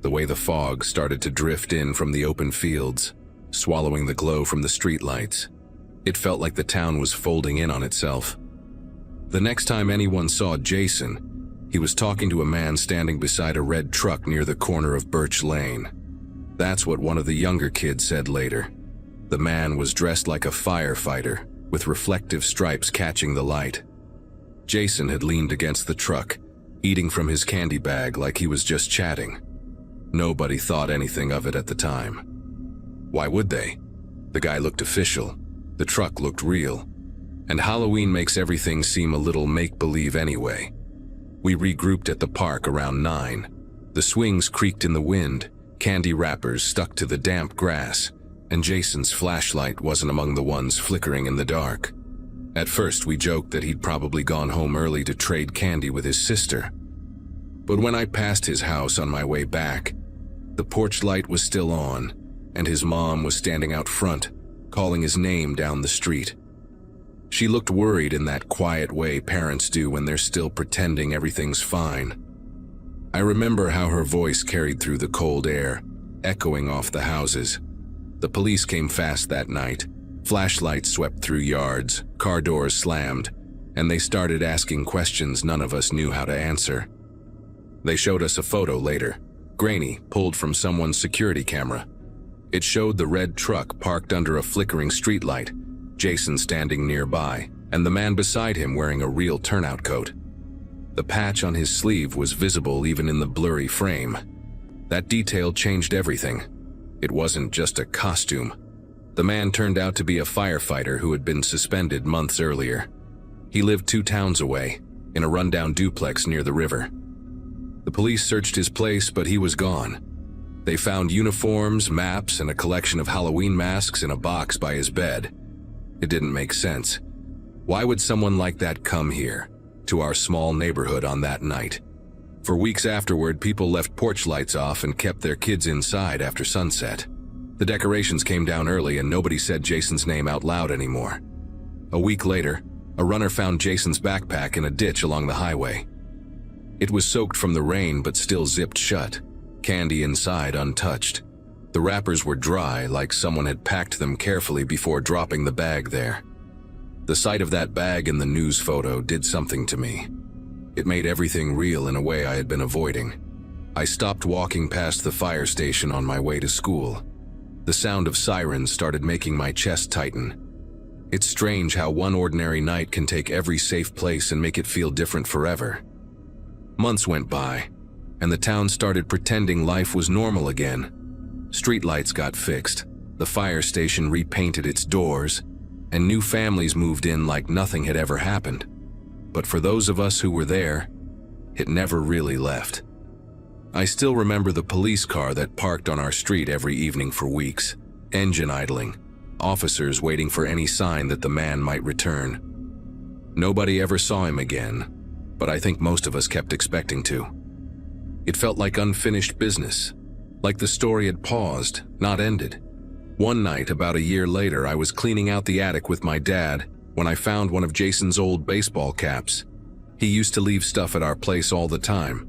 the way the fog started to drift in from the open fields, swallowing the glow from the streetlights. It felt like the town was folding in on itself. The next time anyone saw Jason, he was talking to a man standing beside a red truck near the corner of Birch Lane. That's what one of the younger kids said later. The man was dressed like a firefighter, with reflective stripes catching the light. Jason had leaned against the truck, eating from his candy bag like he was just chatting. Nobody thought anything of it at the time. Why would they? The guy looked official, the truck looked real, and Halloween makes everything seem a little make-believe anyway. We regrouped at the park around 9. The swings creaked in the wind, candy wrappers stuck to the damp grass, and Jason's flashlight wasn't among the ones flickering in the dark. At first, we joked that he'd probably gone home early to trade candy with his sister. But when I passed his house on my way back, the porch light was still on, and his mom was standing out front, calling his name down the street. She looked worried in that quiet way parents do when they're still pretending everything's fine. I remember how her voice carried through the cold air, echoing off the houses. The police came fast that night. Flashlights swept through yards, car doors slammed, and they started asking questions none of us knew how to answer. They showed us a photo later, grainy, pulled from someone's security camera. It showed the red truck parked under a flickering streetlight, Jason standing nearby, and the man beside him wearing a real turnout coat. The patch on his sleeve was visible even in the blurry frame. That detail changed everything. It wasn't just a costume. The man turned out to be a firefighter who had been suspended months earlier. He lived 2 towns away, in a rundown duplex near the river. The police searched his place, but he was gone. They found uniforms, maps, and a collection of Halloween masks in a box by his bed. It didn't make sense. Why would someone like that come here, to our small neighborhood on that night? For weeks afterward, people left porch lights off and kept their kids inside after sunset. The decorations came down early and nobody said Jason's name out loud anymore. A week later, a runner found Jason's backpack in a ditch along the highway. It was soaked from the rain but still zipped shut, candy inside untouched. The wrappers were dry, like someone had packed them carefully before dropping the bag there. The sight of that bag in the news photo did something to me. It made everything real in a way I had been avoiding. I stopped walking past the fire station on my way to school. The sound of sirens started making my chest tighten. It's strange how one ordinary night can take every safe place and make it feel different forever. Months went by, and the town started pretending life was normal again. Streetlights got fixed, the fire station repainted its doors, and new families moved in like nothing had ever happened. But for those of us who were there, it never really left. I still remember the police car that parked on our street every evening for weeks, engine idling, officers waiting for any sign that the man might return. Nobody ever saw him again, but I think most of us kept expecting to. It felt like unfinished business, like the story had paused, not ended. One night, about a year later, I was cleaning out the attic with my dad when I found one of Jason's old baseball caps. He used to leave stuff at our place all the time.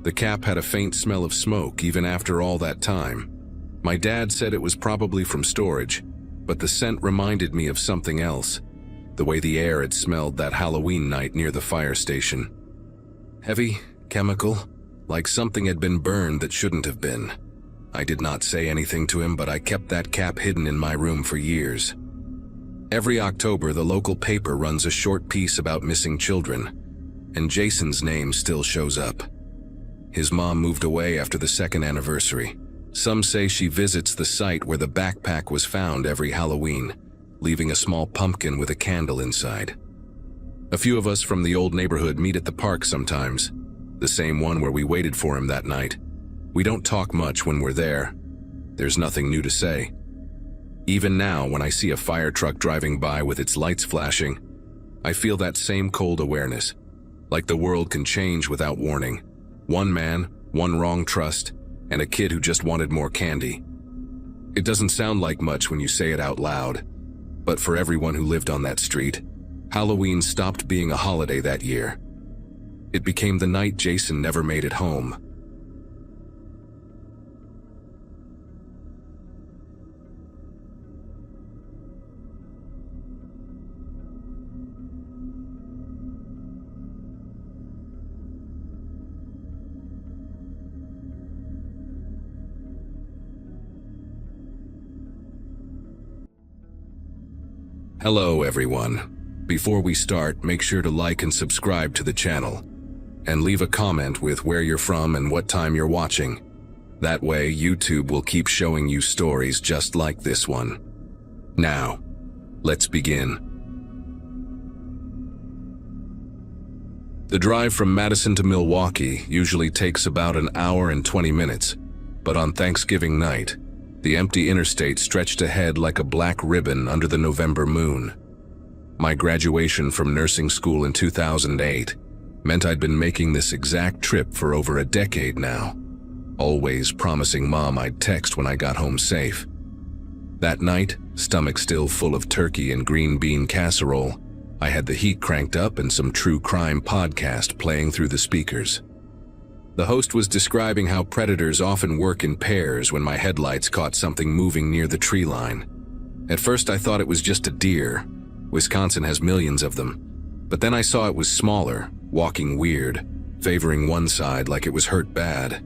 The cap had a faint smell of smoke even after all that time. My dad said it was probably from storage, but the scent reminded me of something else, the way the air had smelled that Halloween night near the fire station. Heavy, chemical, like something had been burned that shouldn't have been. I did not say anything to him, but I kept that cap hidden in my room for years. Every October, the local paper runs a short piece about missing children, and Jason's name still shows up. His mom moved away after the 2nd anniversary. Some say she visits the site where the backpack was found every Halloween, leaving a small pumpkin with a candle inside. A few of us from the old neighborhood meet at the park sometimes, the same one where we waited for him that night. We don't talk much when we're there. There's nothing new to say. Even now, when I see a fire truck driving by with its lights flashing, I feel that same cold awareness, like the world can change without warning. One man, one wrong trust, and a kid who just wanted more candy. It doesn't sound like much when you say it out loud, but for everyone who lived on that street, Halloween stopped being a holiday that year. It became the night Jason never made it home. Hello everyone. Before we start, make sure to like and subscribe to the channel, and leave a comment with where you're from and what time you're watching. That way, YouTube will keep showing you stories just like this one. Now, let's begin. The drive from Madison to Milwaukee usually takes about an hour and 20 minutes, but on Thanksgiving night, the empty interstate stretched ahead like a black ribbon under the November moon. My graduation from nursing school in 2008 meant I'd been making this exact trip for over a decade now, always promising Mom I'd text when I got home safe. That night, stomach still full of turkey and green bean casserole, I had the heat cranked up and some true crime podcast playing through the speakers. The host was describing how predators often work in pairs when my headlights caught something moving near the tree line. At first I thought it was just a deer. Wisconsin has millions of them. But then I saw it was smaller, walking weird, favoring one side like it was hurt bad.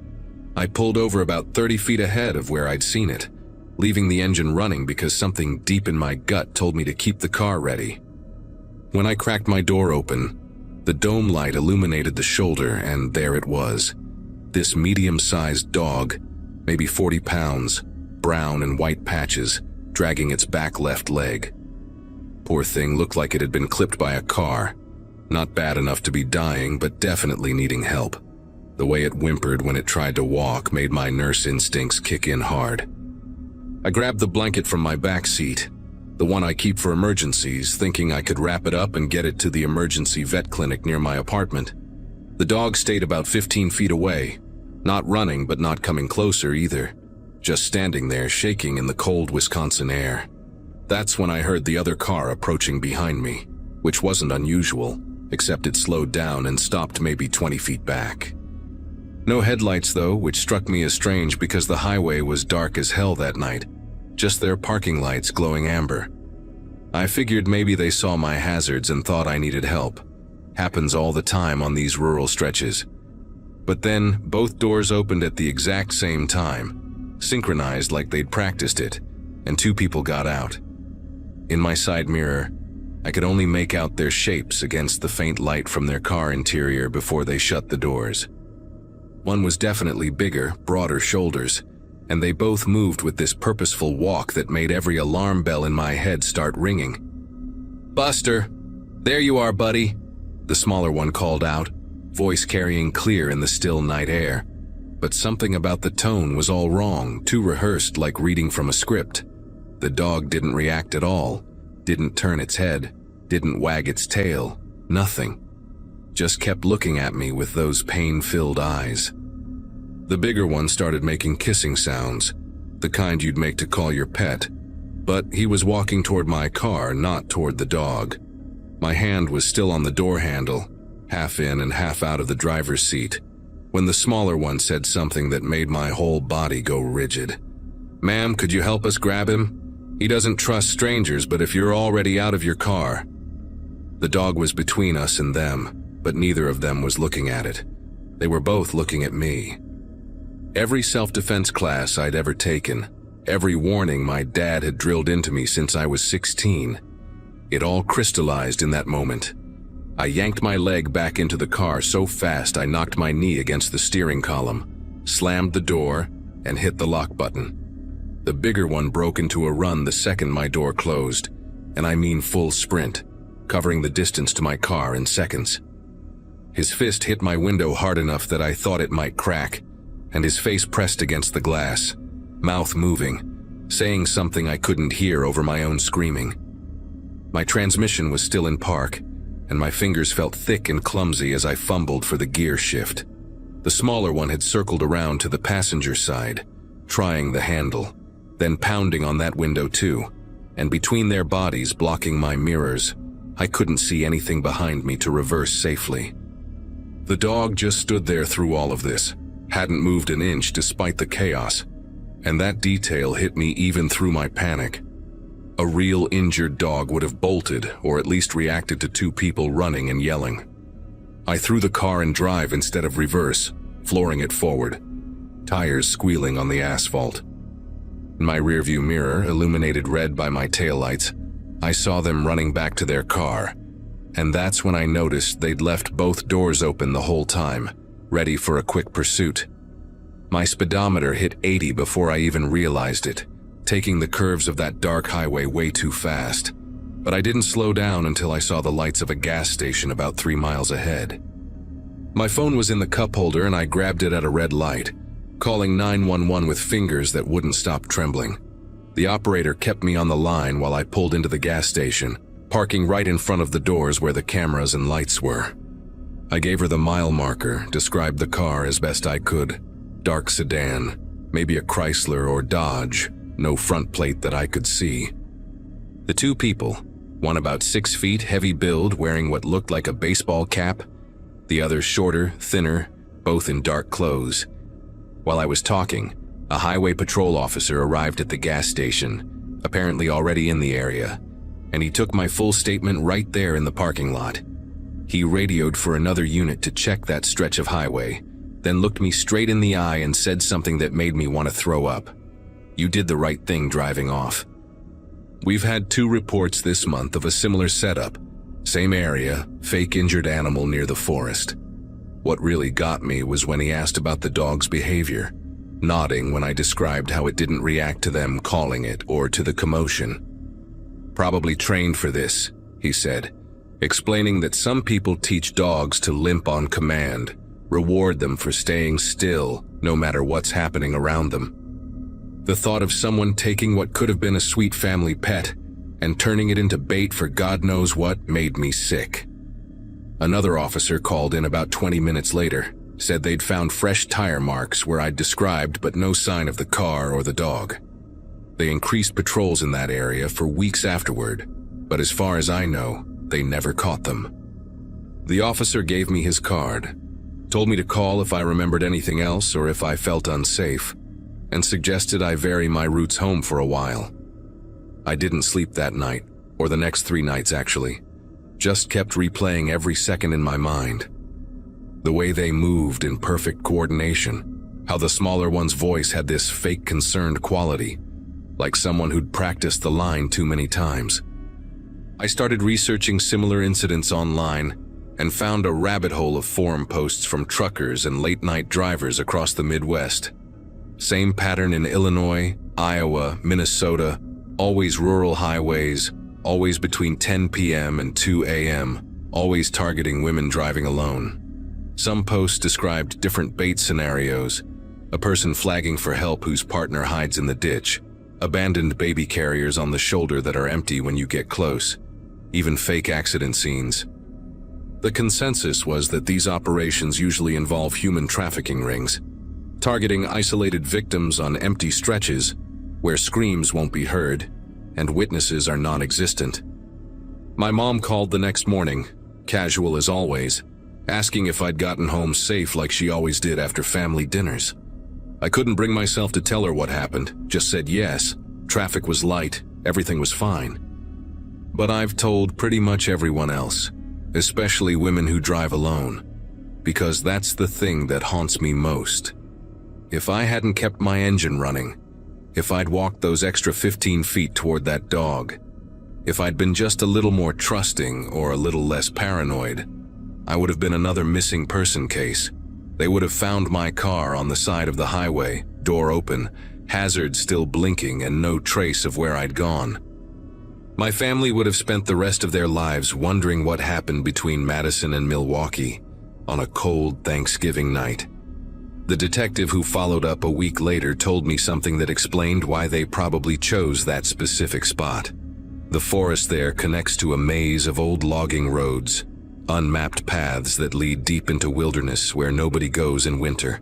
I pulled over about 30 feet ahead of where I'd seen it, leaving the engine running because something deep in my gut told me to keep the car ready. When I cracked my door open, the dome light illuminated the shoulder, and there it was. This medium-sized dog, maybe 40 pounds, brown and white patches, dragging its back left leg. Poor thing looked like it had been clipped by a car. Not bad enough to be dying, but definitely needing help. The way it whimpered when it tried to walk made my nurse instincts kick in hard. I grabbed the blanket from my back seat, the one I keep for emergencies, thinking I could wrap it up and get it to the emergency vet clinic near my apartment. The dog stayed about 15 feet away, not running but not coming closer either, just standing there shaking in the cold Wisconsin air. That's when I heard the other car approaching behind me, which wasn't unusual, except it slowed down and stopped maybe 20 feet back. No headlights though, which struck me as strange because the highway was dark as hell that night, just their parking lights glowing amber. I figured maybe they saw my hazards and thought I needed help. Happens all the time on these rural stretches. But then, both doors opened at the exact same time, synchronized like they'd practiced it, and two people got out. In my side mirror, I could only make out their shapes against the faint light from their car interior before they shut the doors. One was definitely bigger, broader shoulders, and they both moved with this purposeful walk that made every alarm bell in my head start ringing. "Buster, there you are, buddy," the smaller one called out, voice carrying clear in the still night air. But something about the tone was all wrong, too rehearsed like reading from a script. The dog didn't react at all, didn't turn its head, didn't wag its tail, nothing. Just kept looking at me with those pain-filled eyes. The bigger one started making kissing sounds, the kind you'd make to call your pet, but he was walking toward my car, not toward the dog. My hand was still on the door handle, half in and half out of the driver's seat, when the smaller one said something that made my whole body go rigid. "Ma'am, could you help us grab him? He doesn't trust strangers, but if you're already out of your car." The dog was between us and them, but neither of them was looking at it. They were both looking at me. Every self-defense class I'd ever taken, every warning my dad had drilled into me since I was 16, it all crystallized in that moment. I yanked my leg back into the car so fast I knocked my knee against the steering column, slammed the door, and hit the lock button. The bigger one broke into a run the second my door closed, and I mean full sprint, covering the distance to my car in seconds. His fist hit my window hard enough that I thought it might crack, and his face pressed against the glass, mouth moving, saying something I couldn't hear over my own screaming. My transmission was still in park, and my fingers felt thick and clumsy as I fumbled for the gear shift. The smaller one had circled around to the passenger side, trying the handle, then pounding on that window too, and between their bodies blocking my mirrors, I couldn't see anything behind me to reverse safely. The dog just stood there through all of this, hadn't moved an inch despite the chaos, and that detail hit me even through my panic. A real injured dog would have bolted or at least reacted to two people running and yelling. I threw the car in drive instead of reverse, flooring it forward, tires squealing on the asphalt. In my rearview mirror, illuminated red by my taillights, I saw them running back to their car, and that's when I noticed they'd left both doors open the whole time, ready for a quick pursuit. My speedometer hit 80 before I even realized it, taking the curves of that dark highway way too fast. But I didn't slow down until I saw the lights of a gas station about 3 miles ahead. My phone was in the cup holder and I grabbed it at a red light, calling 911 with fingers that wouldn't stop trembling. The operator kept me on the line while I pulled into the gas station, parking right in front of the doors where the cameras and lights were. I gave her the mile marker, described the car as best I could. Dark sedan, maybe a Chrysler or Dodge, no front plate that I could see. The two people, one about 6 feet, heavy build, wearing what looked like a baseball cap, the other shorter, thinner, both in dark clothes. While I was talking, a highway patrol officer arrived at the gas station, apparently already in the area, and he took my full statement right there in the parking lot. He radioed for another unit to check that stretch of highway, then looked me straight in the eye and said something that made me want to throw up. "You did the right thing driving off." We've had 2 reports this month of a similar setup. Same area, fake injured animal near the forest. What really got me was when he asked about the dog's behavior, nodding when I described how it didn't react to them calling it or to the commotion. "Probably trained for this," he said, explaining that some people teach dogs to limp on command, reward them for staying still no matter what's happening around them. The thought of someone taking what could have been a sweet family pet and turning it into bait for God knows what made me sick. Another officer called in about 20 minutes later, said they'd found fresh tire marks where I'd described but no sign of the car or the dog. They increased patrols in that area for weeks afterward, but as far as I know, they never caught them. The officer gave me his card, told me to call if I remembered anything else or if I felt unsafe, and suggested I vary my routes home for a while. I didn't sleep that night, or the next 3 nights actually, just kept replaying every second in my mind. The way they moved in perfect coordination, how the smaller one's voice had this fake concerned quality, like someone who'd practiced the line too many times. I started researching similar incidents online and found a rabbit hole of forum posts from truckers and late-night drivers across the Midwest. Same pattern in Illinois, Iowa, Minnesota, always rural highways, always between 10 p.m. and 2 a.m., always targeting women driving alone. Some posts described different bait scenarios, a person flagging for help whose partner hides in the ditch, abandoned baby carriers on the shoulder that are empty when you get close, even fake accident scenes. The consensus was that these operations usually involve human trafficking rings, targeting isolated victims on empty stretches where screams won't be heard and witnesses are non-existent. My mom called the next morning, casual as always, asking if I'd gotten home safe like she always did after family dinners. I couldn't bring myself to tell her what happened, just said yes, traffic was light, everything was fine. But I've told pretty much everyone else, especially women who drive alone, because that's the thing that haunts me most. If I hadn't kept my engine running, if I'd walked those extra 15 feet toward that dog, if I'd been just a little more trusting or a little less paranoid, I would have been another missing person case. They would have found my car on the side of the highway, door open, hazards still blinking, and no trace of where I'd gone. My family would have spent the rest of their lives wondering what happened between Madison and Milwaukee on a cold Thanksgiving night. The detective who followed up a week later told me something that explained why they probably chose that specific spot. The forest there connects to a maze of old logging roads, unmapped paths that lead deep into wilderness where nobody goes in winter.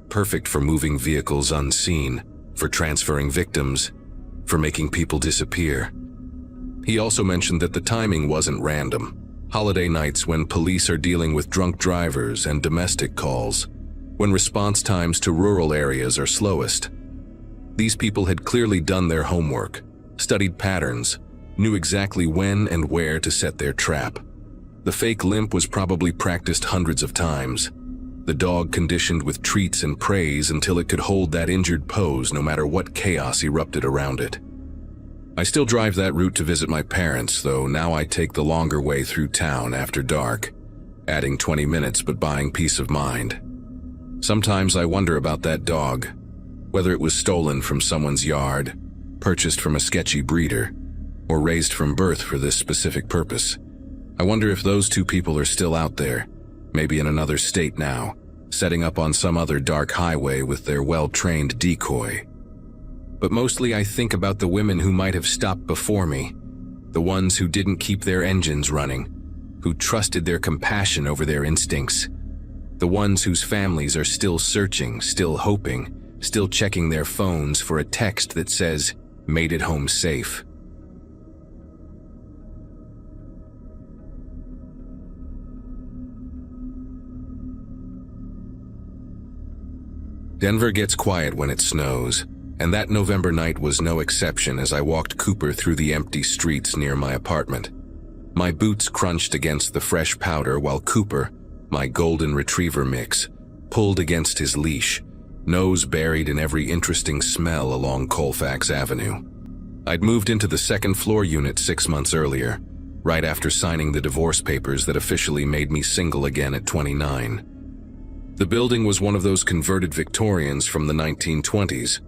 Perfect for moving vehicles unseen, for transferring victims, for making people disappear. He also mentioned that the timing wasn't random. Holiday nights when police are dealing with drunk drivers and domestic calls, when response times to rural areas are slowest. These people had clearly done their homework, studied patterns, knew exactly when and where to set their trap. The fake limp was probably practiced hundreds of times. The dog conditioned with treats and praise until it could hold that injured pose no matter what chaos erupted around it. I still drive that route to visit my parents, though now I take the longer way through town after dark, adding 20 minutes but buying peace of mind. Sometimes I wonder about that dog, whether it was stolen from someone's yard, purchased from a sketchy breeder, or raised from birth for this specific purpose. I wonder if those two people are still out there, maybe in another state now, setting up on some other dark highway with their well-trained decoy. But mostly I think about the women who might have stopped before me, the ones who didn't keep their engines running, who trusted their compassion over their instincts, the ones whose families are still searching, still hoping, still checking their phones for a text that says, "Made it home safe." Denver gets quiet when it snows, and that November night was no exception as I walked Cooper through the empty streets near my apartment. My boots crunched against the fresh powder while Cooper, my golden retriever mix, pulled against his leash, nose buried in every interesting smell along Colfax Avenue. I'd moved into the second-floor unit 6 months earlier, right after signing the divorce papers that officially made me single again at 29. The building was one of those converted Victorians from the 1920s,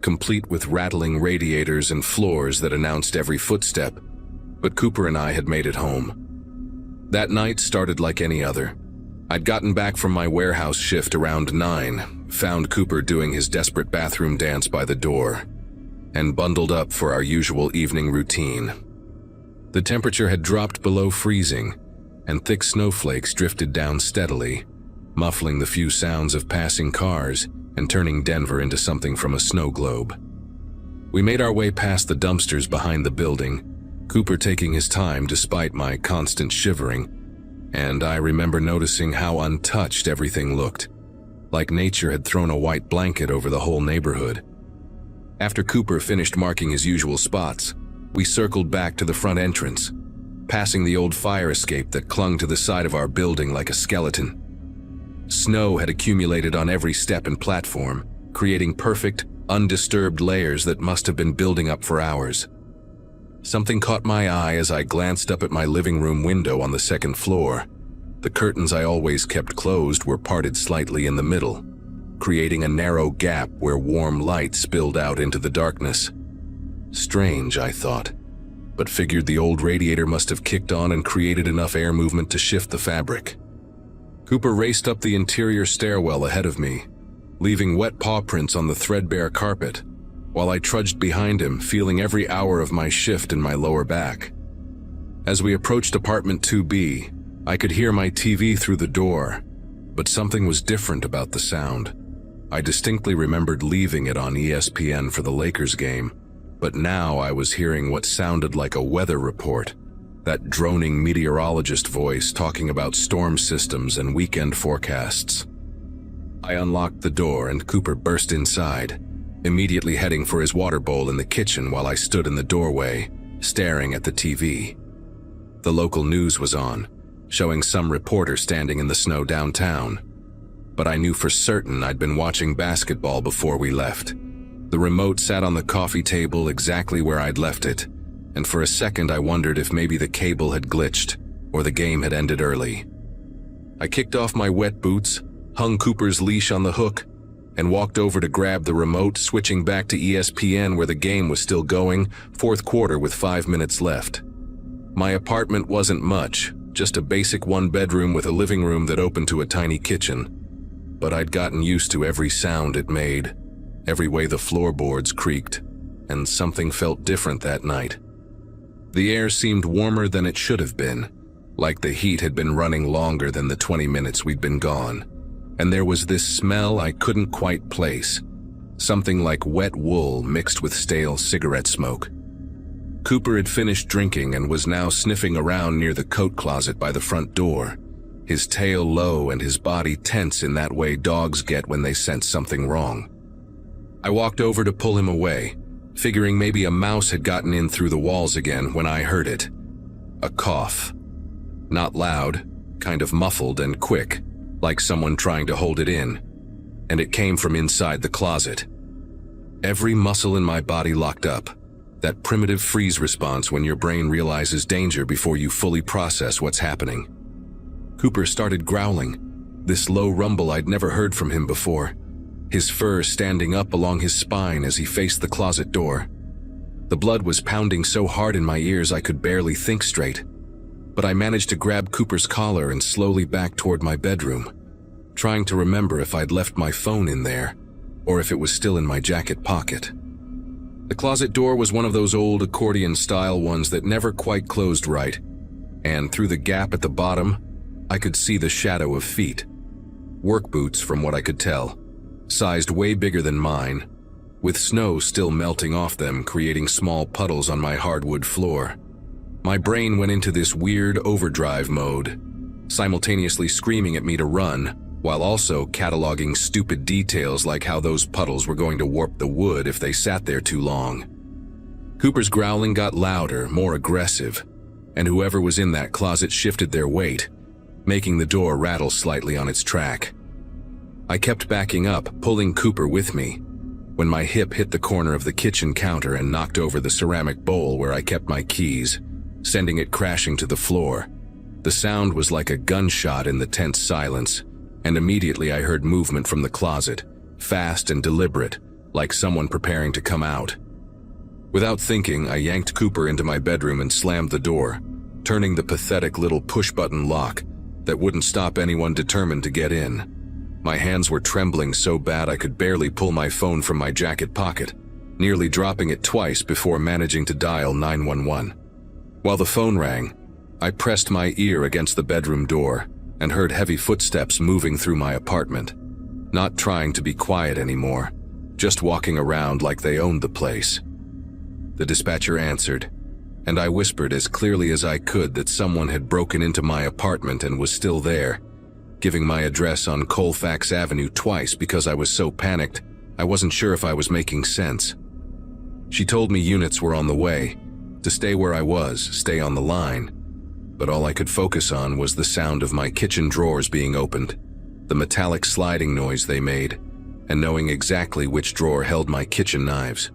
complete with rattling radiators and floors that announced every footstep, but Cooper and I had made it home. That night started like any other. I'd gotten back from my warehouse shift around 9, found Cooper doing his desperate bathroom dance by the door, and bundled up for our usual evening routine. The temperature had dropped below freezing, and thick snowflakes drifted down steadily, muffling the few sounds of passing cars and turning Denver into something from a snow globe. We made our way past the dumpsters behind the building, Cooper taking his time despite my constant shivering, and I remember noticing how untouched everything looked, like nature had thrown a white blanket over the whole neighborhood. After Cooper finished marking his usual spots, we circled back to the front entrance, passing the old fire escape that clung to the side of our building like a skeleton. Snow had accumulated on every step and platform, creating perfect, undisturbed layers that must have been building up for hours. Something caught my eye as I glanced up at my living room window on the second floor. The curtains I always kept closed were parted slightly in the middle, creating a narrow gap where warm light spilled out into the darkness. Strange, I thought, but figured the old radiator must have kicked on and created enough air movement to shift the fabric. Cooper raced up the interior stairwell ahead of me, leaving wet paw prints on the threadbare carpet, while I trudged behind him, feeling every hour of my shift in my lower back. As we approached apartment 2B, I could hear my TV through the door, but something was different about the sound. I distinctly remembered leaving it on ESPN for the Lakers game, but now I was hearing what sounded like a weather report, that droning meteorologist voice talking about storm systems and weekend forecasts. I unlocked the door and Cooper burst inside, immediately heading for his water bowl in the kitchen while I stood in the doorway, staring at the TV. The local news was on, showing some reporter standing in the snow downtown, but I knew for certain I'd been watching basketball before we left. The remote sat on the coffee table exactly where I'd left it, and for a second I wondered if maybe the cable had glitched or the game had ended early. I kicked off my wet boots, hung Cooper's leash on the hook, and walked over to grab the remote, switching back to ESPN where the game was still going, fourth quarter with 5 minutes left. My apartment wasn't much, just a basic one-bedroom with a living room that opened to a tiny kitchen, but I'd gotten used to every sound it made, every way the floorboards creaked, and something felt different that night. The air seemed warmer than it should have been, like the heat had been running longer than the 20 minutes we'd been gone. And there was this smell I couldn't quite place, something like wet wool mixed with stale cigarette smoke. Cooper had finished drinking and was now sniffing around near the coat closet by the front door, his tail low and his body tense in that way dogs get when they sense something wrong. I walked over to pull him away, figuring maybe a mouse had gotten in through the walls again when I heard it. A cough. Not loud, kind of muffled and quick, like someone trying to hold it in, and it came from inside the closet. Every muscle in my body locked up, that primitive freeze response when your brain realizes danger before you fully process what's happening. Cooper started growling, this low rumble I'd never heard from him before, his fur standing up along his spine as he faced the closet door. The blood was pounding so hard in my ears I could barely think straight, but I managed to grab Cooper's collar and slowly back toward my bedroom, trying to remember if I'd left my phone in there, or if it was still in my jacket pocket. The closet door was one of those old accordion-style ones that never quite closed right, and through the gap at the bottom, I could see the shadow of feet. Work boots from what I could tell, sized way bigger than mine, with snow still melting off them, creating small puddles on my hardwood floor. My brain went into this weird overdrive mode, simultaneously screaming at me to run, while also cataloging stupid details like how those puddles were going to warp the wood if they sat there too long. Cooper's growling got louder, more aggressive, and whoever was in that closet shifted their weight, making the door rattle slightly on its track. I kept backing up, pulling Cooper with me, when my hip hit the corner of the kitchen counter and knocked over the ceramic bowl where I kept my keys, sending it crashing to the floor. The sound was like a gunshot in the tense silence, and immediately I heard movement from the closet, fast and deliberate, like someone preparing to come out. Without thinking, I yanked Cooper into my bedroom and slammed the door, turning the pathetic little push-button lock that wouldn't stop anyone determined to get in. My hands were trembling so bad I could barely pull my phone from my jacket pocket, nearly dropping it twice before managing to dial 911. While the phone rang, I pressed my ear against the bedroom door and heard heavy footsteps moving through my apartment, not trying to be quiet anymore, just walking around like they owned the place. The dispatcher answered, and I whispered as clearly as I could that someone had broken into my apartment and was still there, giving my address on Colfax Avenue twice because I was so panicked I wasn't sure if I was making sense. She told me units were on the way, to stay where I was, stay on the line, but all I could focus on was the sound of my kitchen drawers being opened, the metallic sliding noise they made, and knowing exactly which drawer held my kitchen knives.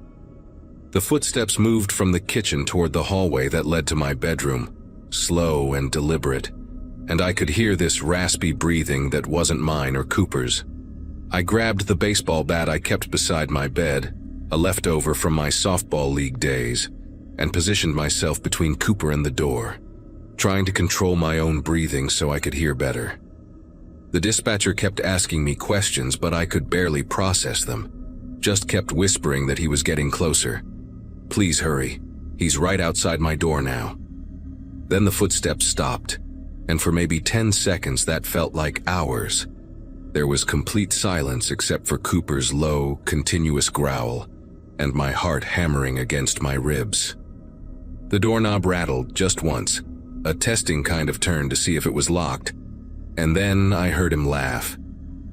The footsteps moved from the kitchen toward the hallway that led to my bedroom, slow and deliberate, and I could hear this raspy breathing that wasn't mine or Cooper's. I grabbed the baseball bat I kept beside my bed, a leftover from my softball league days, and positioned myself between Cooper and the door, trying to control my own breathing so I could hear better. The dispatcher kept asking me questions, but I could barely process them, just kept whispering that he was getting closer. Please hurry, he's right outside my door now. Then the footsteps stopped, and for maybe 10 seconds that felt like hours. There was complete silence except for Cooper's low, continuous growl, and my heart hammering against my ribs. The doorknob rattled just once, a testing kind of turn to see if it was locked, and then I heard him laugh,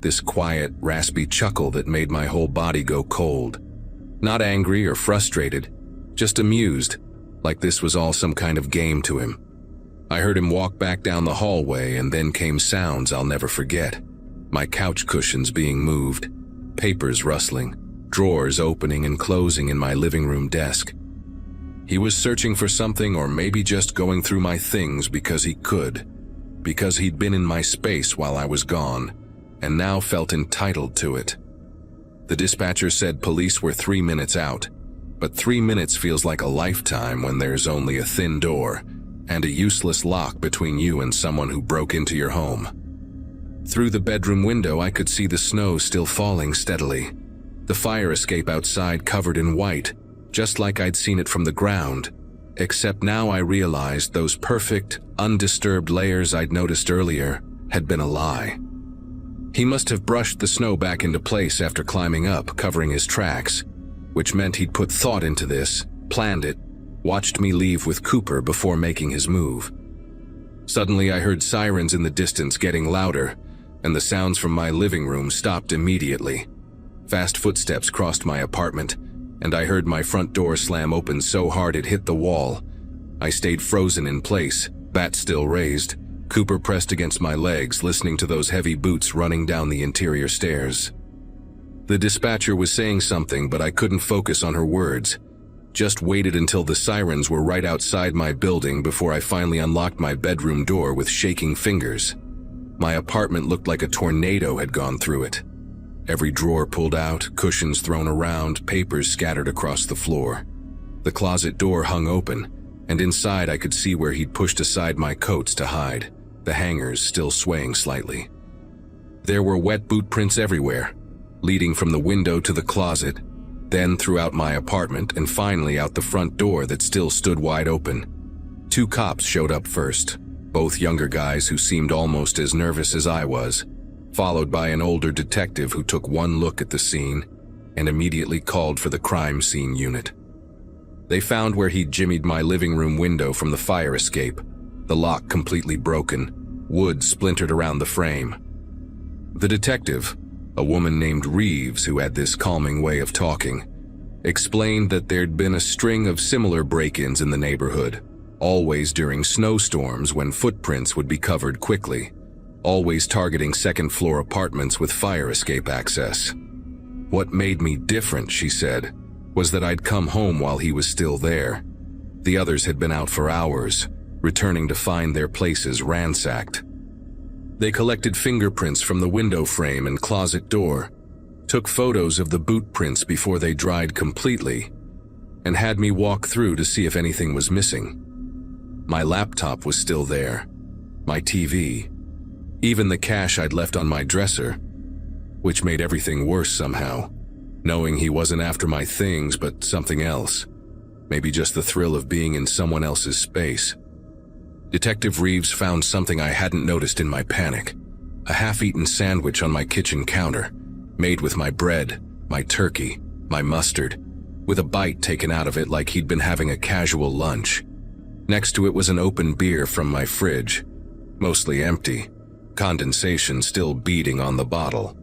this quiet, raspy chuckle that made my whole body go cold. Not angry or frustrated, just amused, like this was all some kind of game to him. I heard him walk back down the hallway, and then came sounds I'll never forget. My couch cushions being moved, papers rustling, drawers opening and closing in my living room desk. He was searching for something, or maybe just going through my things because he could, because he'd been in my space while I was gone, and now felt entitled to it. The dispatcher said police were 3 minutes out, but 3 minutes feels like a lifetime when there's only a thin door and a useless lock between you and someone who broke into your home. Through the bedroom window, I could see the snow still falling steadily, the fire escape outside covered in white, just like I'd seen it from the ground, except now I realized those perfect, undisturbed layers I'd noticed earlier had been a lie. He must have brushed the snow back into place after climbing up, covering his tracks, which meant he'd put thought into this, planned it, watched me leave with Cooper before making his move. Suddenly I heard sirens in the distance getting louder, and the sounds from my living room stopped immediately. Fast footsteps crossed my apartment, and I heard my front door slam open so hard it hit the wall. I stayed frozen in place, bat still raised, Cooper pressed against my legs, listening to those heavy boots running down the interior stairs. The dispatcher was saying something, but I couldn't focus on her words. Just waited until the sirens were right outside my building before I finally unlocked my bedroom door with shaking fingers. My apartment looked like a tornado had gone through it. Every drawer pulled out, cushions thrown around, papers scattered across the floor. The closet door hung open, and inside I could see where he'd pushed aside my coats to hide, the hangers still swaying slightly. There were wet boot prints everywhere, leading from the window to the closet, then throughout my apartment, and finally out the front door that still stood wide open. 2 cops showed up first, both younger guys who seemed almost as nervous as I was, followed by an older detective who took one look at the scene and immediately called for the crime scene unit. They found where he'd jimmied my living room window from the fire escape, the lock completely broken, wood splintered around the frame. The detective, a woman named Reeves who had this calming way of talking, explained that there'd been a string of similar break-ins in the neighborhood, always during snowstorms when footprints would be covered quickly, always targeting second-floor apartments with fire escape access. What made me different, she said, was that I'd come home while he was still there. The others had been out for hours, returning to find their places ransacked. They collected fingerprints from the window frame and closet door, took photos of the boot prints before they dried completely, and had me walk through to see if anything was missing. My laptop was still there, my TV, even the cash I'd left on my dresser, which made everything worse somehow, knowing he wasn't after my things but something else, maybe just the thrill of being in someone else's space. Detective Reeves found something I hadn't noticed in my panic, a half-eaten sandwich on my kitchen counter, made with my bread, my turkey, my mustard, with a bite taken out of it like he'd been having a casual lunch. Next to it was an open beer from my fridge, mostly empty, condensation still beading on the bottle.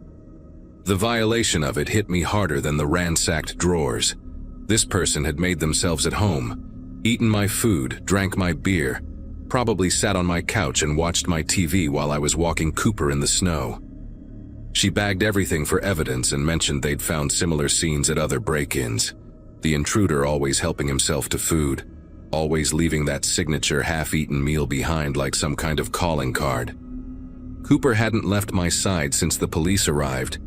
The violation of it hit me harder than the ransacked drawers. This person had made themselves at home, eaten my food, drank my beer, probably sat on my couch and watched my TV while I was walking Cooper in the snow. She bagged everything for evidence and mentioned they'd found similar scenes at other break-ins. The intruder always helping himself to food, always leaving that signature half-eaten meal behind like some kind of calling card. Cooper hadn't left my side since the police arrived,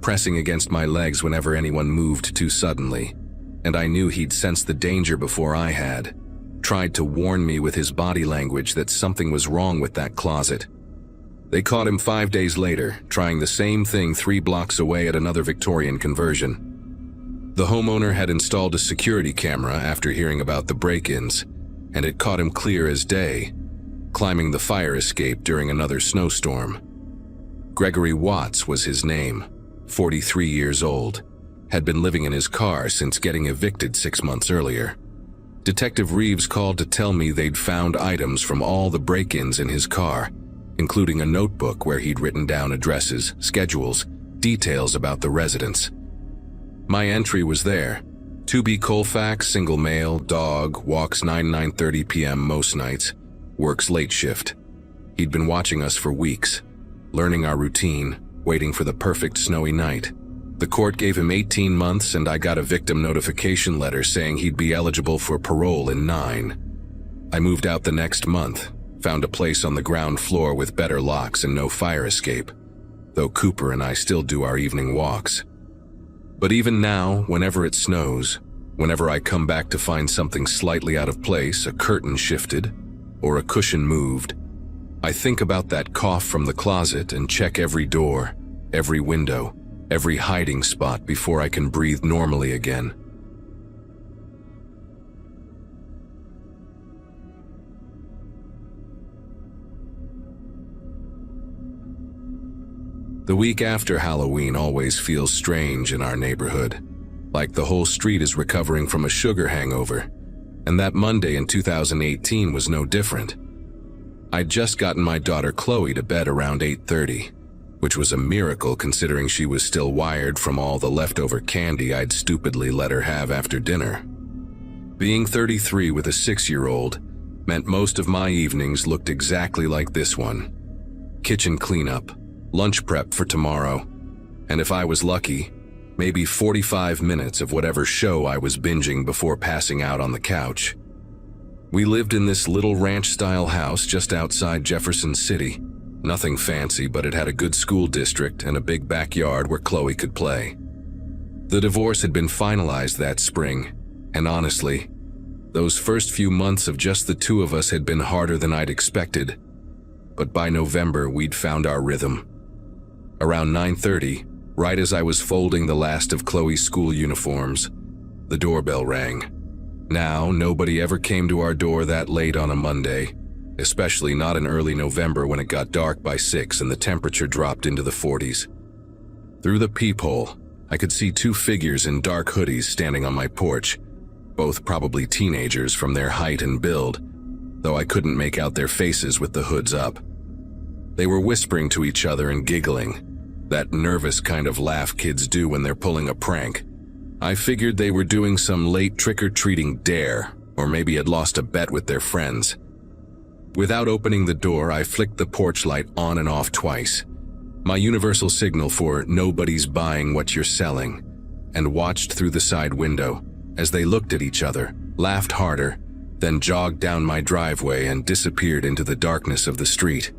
pressing against my legs whenever anyone moved too suddenly, and I knew he'd sensed the danger before I had, tried to warn me with his body language that something was wrong with that closet. They caught him 5 days later, trying the same thing 3 blocks away at another Victorian conversion. The homeowner had installed a security camera after hearing about the break-ins, and it caught him clear as day, climbing the fire escape during another snowstorm. Gregory Watts was his name, 43 years old, had been living in his car since getting evicted 6 months earlier. Detective Reeves called to tell me they'd found items from all the break-ins in his car, including a notebook where he'd written down addresses, schedules, details about the residents. My entry was there. 2B Colfax, single male, dog, walks 9:30 p.m. most nights, works late shift. He'd been watching us for weeks, learning our routine, waiting for the perfect snowy night. The court gave him 18 months and I got a victim notification letter saying he'd be eligible for parole in 9. I moved out the next month, found a place on the ground floor with better locks and no fire escape, though Cooper and I still do our evening walks. But even now, whenever it snows, whenever I come back to find something slightly out of place, a curtain shifted, or a cushion moved, I think about that cough from the closet and check every door, every window, every hiding spot before I can breathe normally again. The week after Halloween always feels strange in our neighborhood, like the whole street is recovering from a sugar hangover, and that Monday in 2018 was no different. I'd just gotten my daughter Chloe to bed around 8:30, which was a miracle considering she was still wired from all the leftover candy I'd stupidly let her have after dinner. Being 33 with a 6-year-old meant most of my evenings looked exactly like this one. Kitchen cleanup, lunch prep for tomorrow, and if I was lucky, maybe 45 minutes of whatever show I was binging before passing out on the couch. We lived in this little ranch-style house just outside Jefferson City. Nothing fancy, but it had a good school district and a big backyard where Chloe could play. The divorce had been finalized that spring, and honestly, those first few months of just the two of us had been harder than I'd expected. But by November, we'd found our rhythm. Around 9:30, right as I was folding the last of Chloe's school uniforms, the doorbell rang. Now, nobody ever came to our door that late on a Monday, especially not in early November when it got dark by 6 and the temperature dropped into the 40s. Through the peephole, I could see two figures in dark hoodies standing on my porch, both probably teenagers from their height and build, though I couldn't make out their faces with the hoods up. They were whispering to each other and giggling, that nervous kind of laugh kids do when they're pulling a prank. I figured they were doing some late trick-or-treating dare, or maybe had lost a bet with their friends. Without opening the door, I flicked the porch light on and off twice, my universal signal for nobody's buying what you're selling, and watched through the side window as they looked at each other, laughed harder, then jogged down my driveway and disappeared into the darkness of the street.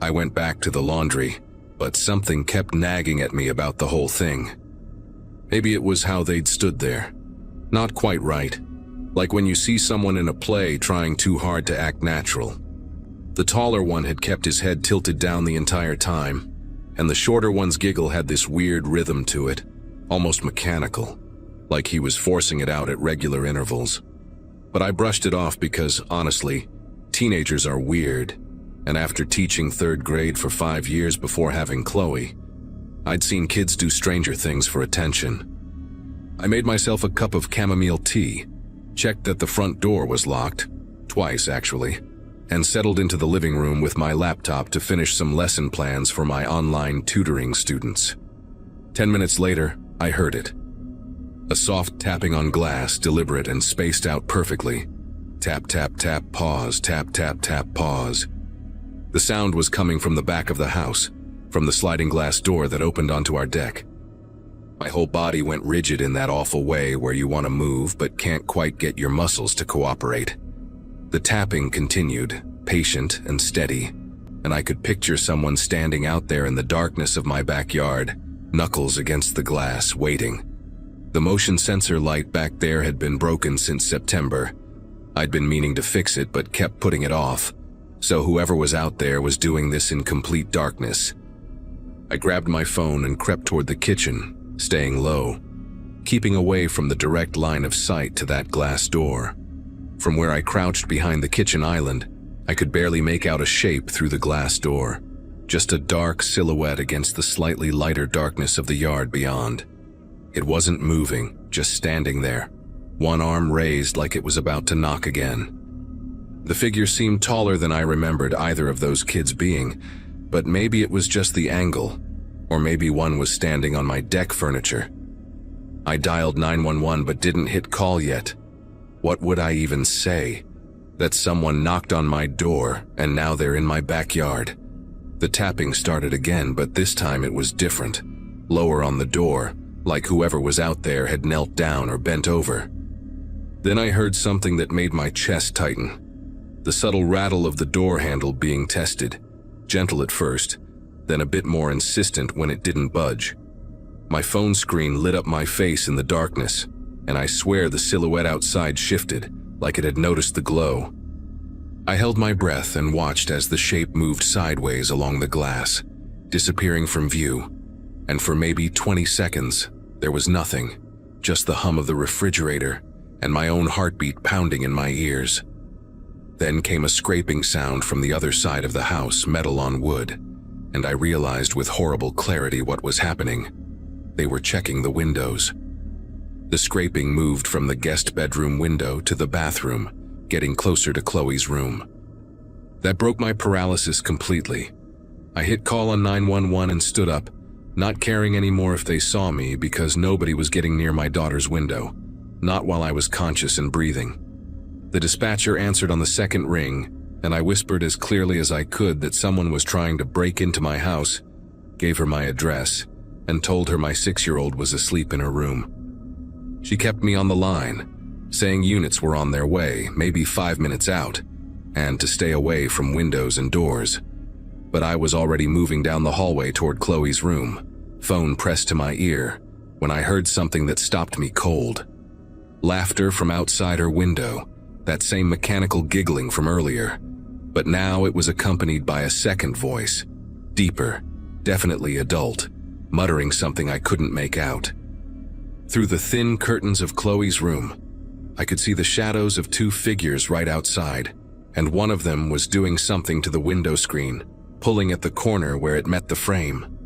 I went back to the laundry, but something kept nagging at me about the whole thing. Maybe it was how they'd stood there. Not quite right. Like when you see someone in a play trying too hard to act natural. The taller one had kept his head tilted down the entire time, and the shorter one's giggle had this weird rhythm to it, almost mechanical, like he was forcing it out at regular intervals. But I brushed it off because, honestly, teenagers are weird, and after teaching 3rd grade for 5 years before having Chloe, I'd seen kids do stranger things for attention. I made myself a cup of chamomile tea, checked that the front door was locked, twice actually, and settled into the living room with my laptop to finish some lesson plans for my online tutoring students. 10 minutes later, I heard it. A soft tapping on glass, deliberate and spaced out perfectly. Tap, tap, tap, pause, tap, tap, tap, pause. The sound was coming from the back of the house, from the sliding glass door that opened onto our deck. My whole body went rigid in that awful way where you want to move but can't quite get your muscles to cooperate. The tapping continued, patient and steady, and I could picture someone standing out there in the darkness of my backyard, knuckles against the glass, waiting. The motion sensor light back there had been broken since September. I'd been meaning to fix it but kept putting it off, so whoever was out there was doing this in complete darkness. I grabbed my phone and crept toward the kitchen, staying low, keeping away from the direct line of sight to that glass door. From where I crouched behind the kitchen island, I could barely make out a shape through the glass door, just a dark silhouette against the slightly lighter darkness of the yard beyond. It wasn't moving, just standing there, one arm raised like it was about to knock again. The figure seemed taller than I remembered either of those kids being, but maybe it was just the angle, or maybe one was standing on my deck furniture. I dialed 911 but didn't hit call yet. What would I even say? That someone knocked on my door and now they're in my backyard. The tapping started again, but this time it was different. Lower on the door, like whoever was out there had knelt down or bent over. Then I heard something that made my chest tighten. The subtle rattle of the door handle being tested, gentle at first, then a bit more insistent when it didn't budge. My phone screen lit up my face in the darkness, and I swear the silhouette outside shifted, like it had noticed the glow. I held my breath and watched as the shape moved sideways along the glass, disappearing from view, and for maybe 20 seconds, there was nothing, just the hum of the refrigerator and my own heartbeat pounding in my ears. Then came a scraping sound from the other side of the house, metal on wood, and I realized with horrible clarity what was happening. They were checking the windows. The scraping moved from the guest bedroom window to the bathroom, getting closer to Chloe's room. That broke my paralysis completely. I hit call on 911 and stood up, not caring anymore if they saw me because nobody was getting near my daughter's window, not while I was conscious and breathing. The dispatcher answered on the second ring, and I whispered as clearly as I could that someone was trying to break into my house, gave her my address, and told her my 6-year-old was asleep in her room. She kept me on the line, saying units were on their way, maybe 5 minutes out, and to stay away from windows and doors. But I was already moving down the hallway toward Chloe's room, phone pressed to my ear, when I heard something that stopped me cold. Laughter from outside her window, that same mechanical giggling from earlier, but now it was accompanied by a second voice, deeper, definitely adult, muttering something I couldn't make out. Through the thin curtains of Chloe's room, I could see the shadows of two figures right outside, and one of them was doing something to the window screen, pulling at the corner where it met the frame.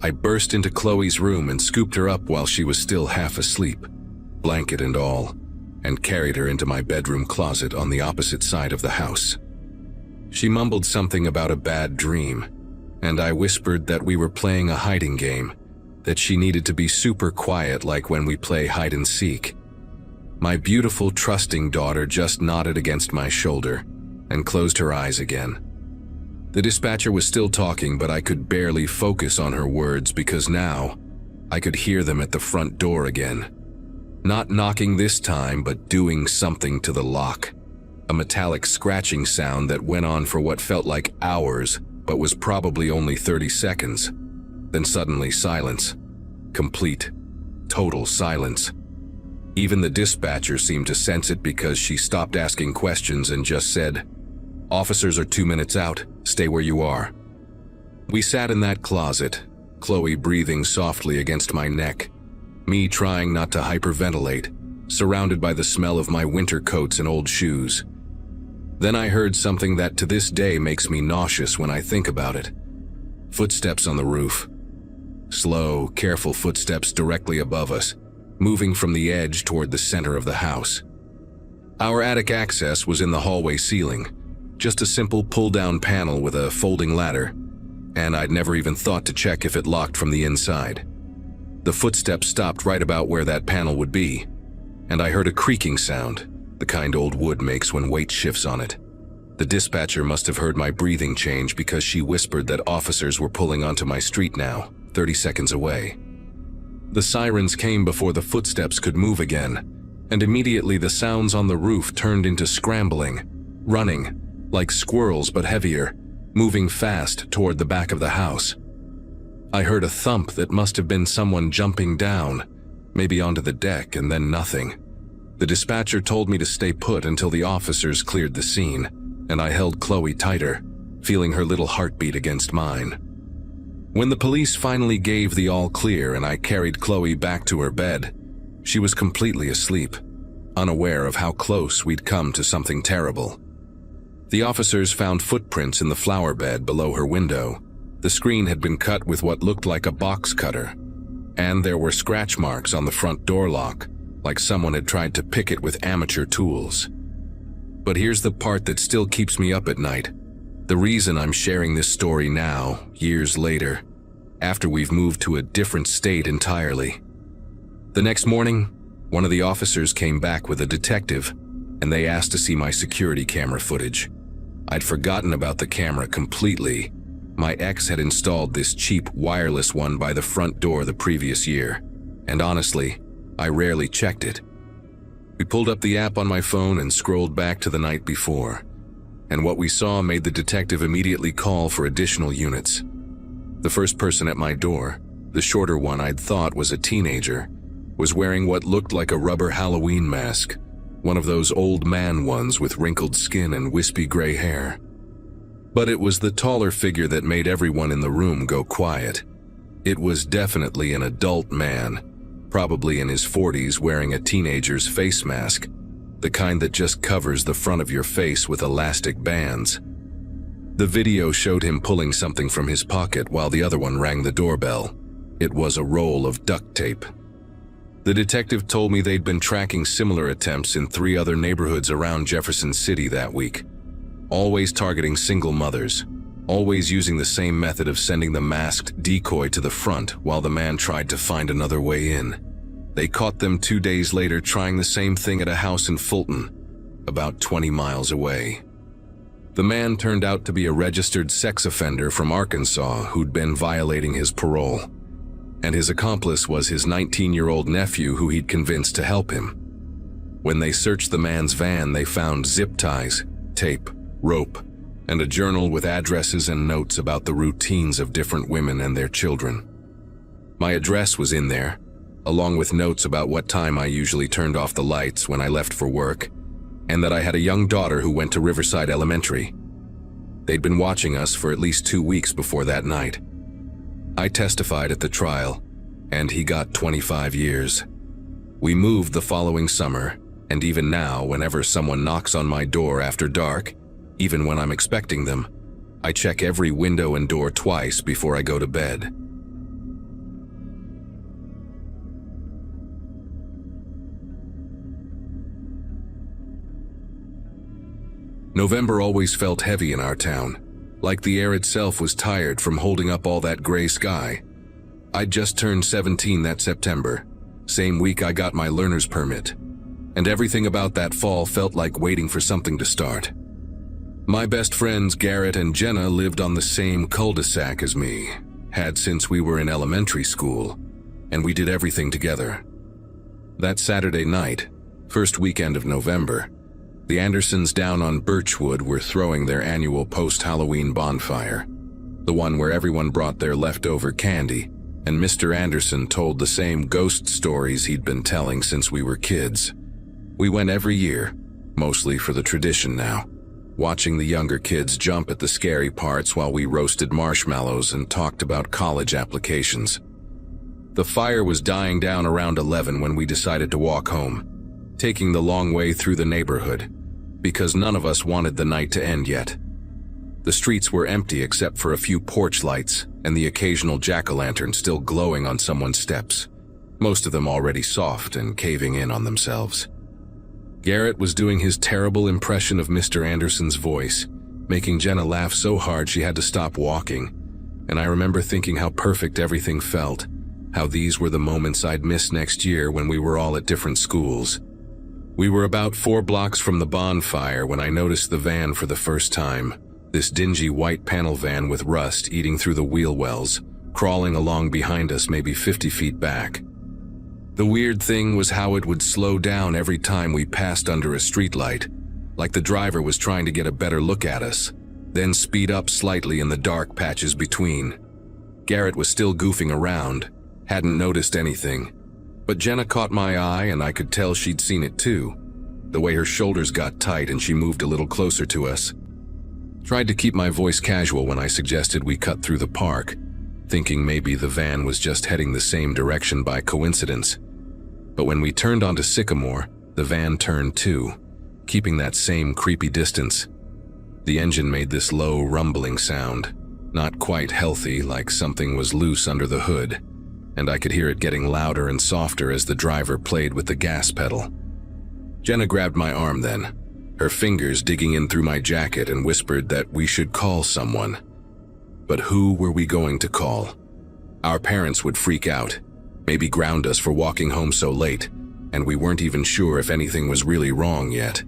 I burst into Chloe's room and scooped her up while she was still half asleep, blanket and all, and carried her into my bedroom closet on the opposite side of the house. She mumbled something about a bad dream, and I whispered that we were playing a hiding game, that she needed to be super quiet like when we play hide and seek. My beautiful, trusting daughter just nodded against my shoulder and closed her eyes again. The dispatcher was still talking, but I could barely focus on her words because now I could hear them at the front door again. Not knocking this time, but doing something to the lock. A metallic scratching sound that went on for what felt like hours, but was probably only 30 seconds. Then suddenly silence. Complete, total silence. Even the dispatcher seemed to sense it because she stopped asking questions and just said, "Officers are 2 minutes out. Stay where you are." We sat in that closet, Chloe breathing softly against my neck, me trying not to hyperventilate, surrounded by the smell of my winter coats and old shoes. Then I heard something that to this day makes me nauseous when I think about it. Footsteps on the roof. Slow, careful footsteps directly above us, moving from the edge toward the center of the house. Our attic access was in the hallway ceiling, just a simple pull-down panel with a folding ladder, and I'd never even thought to check if it locked from the inside. The footsteps stopped right about where that panel would be, and I heard a creaking sound, the kind old wood makes when weight shifts on it. The dispatcher must have heard my breathing change because she whispered that officers were pulling onto my street now, 30 seconds away. The sirens came before the footsteps could move again, and immediately the sounds on the roof turned into scrambling, running, like squirrels but heavier, moving fast toward the back of the house. I heard a thump that must have been someone jumping down, maybe onto the deck, and then nothing. The dispatcher told me to stay put until the officers cleared the scene, and I held Chloe tighter, feeling her little heartbeat against mine. When the police finally gave the all clear and I carried Chloe back to her bed, she was completely asleep, unaware of how close we'd come to something terrible. The officers found footprints in the flower bed below her window. The screen had been cut with what looked like a box cutter, and there were scratch marks on the front door lock, like someone had tried to pick it with amateur tools. But here's the part that still keeps me up at night. The reason I'm sharing this story now, years later, after we've moved to a different state entirely. The next morning, one of the officers came back with a detective, and they asked to see my security camera footage. I'd forgotten about the camera completely. My ex had installed this cheap wireless one by the front door the previous year, and honestly, I rarely checked it. We pulled up the app on my phone and scrolled back to the night before, and what we saw made the detective immediately call for additional units. The first person at my door, the shorter one I'd thought was a teenager, was wearing what looked like a rubber Halloween mask, one of those old man ones with wrinkled skin and wispy gray hair. But it was the taller figure that made everyone in the room go quiet. It was definitely an adult man, probably in his 40s, wearing a teenager's face mask, the kind that just covers the front of your face with elastic bands. The video showed him pulling something from his pocket while the other one rang the doorbell. It was a roll of duct tape. The detective told me they'd been tracking similar attempts in 3 other neighborhoods around Jefferson City that week, always targeting single mothers, always using the same method of sending the masked decoy to the front while the man tried to find another way in. They caught them 2 days later trying the same thing at a house in Fulton, about 20 miles away. The man turned out to be a registered sex offender from Arkansas who'd been violating his parole, and his accomplice was his 19-year-old nephew who he'd convinced to help him. When they searched the man's van, they found zip ties, tape, rope, and a journal with addresses and notes about the routines of different women and their children. My address was in there, along with notes about what time I usually turned off the lights when I left for work, and that I had a young daughter who went to Riverside Elementary. They'd been watching us for at least 2 weeks before that night. I testified at the trial, and he got 25 years. We moved the following summer, and even now, whenever someone knocks on my door after dark, Even when I'm expecting them, I check every window and door twice before I go to bed. November always felt heavy in our town, like the air itself was tired from holding up all that gray sky. I'd just turned 17 that September, same week I got my learner's permit, and everything about that fall felt like waiting for something to start. My best friends Garrett and Jenna lived on the same cul-de-sac as me, had since we were in elementary school, and we did everything together. That Saturday night, first weekend of November, the Andersons down on Birchwood were throwing their annual post-Halloween bonfire, the one where everyone brought their leftover candy, and Mr. Anderson told the same ghost stories he'd been telling since we were kids. We went every year, mostly for the tradition now, watching the younger kids jump at the scary parts while we roasted marshmallows and talked about college applications. The fire was dying down around 11 when we decided to walk home, taking the long way through the neighborhood, because none of us wanted the night to end yet. The streets were empty except for a few porch lights and the occasional jack-o'-lantern still glowing on someone's steps, most of them already soft and caving in on themselves. Garrett was doing his terrible impression of Mr. Anderson's voice, making Jenna laugh so hard she had to stop walking, and I remember thinking how perfect everything felt, how these were the moments I'd miss next year when we were all at different schools. We were about 4 blocks from the bonfire when I noticed the van for the first time, this dingy white panel van with rust eating through the wheel wells, crawling along behind us maybe 50 feet back. The weird thing was how it would slow down every time we passed under a streetlight, like the driver was trying to get a better look at us, then speed up slightly in the dark patches between. Garrett was still goofing around, hadn't noticed anything, but Jenna caught my eye and I could tell she'd seen it too, the way her shoulders got tight and she moved a little closer to us. Tried to keep my voice casual when I suggested we cut through the park, thinking maybe the van was just heading the same direction by coincidence. But when we turned onto Sycamore, the van turned too, keeping that same creepy distance. The engine made this low, rumbling sound, not quite healthy, like something was loose under the hood, and I could hear it getting louder and softer as the driver played with the gas pedal. Jenna grabbed my arm then, her fingers digging in through my jacket, and whispered that we should call someone. But who were we going to call? Our parents would freak out, maybe ground us for walking home so late, and we weren't even sure if anything was really wrong yet.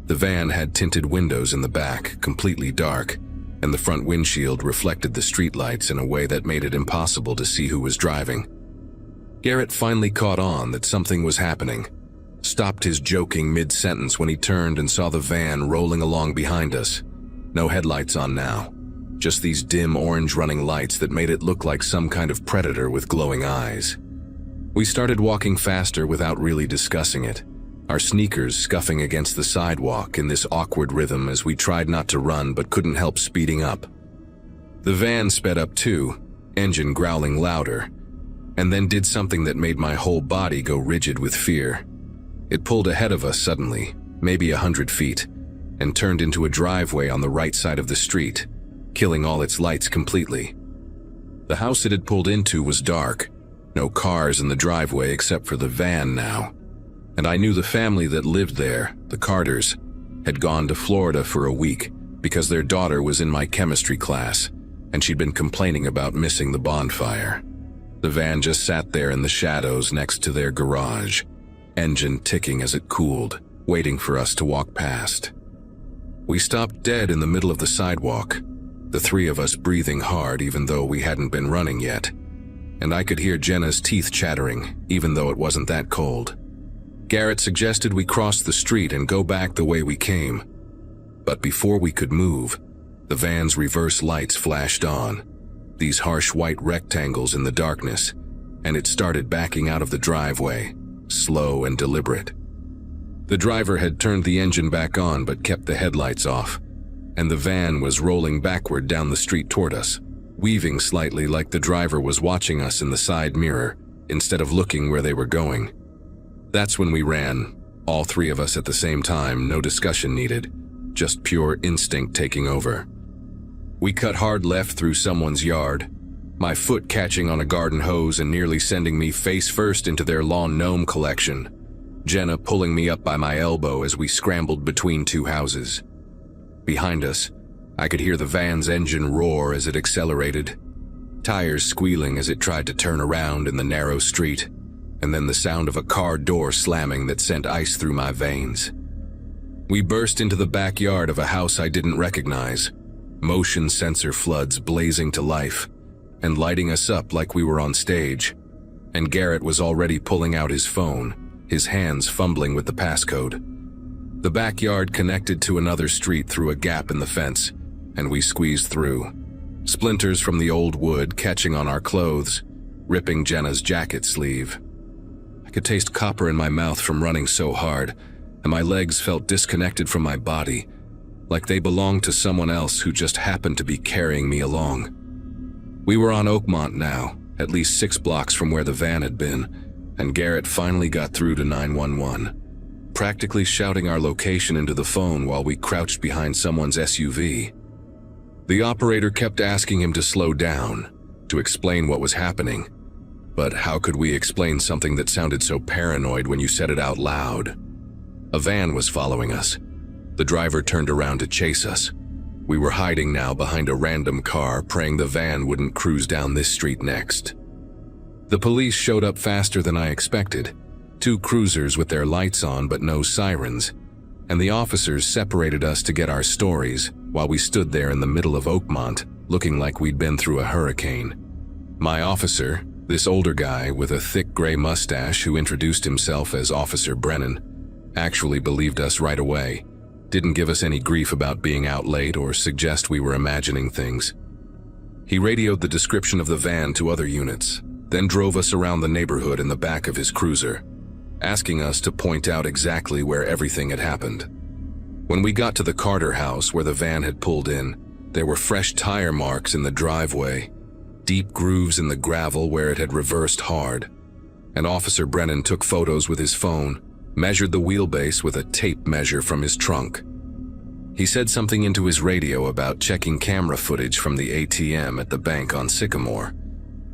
The van had tinted windows in the back, completely dark, and the front windshield reflected the streetlights in a way that made it impossible to see who was driving. Garrett finally caught on that something was happening, stopped his joking mid-sentence when he turned and saw the van rolling along behind us. No headlights on now, just these dim orange running lights that made it look like some kind of predator with glowing eyes. We started walking faster without really discussing it, our sneakers scuffing against the sidewalk in this awkward rhythm as we tried not to run but couldn't help speeding up. The van sped up too, engine growling louder, and then did something that made my whole body go rigid with fear. It pulled ahead of us suddenly, maybe 100 feet, and turned into a driveway on the right side of the street, killing all its lights completely. The house it had pulled into was dark, no cars in the driveway except for the van now, and I knew the family that lived there, the Carters, had gone to Florida for a week because their daughter was in my chemistry class, and she'd been complaining about missing the bonfire. The van just sat there in the shadows next to their garage, engine ticking as it cooled, waiting for us to walk past. We stopped dead in the middle of the sidewalk, the 3 of us breathing hard even though we hadn't been running yet, and I could hear Jenna's teeth chattering even though it wasn't that cold. Garrett suggested we cross the street and go back the way we came, but before we could move, the van's reverse lights flashed on, these harsh white rectangles in the darkness, and it started backing out of the driveway, slow and deliberate. The driver had turned the engine back on but kept the headlights off, and the van was rolling backward down the street toward us, weaving slightly like the driver was watching us in the side mirror instead of looking where they were going. That's when we ran, all 3 of us at the same time, no discussion needed, just pure instinct taking over. We cut hard left through someone's yard, my foot catching on a garden hose and nearly sending me face first into their lawn gnome collection, Jenna pulling me up by my elbow as we scrambled between two houses. Behind us, I could hear the van's engine roar as it accelerated, tires squealing as it tried to turn around in the narrow street, and then the sound of a car door slamming that sent ice through my veins. We burst into the backyard of a house I didn't recognize, motion sensor floods blazing to life and lighting us up like we were on stage, and Garrett was already pulling out his phone, his hands fumbling with the passcode. The backyard connected to another street through a gap in the fence, and we squeezed through, splinters from the old wood catching on our clothes, ripping Jenna's jacket sleeve. I could taste copper in my mouth from running so hard, and my legs felt disconnected from my body, like they belonged to someone else who just happened to be carrying me along. We were on Oakmont now, at least 6 blocks from where the van had been, and Garrett finally got through to 911, practically shouting our location into the phone while we crouched behind someone's SUV. The operator kept asking him to slow down, to explain what was happening. But how could we explain something that sounded so paranoid when you said it out loud? A van was following us. The driver turned around to chase us. We were hiding now behind a random car, praying the van wouldn't cruise down this street next. The police showed up faster than I expected. 2 cruisers with their lights on but no sirens, and the officers separated us to get our stories while we stood there in the middle of Oakmont, looking like we'd been through a hurricane. My officer, this older guy with a thick gray mustache who introduced himself as Officer Brennan, actually believed us right away, didn't give us any grief about being out late or suggest we were imagining things. He radioed the description of the van to other units, then drove us around the neighborhood in the back of his cruiser, asking us to point out exactly where everything had happened. When we got to the Carter house where the van had pulled in, there were fresh tire marks in the driveway, deep grooves in the gravel where it had reversed hard, and Officer Brennan took photos with his phone, measured the wheelbase with a tape measure from his trunk. He said something into his radio about checking camera footage from the ATM at the bank on Sycamore,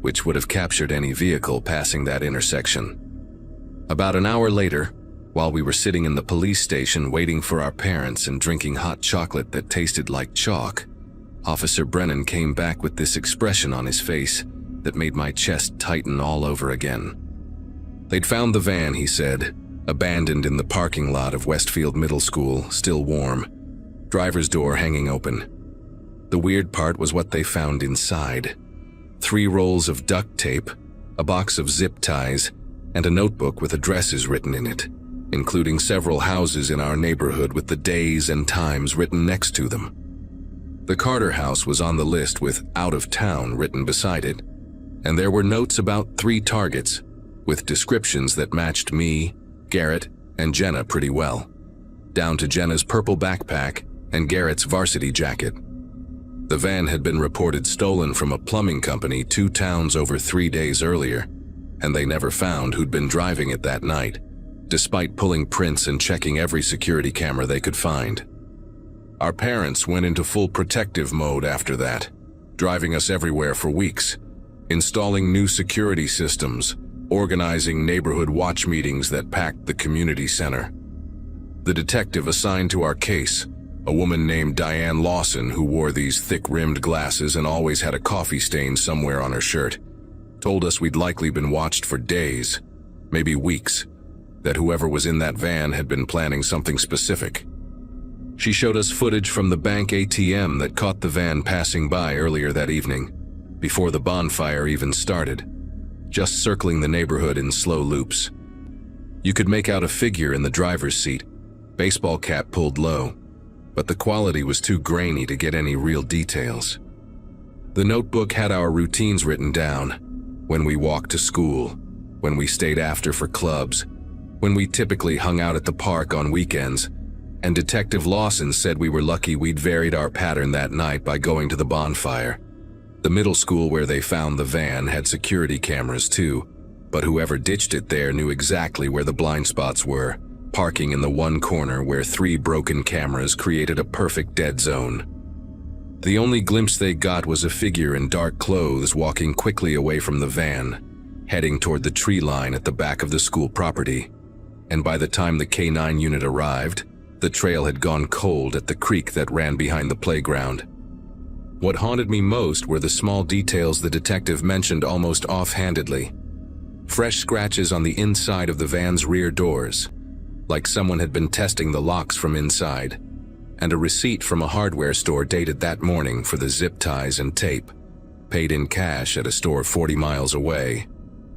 which would have captured any vehicle passing that intersection. About an hour later, while we were sitting in the police station waiting for our parents and drinking hot chocolate that tasted like chalk, Officer Brennan came back with this expression on his face that made my chest tighten all over again. They'd found the van, he said, abandoned in the parking lot of Westfield Middle School, still warm, driver's door hanging open. The weird part was what they found inside. 3 rolls of duct tape, a box of zip ties, and a notebook with addresses written in it, including several houses in our neighborhood with the days and times written next to them. The Carter house was on the list with "out of town" written beside it, and there were notes about 3 targets, with descriptions that matched me, Garrett, and Jenna pretty well, down to Jenna's purple backpack and Garrett's varsity jacket. The van had been reported stolen from a plumbing company 2 towns over 3 days earlier, and they never found who'd been driving it that night, despite pulling prints and checking every security camera they could find. Our parents went into full protective mode after that, driving us everywhere for weeks, installing new security systems, organizing neighborhood watch meetings that packed the community center. The detective assigned to our case, a woman named Diane Lawson who wore these thick-rimmed glasses and always had a coffee stain somewhere on her shirt, told us we'd likely been watched for days, maybe weeks, that whoever was in that van had been planning something specific. She showed us footage from the bank ATM that caught the van passing by earlier that evening, before the bonfire even started, just circling the neighborhood in slow loops. You could make out a figure in the driver's seat, baseball cap pulled low, but the quality was too grainy to get any real details. The notebook had our routines written down: when we walked to school, when we stayed after for clubs, when we typically hung out at the park on weekends, and Detective Lawson said we were lucky we'd varied our pattern that night by going to the bonfire. The middle school where they found the van had security cameras too, but whoever ditched it there knew exactly where the blind spots were, parking in the one corner where 3 broken cameras created a perfect dead zone. The only glimpse they got was a figure in dark clothes walking quickly away from the van, heading toward the tree line at the back of the school property. And by the time the K9 unit arrived, the trail had gone cold at the creek that ran behind the playground. What haunted me most were the small details the detective mentioned almost offhandedly. Fresh scratches on the inside of the van's rear doors, like someone had been testing the locks from inside, and a receipt from a hardware store dated that morning for the zip ties and tape, paid in cash at a store 40 miles away.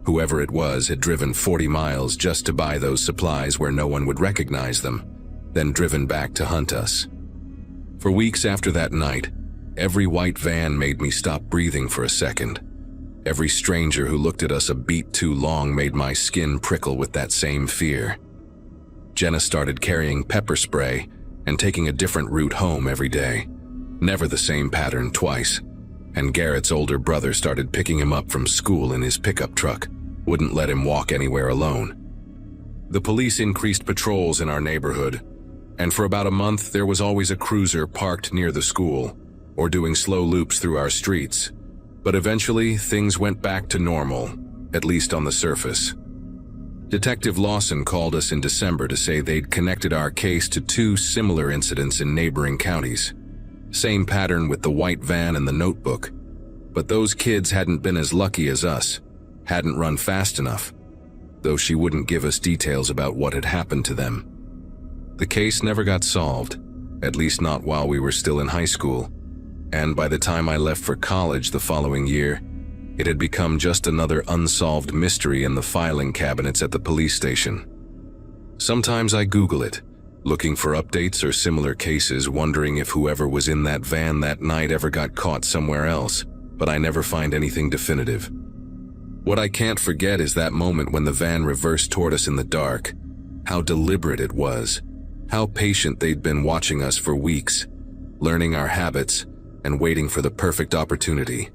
Whoever it was had driven 40 miles just to buy those supplies where no one would recognize them, then driven back to hunt us. For weeks after that night, every white van made me stop breathing for a second. Every stranger who looked at us a beat too long made my skin prickle with that same fear. Jenna started carrying pepper spray and taking a different route home every day. Never the same pattern twice. And Garrett's older brother started picking him up from school in his pickup truck, wouldn't let him walk anywhere alone. The police increased patrols in our neighborhood, and for about a month there was always a cruiser parked near the school, or doing slow loops through our streets. But eventually, things went back to normal, at least on the surface. Detective Lawson called us in December to say they'd connected our case to 2 similar incidents in neighboring counties. Same pattern with the white van and the notebook. But those kids hadn't been as lucky as us, hadn't run fast enough, though she wouldn't give us details about what had happened to them. The case never got solved, at least not while we were still in high school, and by the time I left for college the following year, it had become just another unsolved mystery in the filing cabinets at the police station. Sometimes I Google it, looking for updates or similar cases, wondering if whoever was in that van that night ever got caught somewhere else, but I never find anything definitive. What I can't forget is that moment when the van reversed toward us in the dark. How deliberate it was. How patient they'd been watching us for weeks, learning our habits, and waiting for the perfect opportunity.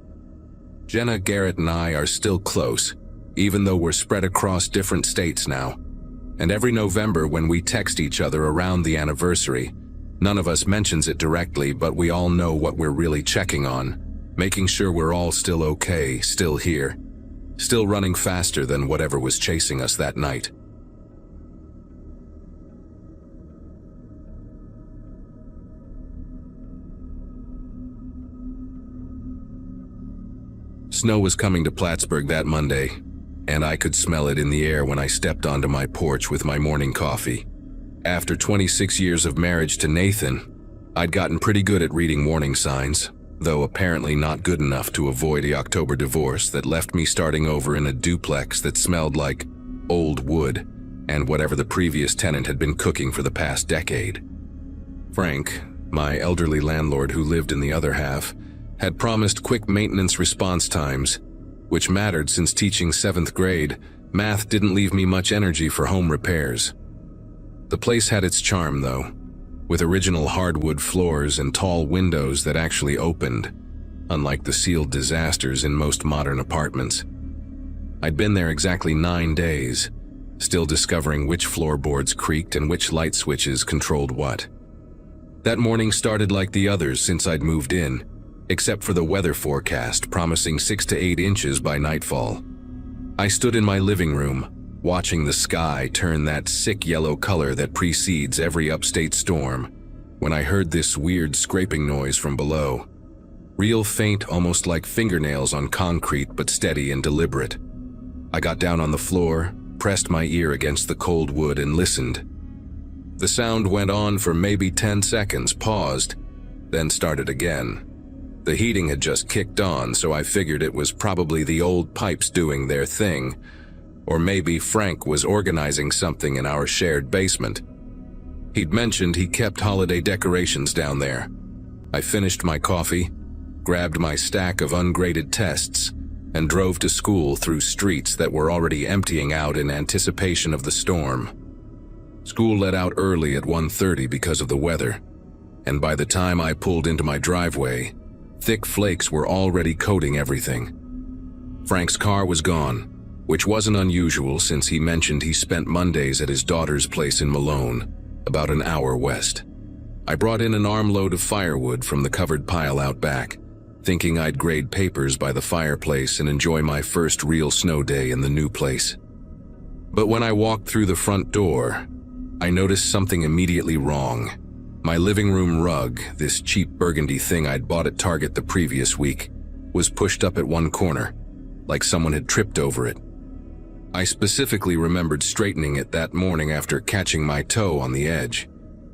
Jenna, Garrett, and I are still close, even though we're spread across different states now. And every November when we text each other around the anniversary, none of us mentions it directly, but we all know what we're really checking on, making sure we're all still okay, still here, still running faster than whatever was chasing us that night. Snow was coming to Plattsburgh that Monday, and I could smell it in the air when I stepped onto my porch with my morning coffee. After 26 years of marriage to Nathan, I'd gotten pretty good at reading warning signs, though apparently not good enough to avoid the October divorce that left me starting over in a duplex that smelled like old wood and whatever the previous tenant had been cooking for the past decade. Frank, my elderly landlord who lived in the other half, had promised quick maintenance response times, which mattered since teaching 7th grade. Math didn't leave me much energy for home repairs. The place had its charm, though, with original hardwood floors and tall windows that actually opened, unlike the sealed disasters in most modern apartments. I'd been there exactly 9 days, still discovering which floorboards creaked and which light switches controlled what. That morning started like the others since I'd moved in, except for the weather forecast promising 6 to 8 inches by nightfall. I stood in my living room, watching the sky turn that sick yellow color that precedes every upstate storm, when I heard this weird scraping noise from below. Real faint, almost like fingernails on concrete, but steady and deliberate. I got down on the floor, pressed my ear against the cold wood and listened. The sound went on for maybe 10 seconds, paused, then started again. The heating had just kicked on, so I figured it was probably the old pipes doing their thing, or maybe Frank was organizing something in our shared basement. He'd mentioned he kept holiday decorations down there. I finished my coffee, grabbed my stack of ungraded tests, and drove to school through streets that were already emptying out in anticipation of the storm. School let out early at 1:30 because of the weather, and by the time I pulled into my driveway, thick flakes were already coating everything. Frank's car was gone, which wasn't unusual since he mentioned he spent Mondays at his daughter's place in Malone, about an hour west. I brought in an armload of firewood from the covered pile out back, thinking I'd grade papers by the fireplace and enjoy my first real snow day in the new place. But when I walked through the front door, I noticed something immediately wrong. My living room rug, this cheap burgundy thing I'd bought at Target the previous week, was pushed up at one corner, like someone had tripped over it. I specifically remembered straightening it that morning after catching my toe on the edge,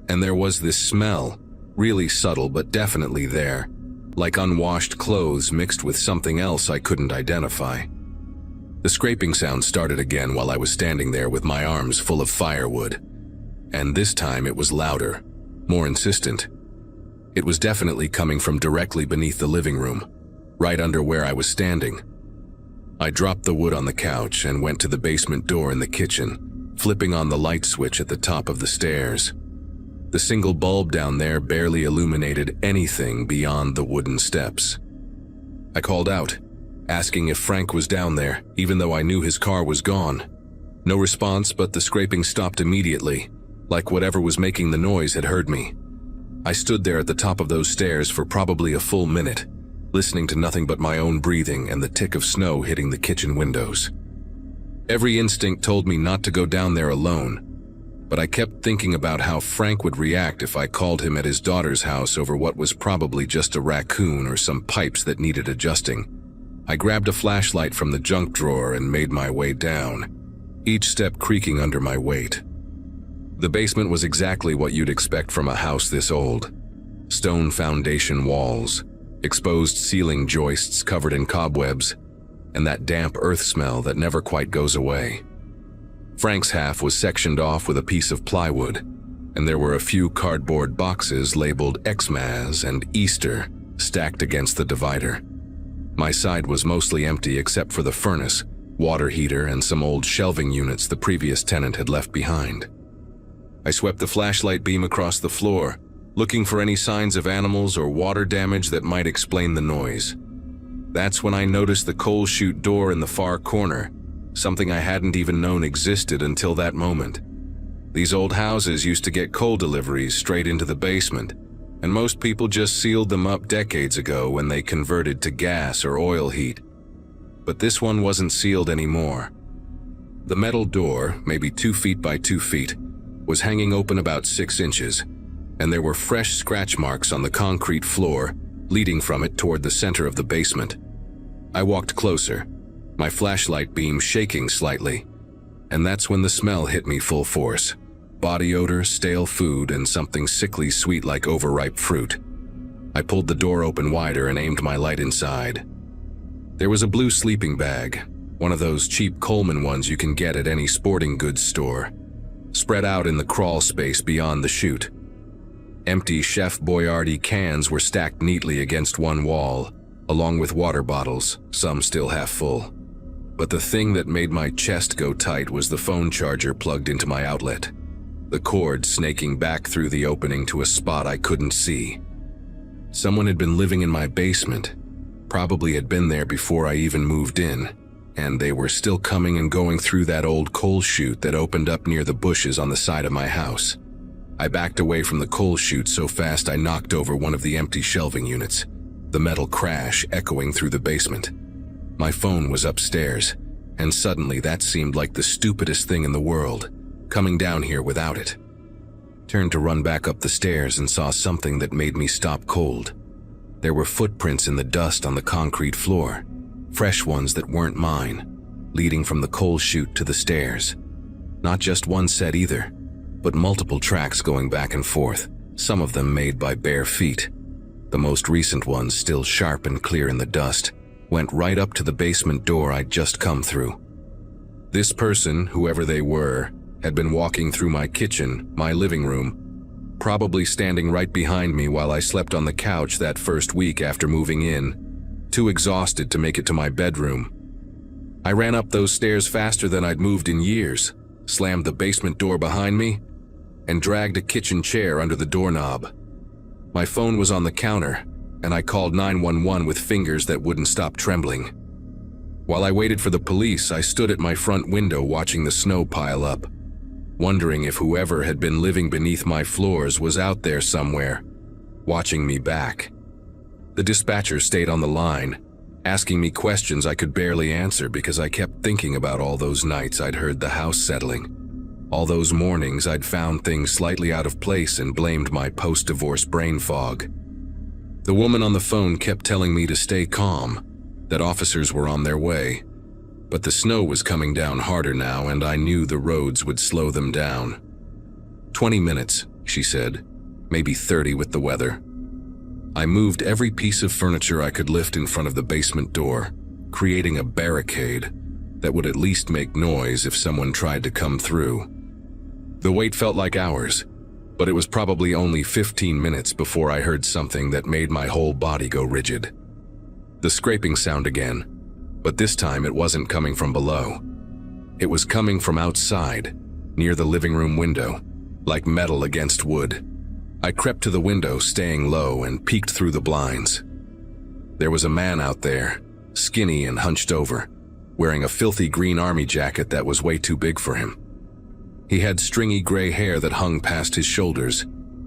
and there was this smell, really subtle but definitely there, like unwashed clothes mixed with something else I couldn't identify. The scraping sound started again while I was standing there with my arms full of firewood, and this time it was louder, more insistent. It was definitely coming from directly beneath the living room, right under where I was standing. I dropped the wood on the couch and went to the basement door in the kitchen, flipping on the light switch at the top of the stairs. The single bulb down there barely illuminated anything beyond the wooden steps. I called out, asking if Frank was down there, even though I knew his car was gone. No response, but the scraping stopped immediately, like whatever was making the noise had heard me. I stood there at the top of those stairs for probably a full minute, listening to nothing but my own breathing and the tick of snow hitting the kitchen windows. Every instinct told me not to go down there alone, but I kept thinking about how Frank would react if I called him at his daughter's house over what was probably just a raccoon or some pipes that needed adjusting. I grabbed a flashlight from the junk drawer and made my way down, each step creaking under my weight. The basement was exactly what you'd expect from a house this old. Stone foundation walls, exposed ceiling joists covered in cobwebs, and that damp earth smell that never quite goes away. Frank's half was sectioned off with a piece of plywood, and there were a few cardboard boxes labeled Xmas and Easter stacked against the divider. My side was mostly empty except for the furnace, water heater, and some old shelving units the previous tenant had left behind. I swept the flashlight beam across the floor, looking for any signs of animals or water damage that might explain the noise. That's when I noticed the coal chute door in the far corner, something I hadn't even known existed until that moment. These old houses used to get coal deliveries straight into the basement, and most people just sealed them up decades ago when they converted to gas or oil heat. But this one wasn't sealed anymore. The metal door, maybe 2 feet by 2 feet, was hanging open about 6 inches, and there were fresh scratch marks on the concrete floor, leading from it toward the center of the basement. I walked closer, my flashlight beam shaking slightly, and that's when the smell hit me full force. Body odor, stale food, and something sickly sweet like overripe fruit. I pulled the door open wider and aimed my light inside. There was a blue sleeping bag, one of those cheap Coleman ones you can get at any sporting goods store, spread out in the crawl space beyond the chute. Empty Chef Boyardee cans were stacked neatly against one wall, along with water bottles, some still half full. But the thing that made my chest go tight was the phone charger plugged into my outlet, the cord snaking back through the opening to a spot I couldn't see. Someone had been living in my basement, probably had been there before I even moved in, and they were still coming and going through that old coal chute that opened up near the bushes on the side of my house. I backed away from the coal chute so fast I knocked over one of the empty shelving units, the metal crash echoing through the basement. My phone was upstairs, and suddenly that seemed like the stupidest thing in the world, coming down here without it. Turned to run back up the stairs and saw something that made me stop cold. There were footprints in the dust on the concrete floor, fresh ones that weren't mine, leading from the coal chute to the stairs. Not just one set either, but multiple tracks going back and forth, some of them made by bare feet. The most recent ones, still sharp and clear in the dust, went right up to the basement door I'd just come through. This person, whoever they were, had been walking through my kitchen, my living room, probably standing right behind me while I slept on the couch that first week after moving in, too exhausted to make it to my bedroom. I ran up those stairs faster than I'd moved in years, slammed the basement door behind me, and dragged a kitchen chair under the doorknob. My phone was on the counter, and I called 911 with fingers that wouldn't stop trembling. While I waited for the police, I stood at my front window watching the snow pile up, wondering if whoever had been living beneath my floors was out there somewhere, watching me back. The dispatcher stayed on the line, asking me questions I could barely answer because I kept thinking about all those nights I'd heard the house settling. All those mornings I'd found things slightly out of place and blamed my post-divorce brain fog. The woman on the phone kept telling me to stay calm, that officers were on their way. But the snow was coming down harder now, and I knew the roads would slow them down. 20 minutes, she said, maybe 30 with the weather. I moved every piece of furniture I could lift in front of the basement door, creating a barricade that would at least make noise if someone tried to come through. The wait felt like hours, but it was probably only 15 minutes before I heard something that made my whole body go rigid. The scraping sound again, but this time it wasn't coming from below. It was coming from outside, near the living room window, like metal against wood. I crept to the window, staying low, and peeked through the blinds. There was a man out there, skinny and hunched over, wearing a filthy green army jacket that was way too big for him. He had stringy gray hair that hung past his shoulders,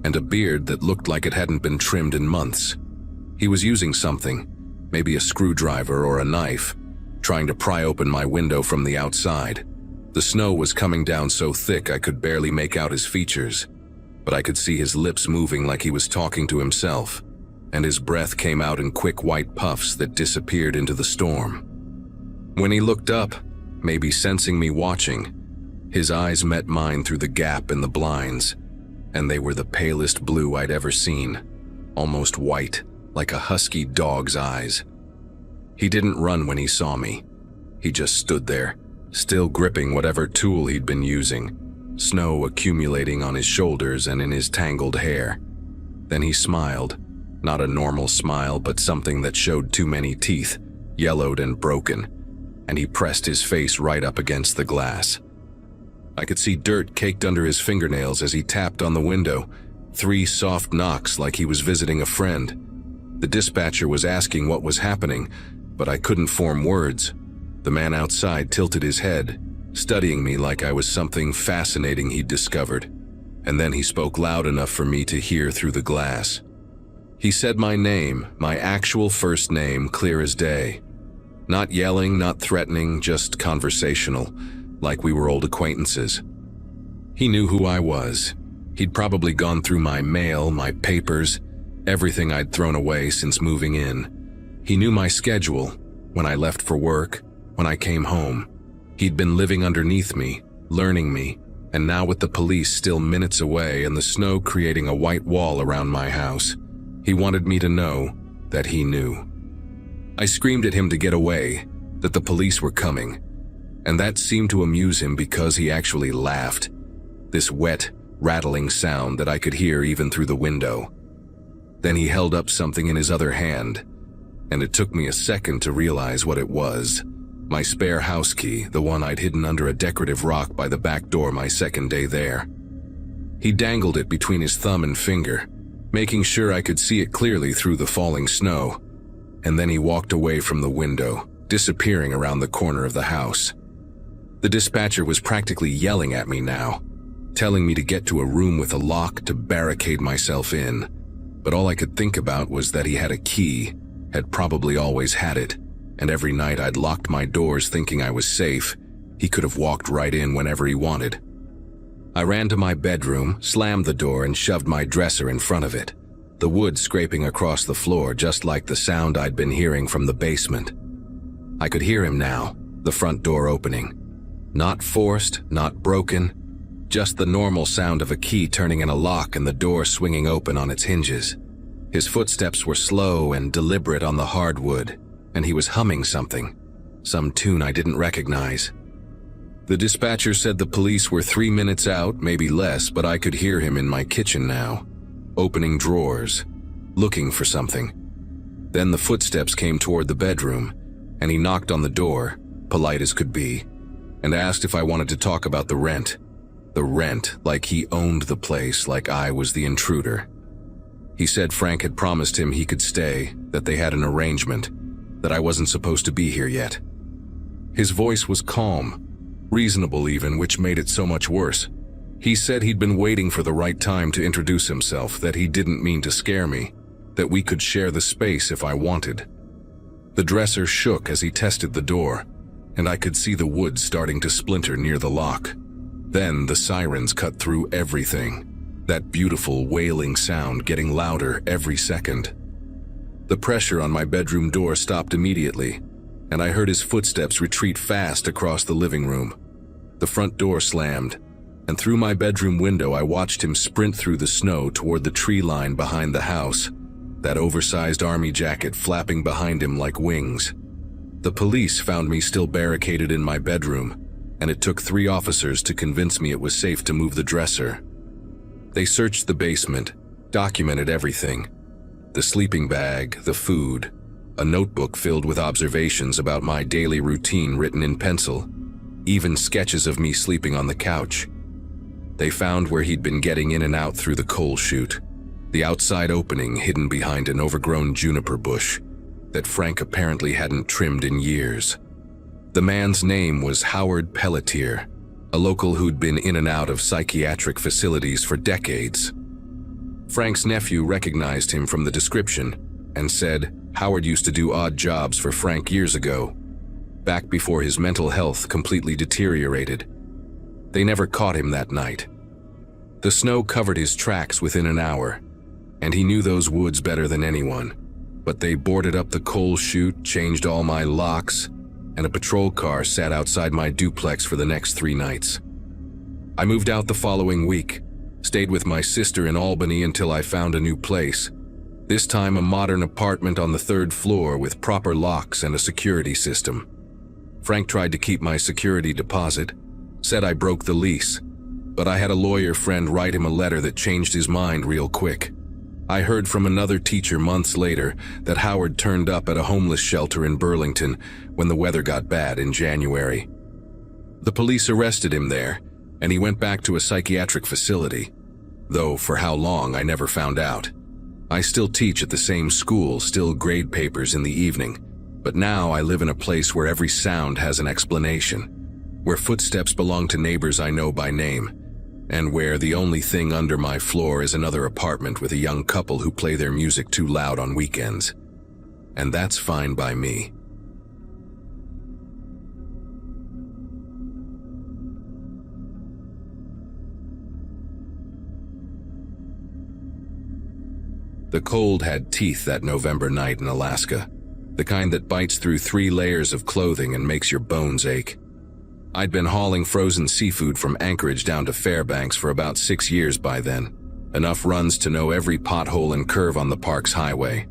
and a beard that looked like it hadn't been trimmed in months. He was using something, maybe a screwdriver or a knife, trying to pry open my window from the outside. The snow was coming down so thick I could barely make out his features, but I could see his lips moving like he was talking to himself, and his breath came out in quick white puffs that disappeared into the storm. When he looked up, maybe sensing me watching, his eyes met mine through the gap in the blinds, and they were the palest blue I'd ever seen, almost white, like a husky dog's eyes. He didn't run when he saw me. He just stood there, still gripping whatever tool he'd been using, snow accumulating on his shoulders and in his tangled hair. Then he smiled, not a normal smile, but something that showed too many teeth, yellowed and broken, and he pressed his face right up against the glass. I could see dirt caked under his fingernails as he tapped on the window, 3 soft knocks like he was visiting a friend. The dispatcher was asking what was happening, but I couldn't form words. The man outside tilted his head, studying me like I was something fascinating he'd discovered, and then he spoke loud enough for me to hear through the glass. He said my name, my actual first name, clear as day. Not yelling, not threatening, just conversational, like we were old acquaintances. He knew who I was. He'd probably gone through my mail, my papers, everything I'd thrown away since moving in. He knew my schedule, when I left for work, when I came home. He'd been living underneath me, learning me, and now with the police still minutes away and the snow creating a white wall around my house, he wanted me to know that he knew. I screamed at him to get away, that the police were coming, and that seemed to amuse him because he actually laughed, this wet, rattling sound that I could hear even through the window. Then he held up something in his other hand, and it took me a second to realize what it was. My spare house key, the one I'd hidden under a decorative rock by the back door my second day there. He dangled it between his thumb and finger, making sure I could see it clearly through the falling snow, and then he walked away from the window, disappearing around the corner of the house. The dispatcher was practically yelling at me now, telling me to get to a room with a lock to barricade myself in, but all I could think about was that he had a key, had probably always had it, and every night I'd locked my doors thinking I was safe. He could have walked right in whenever he wanted. I ran to my bedroom, slammed the door, and shoved my dresser in front of it, the wood scraping across the floor just like the sound I'd been hearing from the basement. I could hear him now, the front door opening. Not forced, not broken, just the normal sound of a key turning in a lock and the door swinging open on its hinges. His footsteps were slow and deliberate on the hardwood, and he was humming something, some tune I didn't recognize. The dispatcher said the police were 3 minutes out, maybe less, but I could hear him in my kitchen now, opening drawers, looking for something. Then the footsteps came toward the bedroom, and he knocked on the door, polite as could be, and asked if I wanted to talk about the rent. The rent, like he owned the place, like I was the intruder. He said Frank had promised him he could stay, that they had an arrangement, that I wasn't supposed to be here yet. His voice was calm, reasonable even, which made it so much worse. He said he'd been waiting for the right time to introduce himself, that he didn't mean to scare me, that we could share the space if I wanted. The dresser shook as he tested the door, and I could see the wood starting to splinter near the lock. Then the sirens cut through everything, that beautiful wailing sound getting louder every second. The pressure on my bedroom door stopped immediately, and I heard his footsteps retreat fast across the living room. The front door slammed, and through my bedroom window I watched him sprint through the snow toward the tree line behind the house, that oversized army jacket flapping behind him like wings. The police found me still barricaded in my bedroom, and it took 3 officers to convince me it was safe to move the dresser. They searched the basement, documented everything: the sleeping bag, the food, a notebook filled with observations about my daily routine written in pencil, even sketches of me sleeping on the couch. They found where he'd been getting in and out through the coal chute, the outside opening hidden behind an overgrown juniper bush that Frank apparently hadn't trimmed in years. The man's name was Howard Pelletier, a local who'd been in and out of psychiatric facilities for decades. Frank's nephew recognized him from the description and said Howard used to do odd jobs for Frank years ago, back before his mental health completely deteriorated. They never caught him that night. The snow covered his tracks within an hour, and he knew those woods better than anyone. But they boarded up the coal chute, changed all my locks, and a patrol car sat outside my duplex for the next 3 nights. I moved out the following week, stayed with my sister in Albany until I found a new place. This time a modern apartment on the 3rd floor with proper locks and a security system. Frank tried to keep my security deposit, said I broke the lease, but I had a lawyer friend write him a letter that changed his mind real quick. I heard from another teacher months later that Howard turned up at a homeless shelter in Burlington when the weather got bad in January. The police arrested him there, and he went back to a psychiatric facility, though for how long I never found out. I still teach at the same school, still grade papers in the evening, but now I live in a place where every sound has an explanation, where footsteps belong to neighbors I know by name, and where the only thing under my floor is another apartment with a young couple who play their music too loud on weekends. And that's fine by me. The cold had teeth that November night in Alaska, the kind that bites through 3 layers of clothing and makes your bones ache. I'd been hauling frozen seafood from Anchorage down to Fairbanks for about 6 years by then, enough runs to know every pothole and curve on the park's highway.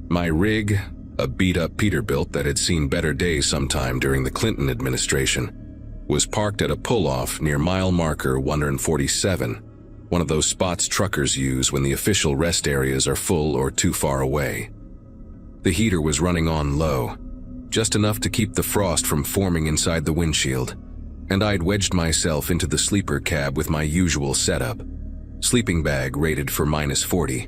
My rig, a beat-up Peterbilt that had seen better days sometime during the Clinton administration, was parked at a pull-off near mile marker 147, one of those spots truckers use when the official rest areas are full or too far away. The heater was running on low, just enough to keep the frost from forming inside the windshield, and I'd wedged myself into the sleeper cab with my usual setup. Sleeping bag rated for -40,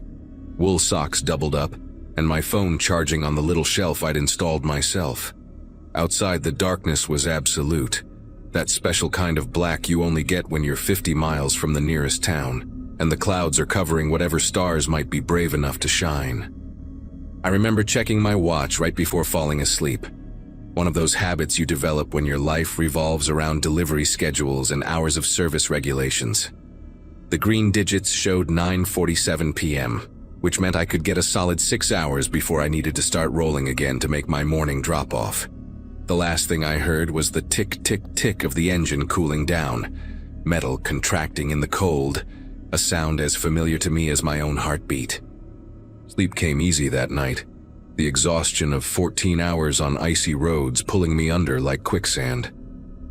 wool socks doubled up, and my phone charging on the little shelf I'd installed myself. Outside, the darkness was absolute, that special kind of black you only get when you're 50 miles from the nearest town, and the clouds are covering whatever stars might be brave enough to shine. I remember checking my watch right before falling asleep, one of those habits you develop when your life revolves around delivery schedules and hours of service regulations. The green digits showed 9:47 p.m., which meant I could get a solid 6 hours before I needed to start rolling again to make my morning drop-off. The last thing I heard was the tick-tick-tick of the engine cooling down, metal contracting in the cold, a sound as familiar to me as my own heartbeat. Sleep came easy that night, the exhaustion of 14 hours on icy roads pulling me under like quicksand.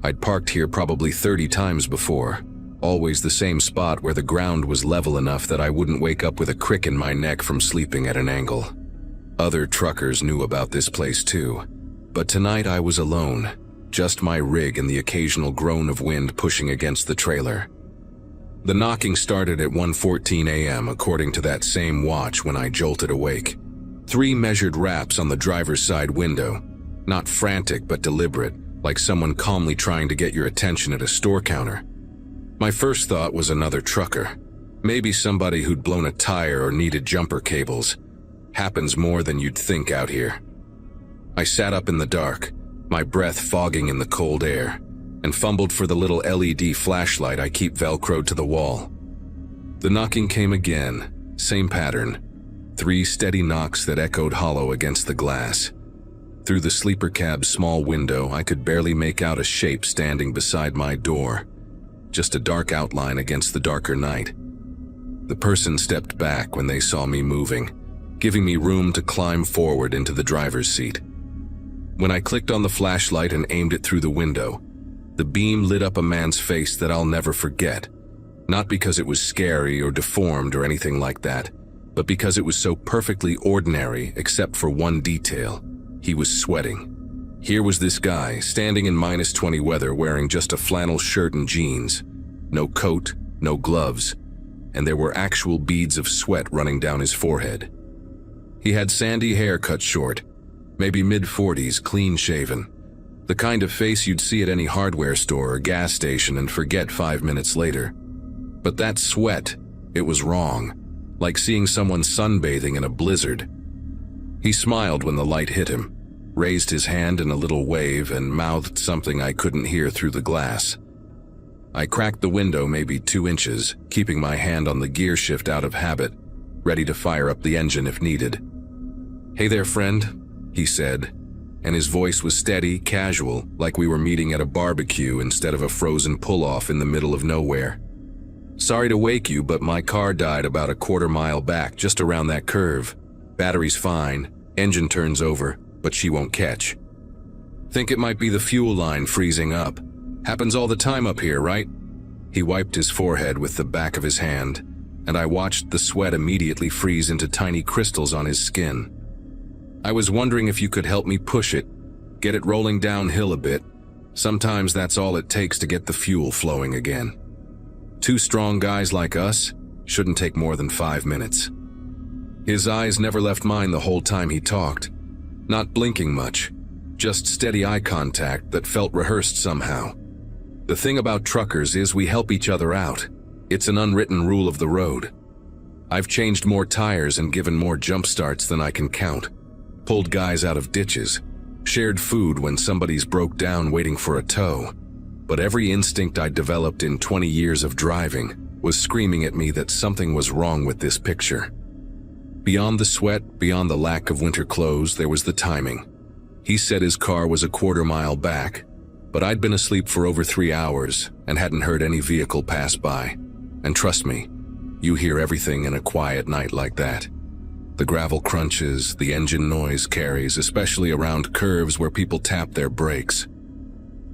I'd parked here probably 30 times before, always the same spot where the ground was level enough that I wouldn't wake up with a crick in my neck from sleeping at an angle. Other truckers knew about this place too, but tonight I was alone, just my rig and the occasional groan of wind pushing against the trailer. The knocking started at 1:14 a.m. according to that same watch when I jolted awake. 3 measured raps on the driver's side window, not frantic but deliberate, like someone calmly trying to get your attention at a store counter. My first thought was another trucker. Maybe somebody who'd blown a tire or needed jumper cables. Happens more than you'd think out here. I sat up in the dark, my breath fogging in the cold air, and fumbled for the little LED flashlight I keep velcroed to the wall. The knocking came again, same pattern. 3 steady knocks that echoed hollow against the glass. Through the sleeper cab's small window, I could barely make out a shape standing beside my door, just a dark outline against the darker night. The person stepped back when they saw me moving, giving me room to climb forward into the driver's seat. When I clicked on the flashlight and aimed it through the window, the beam lit up a man's face that I'll never forget, not because it was scary or deformed or anything like that, but because it was so perfectly ordinary except for one detail. He was sweating. Here was this guy, standing in -20 weather, wearing just a flannel shirt and jeans. No coat, no gloves, and there were actual beads of sweat running down his forehead. He had sandy hair cut short, maybe mid-40s, clean-shaven. The kind of face you'd see at any hardware store or gas station and forget 5 minutes later. But that sweat, it was wrong, like seeing someone sunbathing in a blizzard. He smiled when the light hit him, raised his hand in a little wave, and mouthed something I couldn't hear through the glass. I cracked the window maybe 2 inches, keeping my hand on the gear shift out of habit, ready to fire up the engine if needed. "Hey there, friend," he said, and his voice was steady, casual, like we were meeting at a barbecue instead of a frozen pull-off in the middle of nowhere. "Sorry to wake you, but my car died about a quarter-mile back, just around that curve. Battery's fine, engine turns over, but she won't catch. Think it might be the fuel line freezing up. Happens all the time up here, right?" He wiped his forehead with the back of his hand, and I watched the sweat immediately freeze into tiny crystals on his skin. "I was wondering if you could help me push it, get it rolling downhill a bit. Sometimes that's all it takes to get the fuel flowing again. 2 strong guys like us shouldn't take more than 5 minutes." His eyes never left mine the whole time he talked, not blinking much, just steady eye contact that felt rehearsed somehow. The thing about truckers is we help each other out. It's an unwritten rule of the road. I've changed more tires and given more jump starts than I can count, pulled guys out of ditches, shared food when somebody's broke down waiting for a tow. But every instinct I developed in 20 years of driving was screaming at me that something was wrong with this picture. Beyond the sweat, beyond the lack of winter clothes, there was the timing. He said his car was a quarter-mile back, but I'd been asleep for over 3 hours and hadn't heard any vehicle pass by. And trust me, you hear everything in a quiet night like that. The gravel crunches, the engine noise carries, especially around curves where people tap their brakes.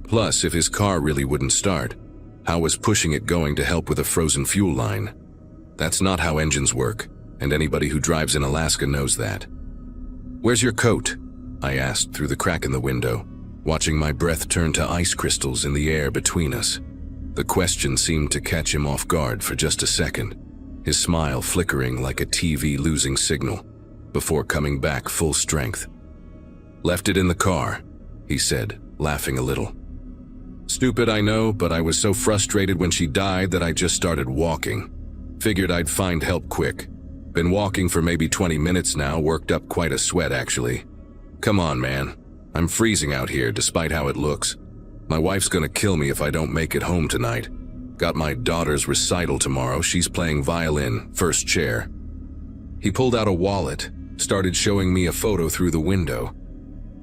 Plus, if his car really wouldn't start, how was pushing it going to help with a frozen fuel line? That's not how engines work, and anybody who drives in Alaska knows that. "Where's your coat?" I asked through the crack in the window, watching my breath turn to ice crystals in the air between us. The question seemed to catch him off guard for just a second, his smile flickering like a TV losing signal, before coming back full strength. "Left it in the car," he said, laughing a little. "Stupid, I know, but I was so frustrated when she died that I just started walking. Figured I'd find help quick. Been walking for maybe 20 minutes now, worked up quite a sweat actually. Come on, man. I'm freezing out here despite how it looks. My wife's gonna kill me if I don't make it home tonight. Got my daughter's recital tomorrow, she's playing violin, first chair." He pulled out a wallet, started showing me a photo through the window.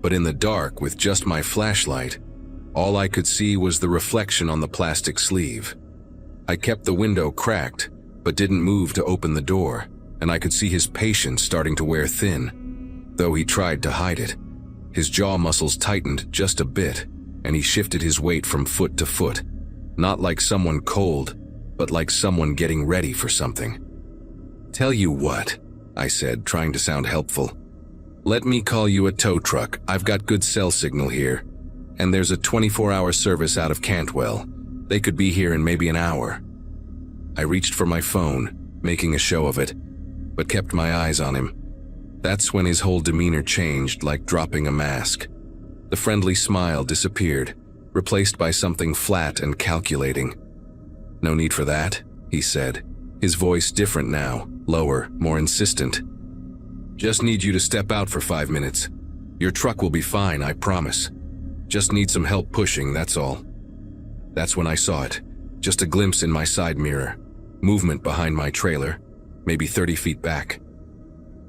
But in the dark, with just my flashlight, all I could see was the reflection on the plastic sleeve. I kept the window cracked, but didn't move to open the door, and I could see his patience starting to wear thin, though he tried to hide it. His jaw muscles tightened just a bit, and he shifted his weight from foot to foot, not like someone cold, but like someone getting ready for something. "Tell you what," I said, trying to sound helpful. "Let me call you a tow truck. I've got good cell signal here, and there's a 24-hour service out of Cantwell. They could be here in maybe an hour." I reached for my phone, making a show of it, but kept my eyes on him. That's when his whole demeanor changed, like dropping a mask. The friendly smile disappeared, replaced by something flat and calculating. "No need for that," he said, his voice different now, lower, more insistent. "Just need you to step out for 5 minutes. Your truck will be fine, I promise. Just need some help pushing, that's all." That's when I saw it, just a glimpse in my side mirror, movement behind my trailer, maybe 30 feet back.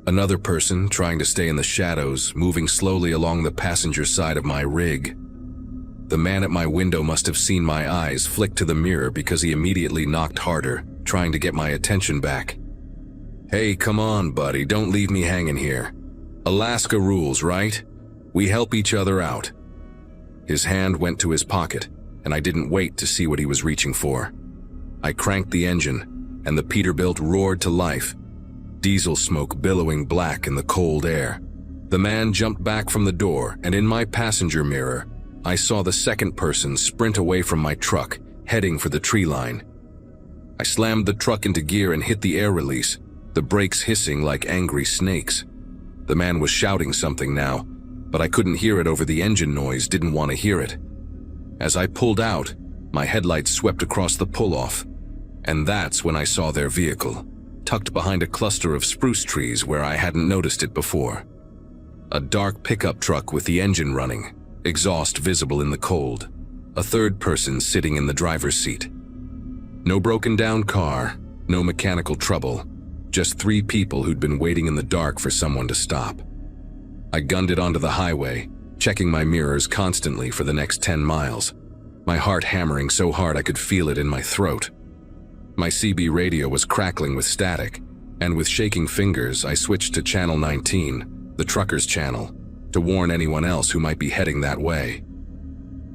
Another person trying to stay in the shadows, moving slowly along the passenger side of my rig. The man at my window must have seen my eyes flick to the mirror because he immediately knocked harder, trying to get my attention back. "Hey, come on, buddy, don't leave me hanging here. Alaska rules, right? We help each other out." His hand went to his pocket, and I didn't wait to see what he was reaching for. I cranked the engine, and the Peterbilt roared to life, diesel smoke billowing black in the cold air. The man jumped back from the door, and in my passenger mirror, I saw the second person sprint away from my truck, heading for the tree line. I slammed the truck into gear and hit the air release, the brakes hissing like angry snakes. The man was shouting something now, but I couldn't hear it over the engine noise, didn't want to hear it. As I pulled out, my headlights swept across the pull-off, and that's when I saw their vehicle, tucked behind a cluster of spruce trees where I hadn't noticed it before. A dark pickup truck with the engine running, exhaust visible in the cold, a third person sitting in the driver's seat. No broken down car, no mechanical trouble, just 3 people who'd been waiting in the dark for someone to stop. I gunned it onto the highway, checking my mirrors constantly for the next 10 miles, my heart hammering so hard I could feel it in my throat. My CB radio was crackling with static, and with shaking fingers I switched to Channel 19, the trucker's channel, to warn anyone else who might be heading that way.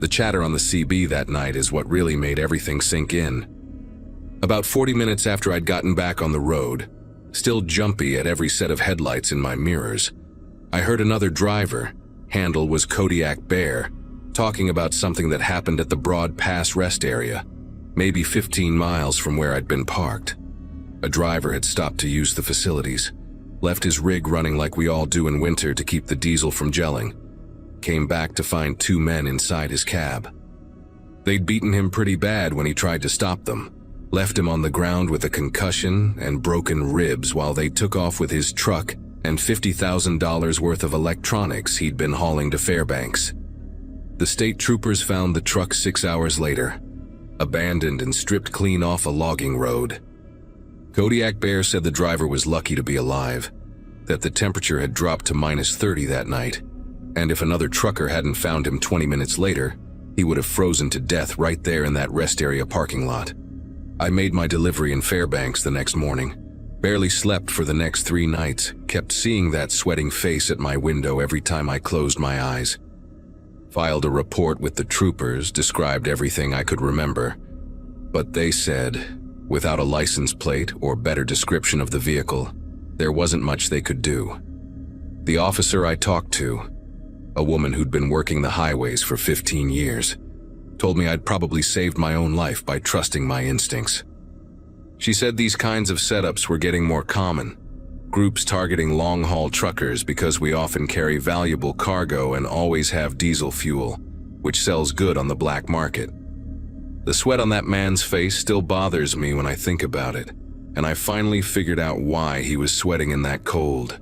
The chatter on the CB that night is what really made everything sink in. About 40 minutes after I'd gotten back on the road, still jumpy at every set of headlights in my mirrors, I heard another driver, handle was Kodiak Bear, talking about something that happened at the Broad Pass rest area, maybe 15 miles from where I'd been parked. A driver had stopped to use the facilities, left his rig running like we all do in winter to keep the diesel from gelling, came back to find 2 men inside his cab. They'd beaten him pretty bad when he tried to stop them, left him on the ground with a concussion and broken ribs while they took off with his truck and $50,000 worth of electronics he'd been hauling to Fairbanks. The state troopers found the truck 6 hours later, abandoned and stripped clean off a logging road. Kodiak Bear said the driver was lucky to be alive, that the temperature had dropped to -30 that night, and if another trucker hadn't found him 20 minutes later, he would have frozen to death right there in that rest area parking lot. I made my delivery in Fairbanks the next morning, barely slept for the next 3 nights, kept seeing that sweating face at my window every time I closed my eyes. Filed a report with the troopers, described everything I could remember, but they said, without a license plate or better description of the vehicle, there wasn't much they could do. The officer I talked to, a woman who'd been working the highways for 15 years, told me I'd probably saved my own life by trusting my instincts. She said these kinds of setups were getting more common, groups targeting long-haul truckers because we often carry valuable cargo and always have diesel fuel, which sells good on the black market. The sweat on that man's face still bothers me when I think about it, and I finally figured out why he was sweating in that cold.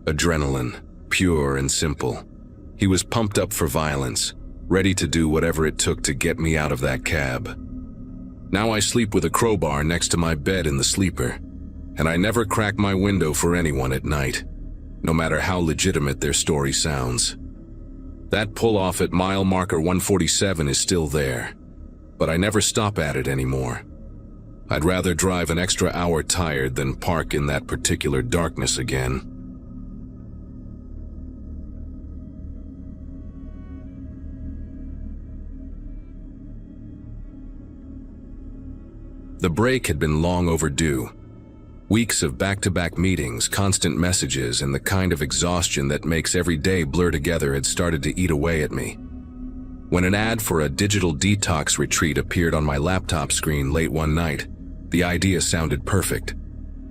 Adrenaline, pure and simple. He was pumped up for violence, ready to do whatever it took to get me out of that cab. Now I sleep with a crowbar next to my bed in the sleeper, and I never crack my window for anyone at night, no matter how legitimate their story sounds. That pull-off at mile marker 147 is still there, but I never stop at it anymore. I'd rather drive an extra hour tired than park in that particular darkness again. The break had been long overdue. Weeks of back-to-back meetings, constant messages, and the kind of exhaustion that makes every day blur together had started to eat away at me. When an ad for a digital detox retreat appeared on my laptop screen late one night, the idea sounded perfect.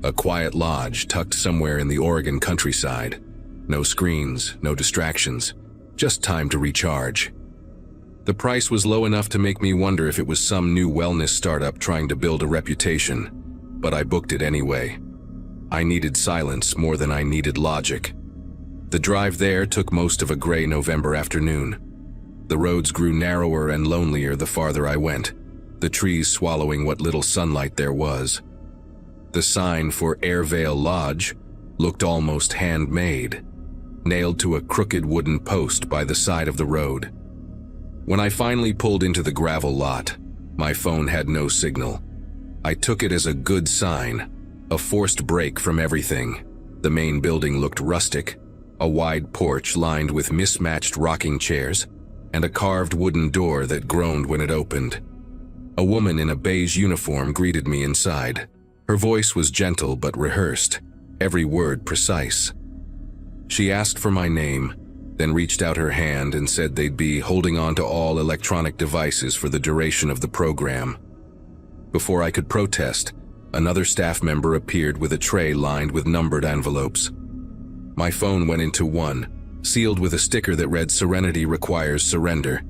A quiet lodge tucked somewhere in the Oregon countryside. No screens, no distractions, just time to recharge. The price was low enough to make me wonder if it was some new wellness startup trying to build a reputation, but I booked it anyway. I needed silence more than I needed logic. The drive there took most of a gray November afternoon. The roads grew narrower and lonelier the farther I went, the trees swallowing what little sunlight there was. The sign for Airvale Lodge looked almost handmade, nailed to a crooked wooden post by the side of the road. When I finally pulled into the gravel lot, my phone had no signal. I took it as a good sign, a forced break from everything. The main building looked rustic, a wide porch lined with mismatched rocking chairs, and a carved wooden door that groaned when it opened. A woman in a beige uniform greeted me inside. Her voice was gentle but rehearsed, every word precise. She asked for my name, then reached out her hand and said they'd be holding on to all electronic devices for the duration of the program. Before I could protest, another staff member appeared with a tray lined with numbered envelopes. My phone went into one, sealed with a sticker that read "Serenity requires surrender."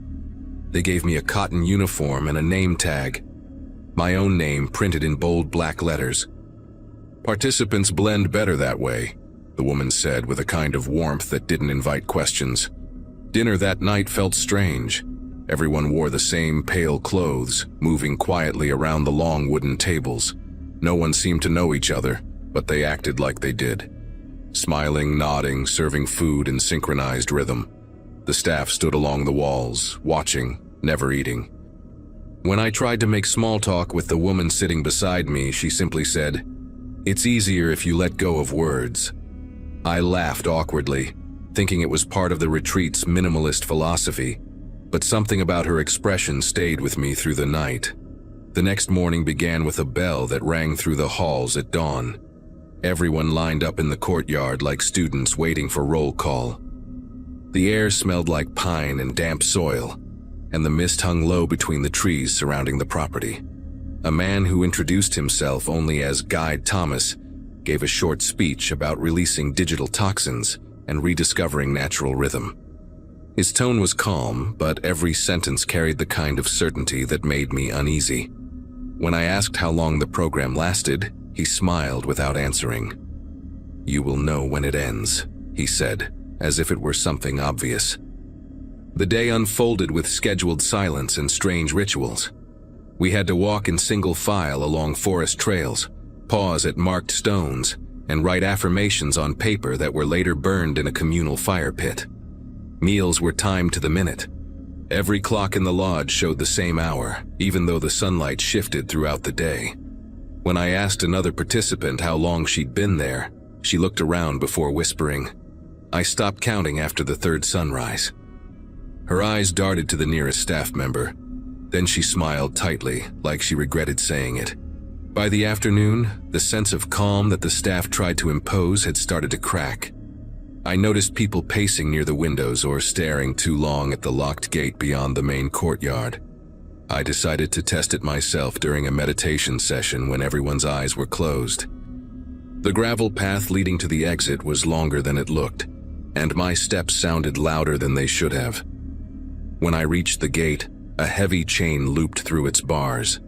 They gave me a cotton uniform and a name tag. My own name printed in bold black letters. "Participants blend better that way," the woman said with a kind of warmth that didn't invite questions. Dinner that night felt strange. Everyone wore the same pale clothes, moving quietly around the long wooden tables. No one seemed to know each other, but they acted like they did. Smiling, nodding, serving food in synchronized rhythm. The staff stood along the walls, watching, never eating. When I tried to make small talk with the woman sitting beside me, she simply said, "It's easier if you let go of words." I laughed awkwardly, thinking it was part of the retreat's minimalist philosophy, but something about her expression stayed with me through the night. The next morning began with a bell that rang through the halls at dawn. Everyone lined up in the courtyard like students waiting for roll call. The air smelled like pine and damp soil, and the mist hung low between the trees surrounding the property. A man who introduced himself only as Guide Thomas gave a short speech about releasing digital toxins and rediscovering natural rhythm. His tone was calm, but every sentence carried the kind of certainty that made me uneasy. When I asked how long the program lasted, he smiled without answering. "You will know when it ends," he said, as if it were something obvious. The day unfolded with scheduled silence and strange rituals. We had to walk in single file along forest trails, pause at marked stones, and write affirmations on paper that were later burned in a communal fire pit. Meals were timed to the minute. Every clock in the lodge showed the same hour, even though the sunlight shifted throughout the day. When I asked another participant how long she'd been there, she looked around before whispering. I stopped counting after the third sunrise. Her eyes darted to the nearest staff member. Then she smiled tightly, like she regretted saying it. By the afternoon, the sense of calm that the staff tried to impose had started to crack. I noticed people pacing near the windows or staring too long at the locked gate beyond the main courtyard. I decided to test it myself during a meditation session when everyone's eyes were closed. The gravel path leading to the exit was longer than it looked, and my steps sounded louder than they should have. When I reached the gate, a heavy chain looped through its bars.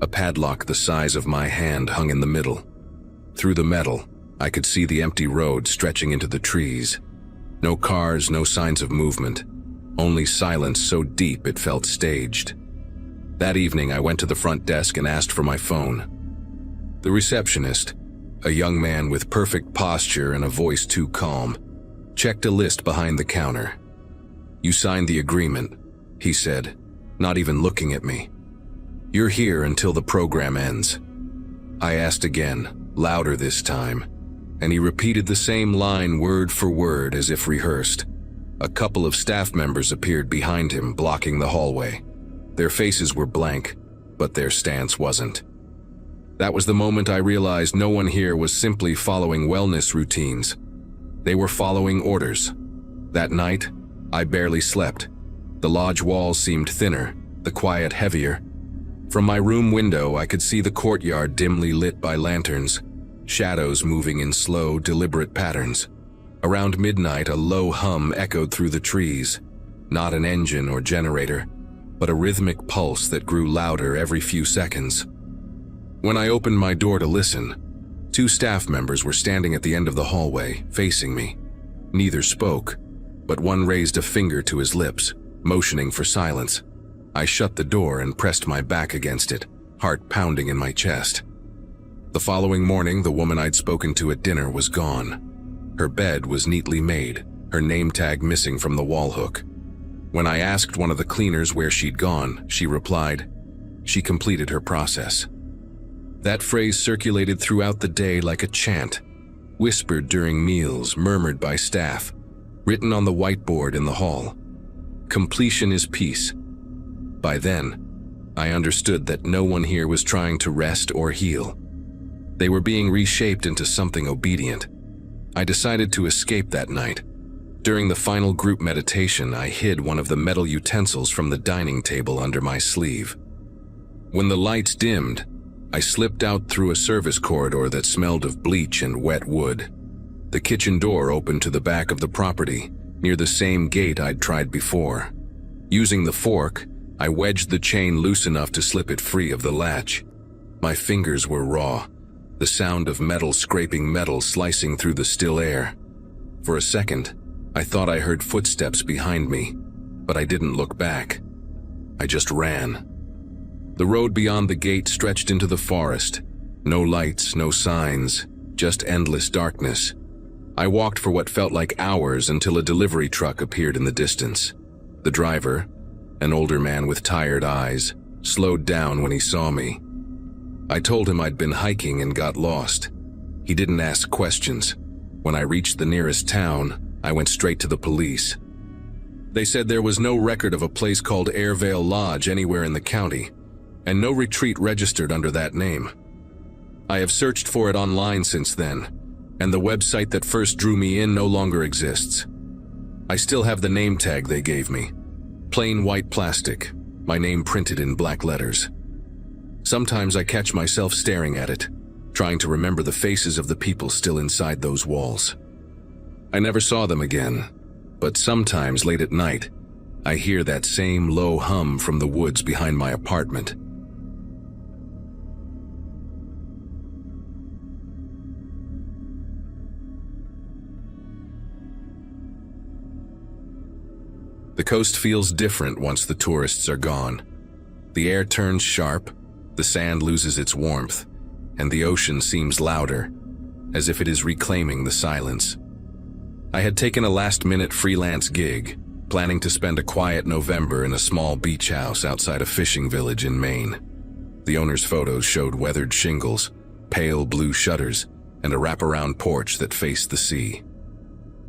A padlock the size of my hand hung in the middle. Through the metal, I could see the empty road stretching into the trees. No cars, no signs of movement, only silence so deep it felt staged. That evening, I went to the front desk and asked for my phone. The receptionist, a young man with perfect posture and a voice too calm, checked a list behind the counter. "You signed the agreement," he said, not even looking at me. "You're here until the program ends." I asked again, louder this time, and he repeated the same line word for word as if rehearsed. A couple of staff members appeared behind him, blocking the hallway. Their faces were blank, but their stance wasn't. That was the moment I realized no one here was simply following wellness routines. They were following orders. That night, I barely slept. The lodge walls seemed thinner, the quiet heavier. From my room window, I could see the courtyard dimly lit by lanterns, shadows moving in slow, deliberate patterns. Around midnight, a low hum echoed through the trees. Not an engine or generator, but a rhythmic pulse that grew louder every few seconds. When I opened my door to listen, 2 staff members were standing at the end of the hallway, facing me. Neither spoke, but one raised a finger to his lips, motioning for silence. I shut the door and pressed my back against it, heart pounding in my chest. The following morning, the woman I'd spoken to at dinner was gone. Her bed was neatly made, her name tag missing from the wall hook. When I asked one of the cleaners where she'd gone, she replied, she completed her process. That phrase circulated throughout the day like a chant, whispered during meals, murmured by staff, written on the whiteboard in the hall. Completion is peace. By then, I understood that no one here was trying to rest or heal. They were being reshaped into something obedient. I decided to escape that night. During the final group meditation, I hid one of the metal utensils from the dining table under my sleeve. When the lights dimmed, I slipped out through a service corridor that smelled of bleach and wet wood. The kitchen door opened to the back of the property, near the same gate I'd tried before. Using the fork, I wedged the chain loose enough to slip it free of the latch. My fingers were raw, the sound of metal scraping metal slicing through the still air. For a second, I thought I heard footsteps behind me, but I didn't look back. I just ran. The road beyond the gate stretched into the forest. No lights, no signs, just endless darkness. I walked for what felt like hours until a delivery truck appeared in the distance. The driver, an older man with tired eyes, slowed down when he saw me. I told him I'd been hiking and got lost. He didn't ask questions. When I reached the nearest town, I went straight to the police. They said there was no record of a place called Airvale Lodge anywhere in the county, and no retreat registered under that name. I have searched for it online since then, and the website that first drew me in no longer exists. I still have the name tag they gave me. Plain white plastic, my name printed in black letters. Sometimes I catch myself staring at it, trying to remember the faces of the people still inside those walls. I never saw them again, but sometimes late at night, I hear that same low hum from the woods behind my apartment. The coast feels different once the tourists are gone. The air turns sharp, the sand loses its warmth, and the ocean seems louder, as if it is reclaiming the silence. I had taken a last-minute freelance gig, planning to spend a quiet November in a small beach house outside a fishing village in Maine. The owner's photos showed weathered shingles, pale blue shutters, and a wraparound porch that faced the sea.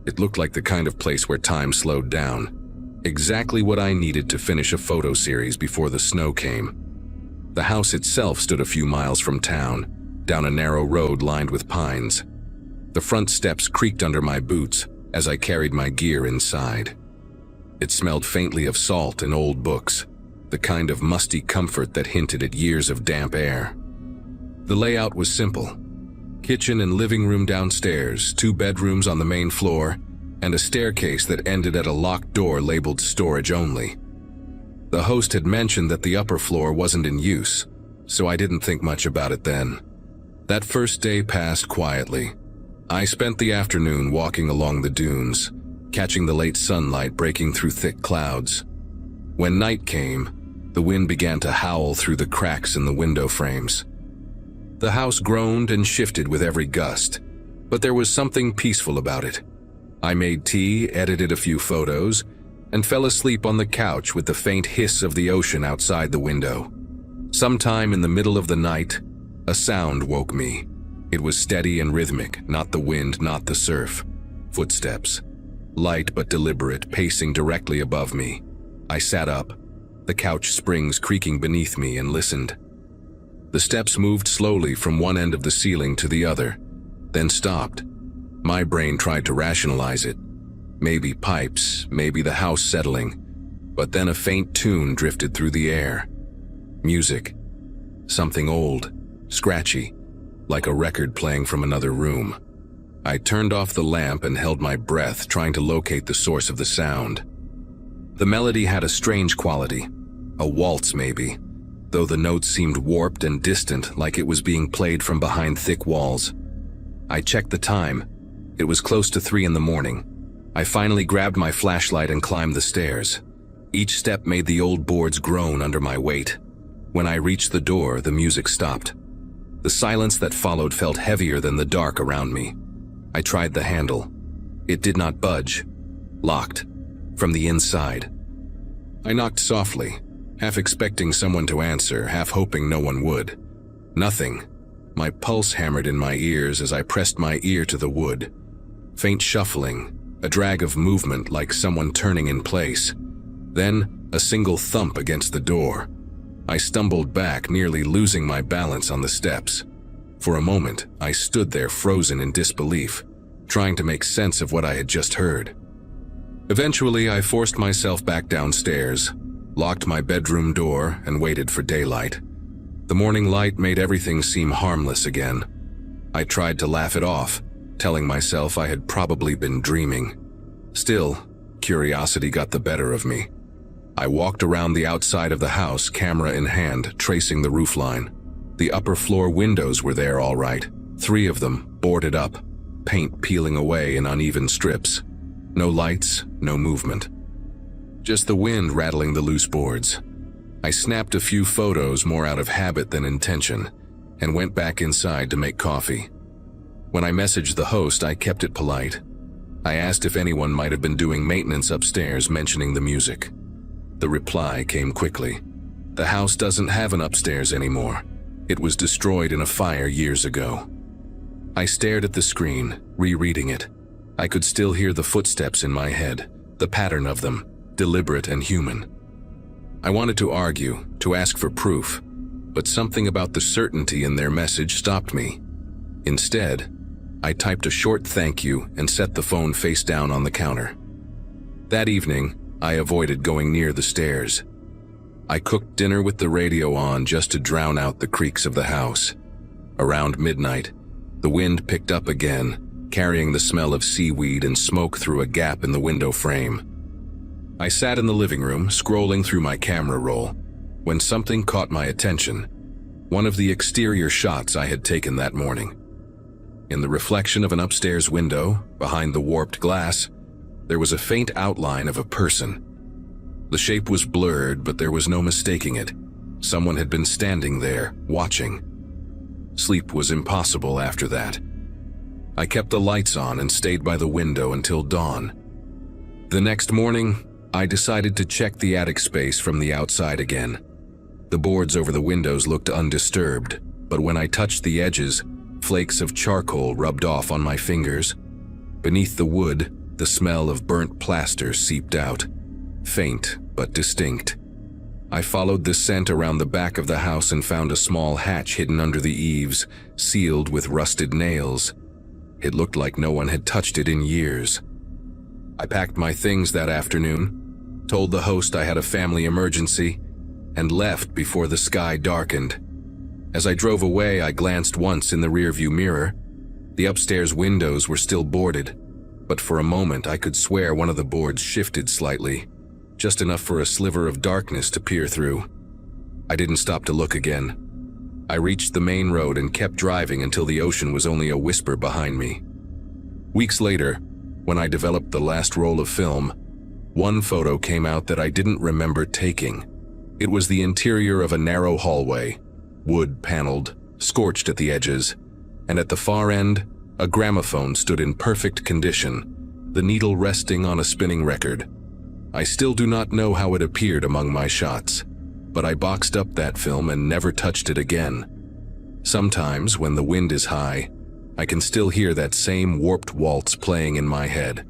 It looked like the kind of place where time slowed down, exactly what I needed to finish a photo series before the snow came. The house itself stood a few miles from town, down a narrow road lined with pines. The front steps creaked under my boots as I carried my gear inside. It smelled faintly of salt and old books, the kind of musty comfort that hinted at years of damp air. The layout was simple. Kitchen and living room downstairs, 2 bedrooms on the main floor, and a staircase that ended at a locked door labeled storage only. The host had mentioned that the upper floor wasn't in use, so I didn't think much about it then. That first day passed quietly. I spent the afternoon walking along the dunes, catching the late sunlight breaking through thick clouds. When night came, the wind began to howl through the cracks in the window frames. The house groaned and shifted with every gust, but there was something peaceful about it. I made tea, edited a few photos, and fell asleep on the couch with the faint hiss of the ocean outside the window. Sometime in the middle of the night, a sound woke me. It was steady and rhythmic, not the wind, not the surf. Footsteps, light but deliberate, pacing directly above me. I sat up, the couch springs creaking beneath me, and listened. The steps moved slowly from one end of the ceiling to the other, then stopped. My brain tried to rationalize it. Maybe pipes, maybe the house settling, but then a faint tune drifted through the air. Music. Something old, scratchy, like a record playing from another room. I turned off the lamp and held my breath, trying to locate the source of the sound. The melody had a strange quality, a waltz maybe, though the notes seemed warped and distant, like it was being played from behind thick walls. I checked the time. It was close to 3 in the morning. I finally grabbed my flashlight and climbed the stairs. Each step made the old boards groan under my weight. When I reached the door, the music stopped. The silence that followed felt heavier than the dark around me. I tried the handle. It did not budge. Locked. From the inside. I knocked softly, half expecting someone to answer, half hoping no one would. Nothing. My pulse hammered in my ears as I pressed my ear to the wood. Faint shuffling, a drag of movement like someone turning in place. Then, a single thump against the door. I stumbled back, nearly losing my balance on the steps. For a moment, I stood there frozen in disbelief, trying to make sense of what I had just heard. Eventually, I forced myself back downstairs, locked my bedroom door, and waited for daylight. The morning light made everything seem harmless again. I tried to laugh it off, telling myself I had probably been dreaming. Still, curiosity got the better of me. I walked around the outside of the house, camera in hand, tracing the roofline. The upper floor windows were there all right, 3 of them, boarded up, paint peeling away in uneven strips. No lights, no movement. Just the wind rattling the loose boards. I snapped a few photos more out of habit than intention, and went back inside to make coffee. When I messaged the host, I kept it polite. I asked if anyone might have been doing maintenance upstairs, mentioning the music. The reply came quickly. The house doesn't have an upstairs anymore. It was destroyed in a fire years ago. I stared at the screen, rereading it. I could still hear the footsteps in my head, the pattern of them, deliberate and human. I wanted to argue, to ask for proof, but something about the certainty in their message stopped me. Instead, I typed a short thank you and set the phone face down on the counter. That evening, I avoided going near the stairs. I cooked dinner with the radio on just to drown out the creaks of the house. Around midnight, the wind picked up again, carrying the smell of seaweed and smoke through a gap in the window frame. I sat in the living room, scrolling through my camera roll, when something caught my attention. One of the exterior shots I had taken that morning. In the reflection of an upstairs window, behind the warped glass, there was a faint outline of a person. The shape was blurred, but there was no mistaking it. Someone had been standing there, watching. Sleep was impossible after that. I kept the lights on and stayed by the window until dawn. The next morning, I decided to check the attic space from the outside again. The boards over the windows looked undisturbed, but when I touched the edges, flakes of charcoal rubbed off on my fingers. Beneath the wood, the smell of burnt plaster seeped out, faint but distinct. I followed the scent around the back of the house and found a small hatch hidden under the eaves, sealed with rusted nails. It looked like no one had touched it in years. I packed my things that afternoon, told the host I had a family emergency, and left before the sky darkened. As I drove away, I glanced once in the rearview mirror. The upstairs windows were still boarded, but for a moment I could swear one of the boards shifted slightly, just enough for a sliver of darkness to peer through. I didn't stop to look again. I reached the main road and kept driving until the ocean was only a whisper behind me. Weeks later, when I developed the last roll of film, one photo came out that I didn't remember taking. It was the interior of a narrow hallway, wood-paneled, scorched at the edges, and at the far end, a gramophone stood in perfect condition, the needle resting on a spinning record. I still do not know how it appeared among my shots, but I boxed up that film and never touched it again. Sometimes, when the wind is high, I can still hear that same warped waltz playing in my head.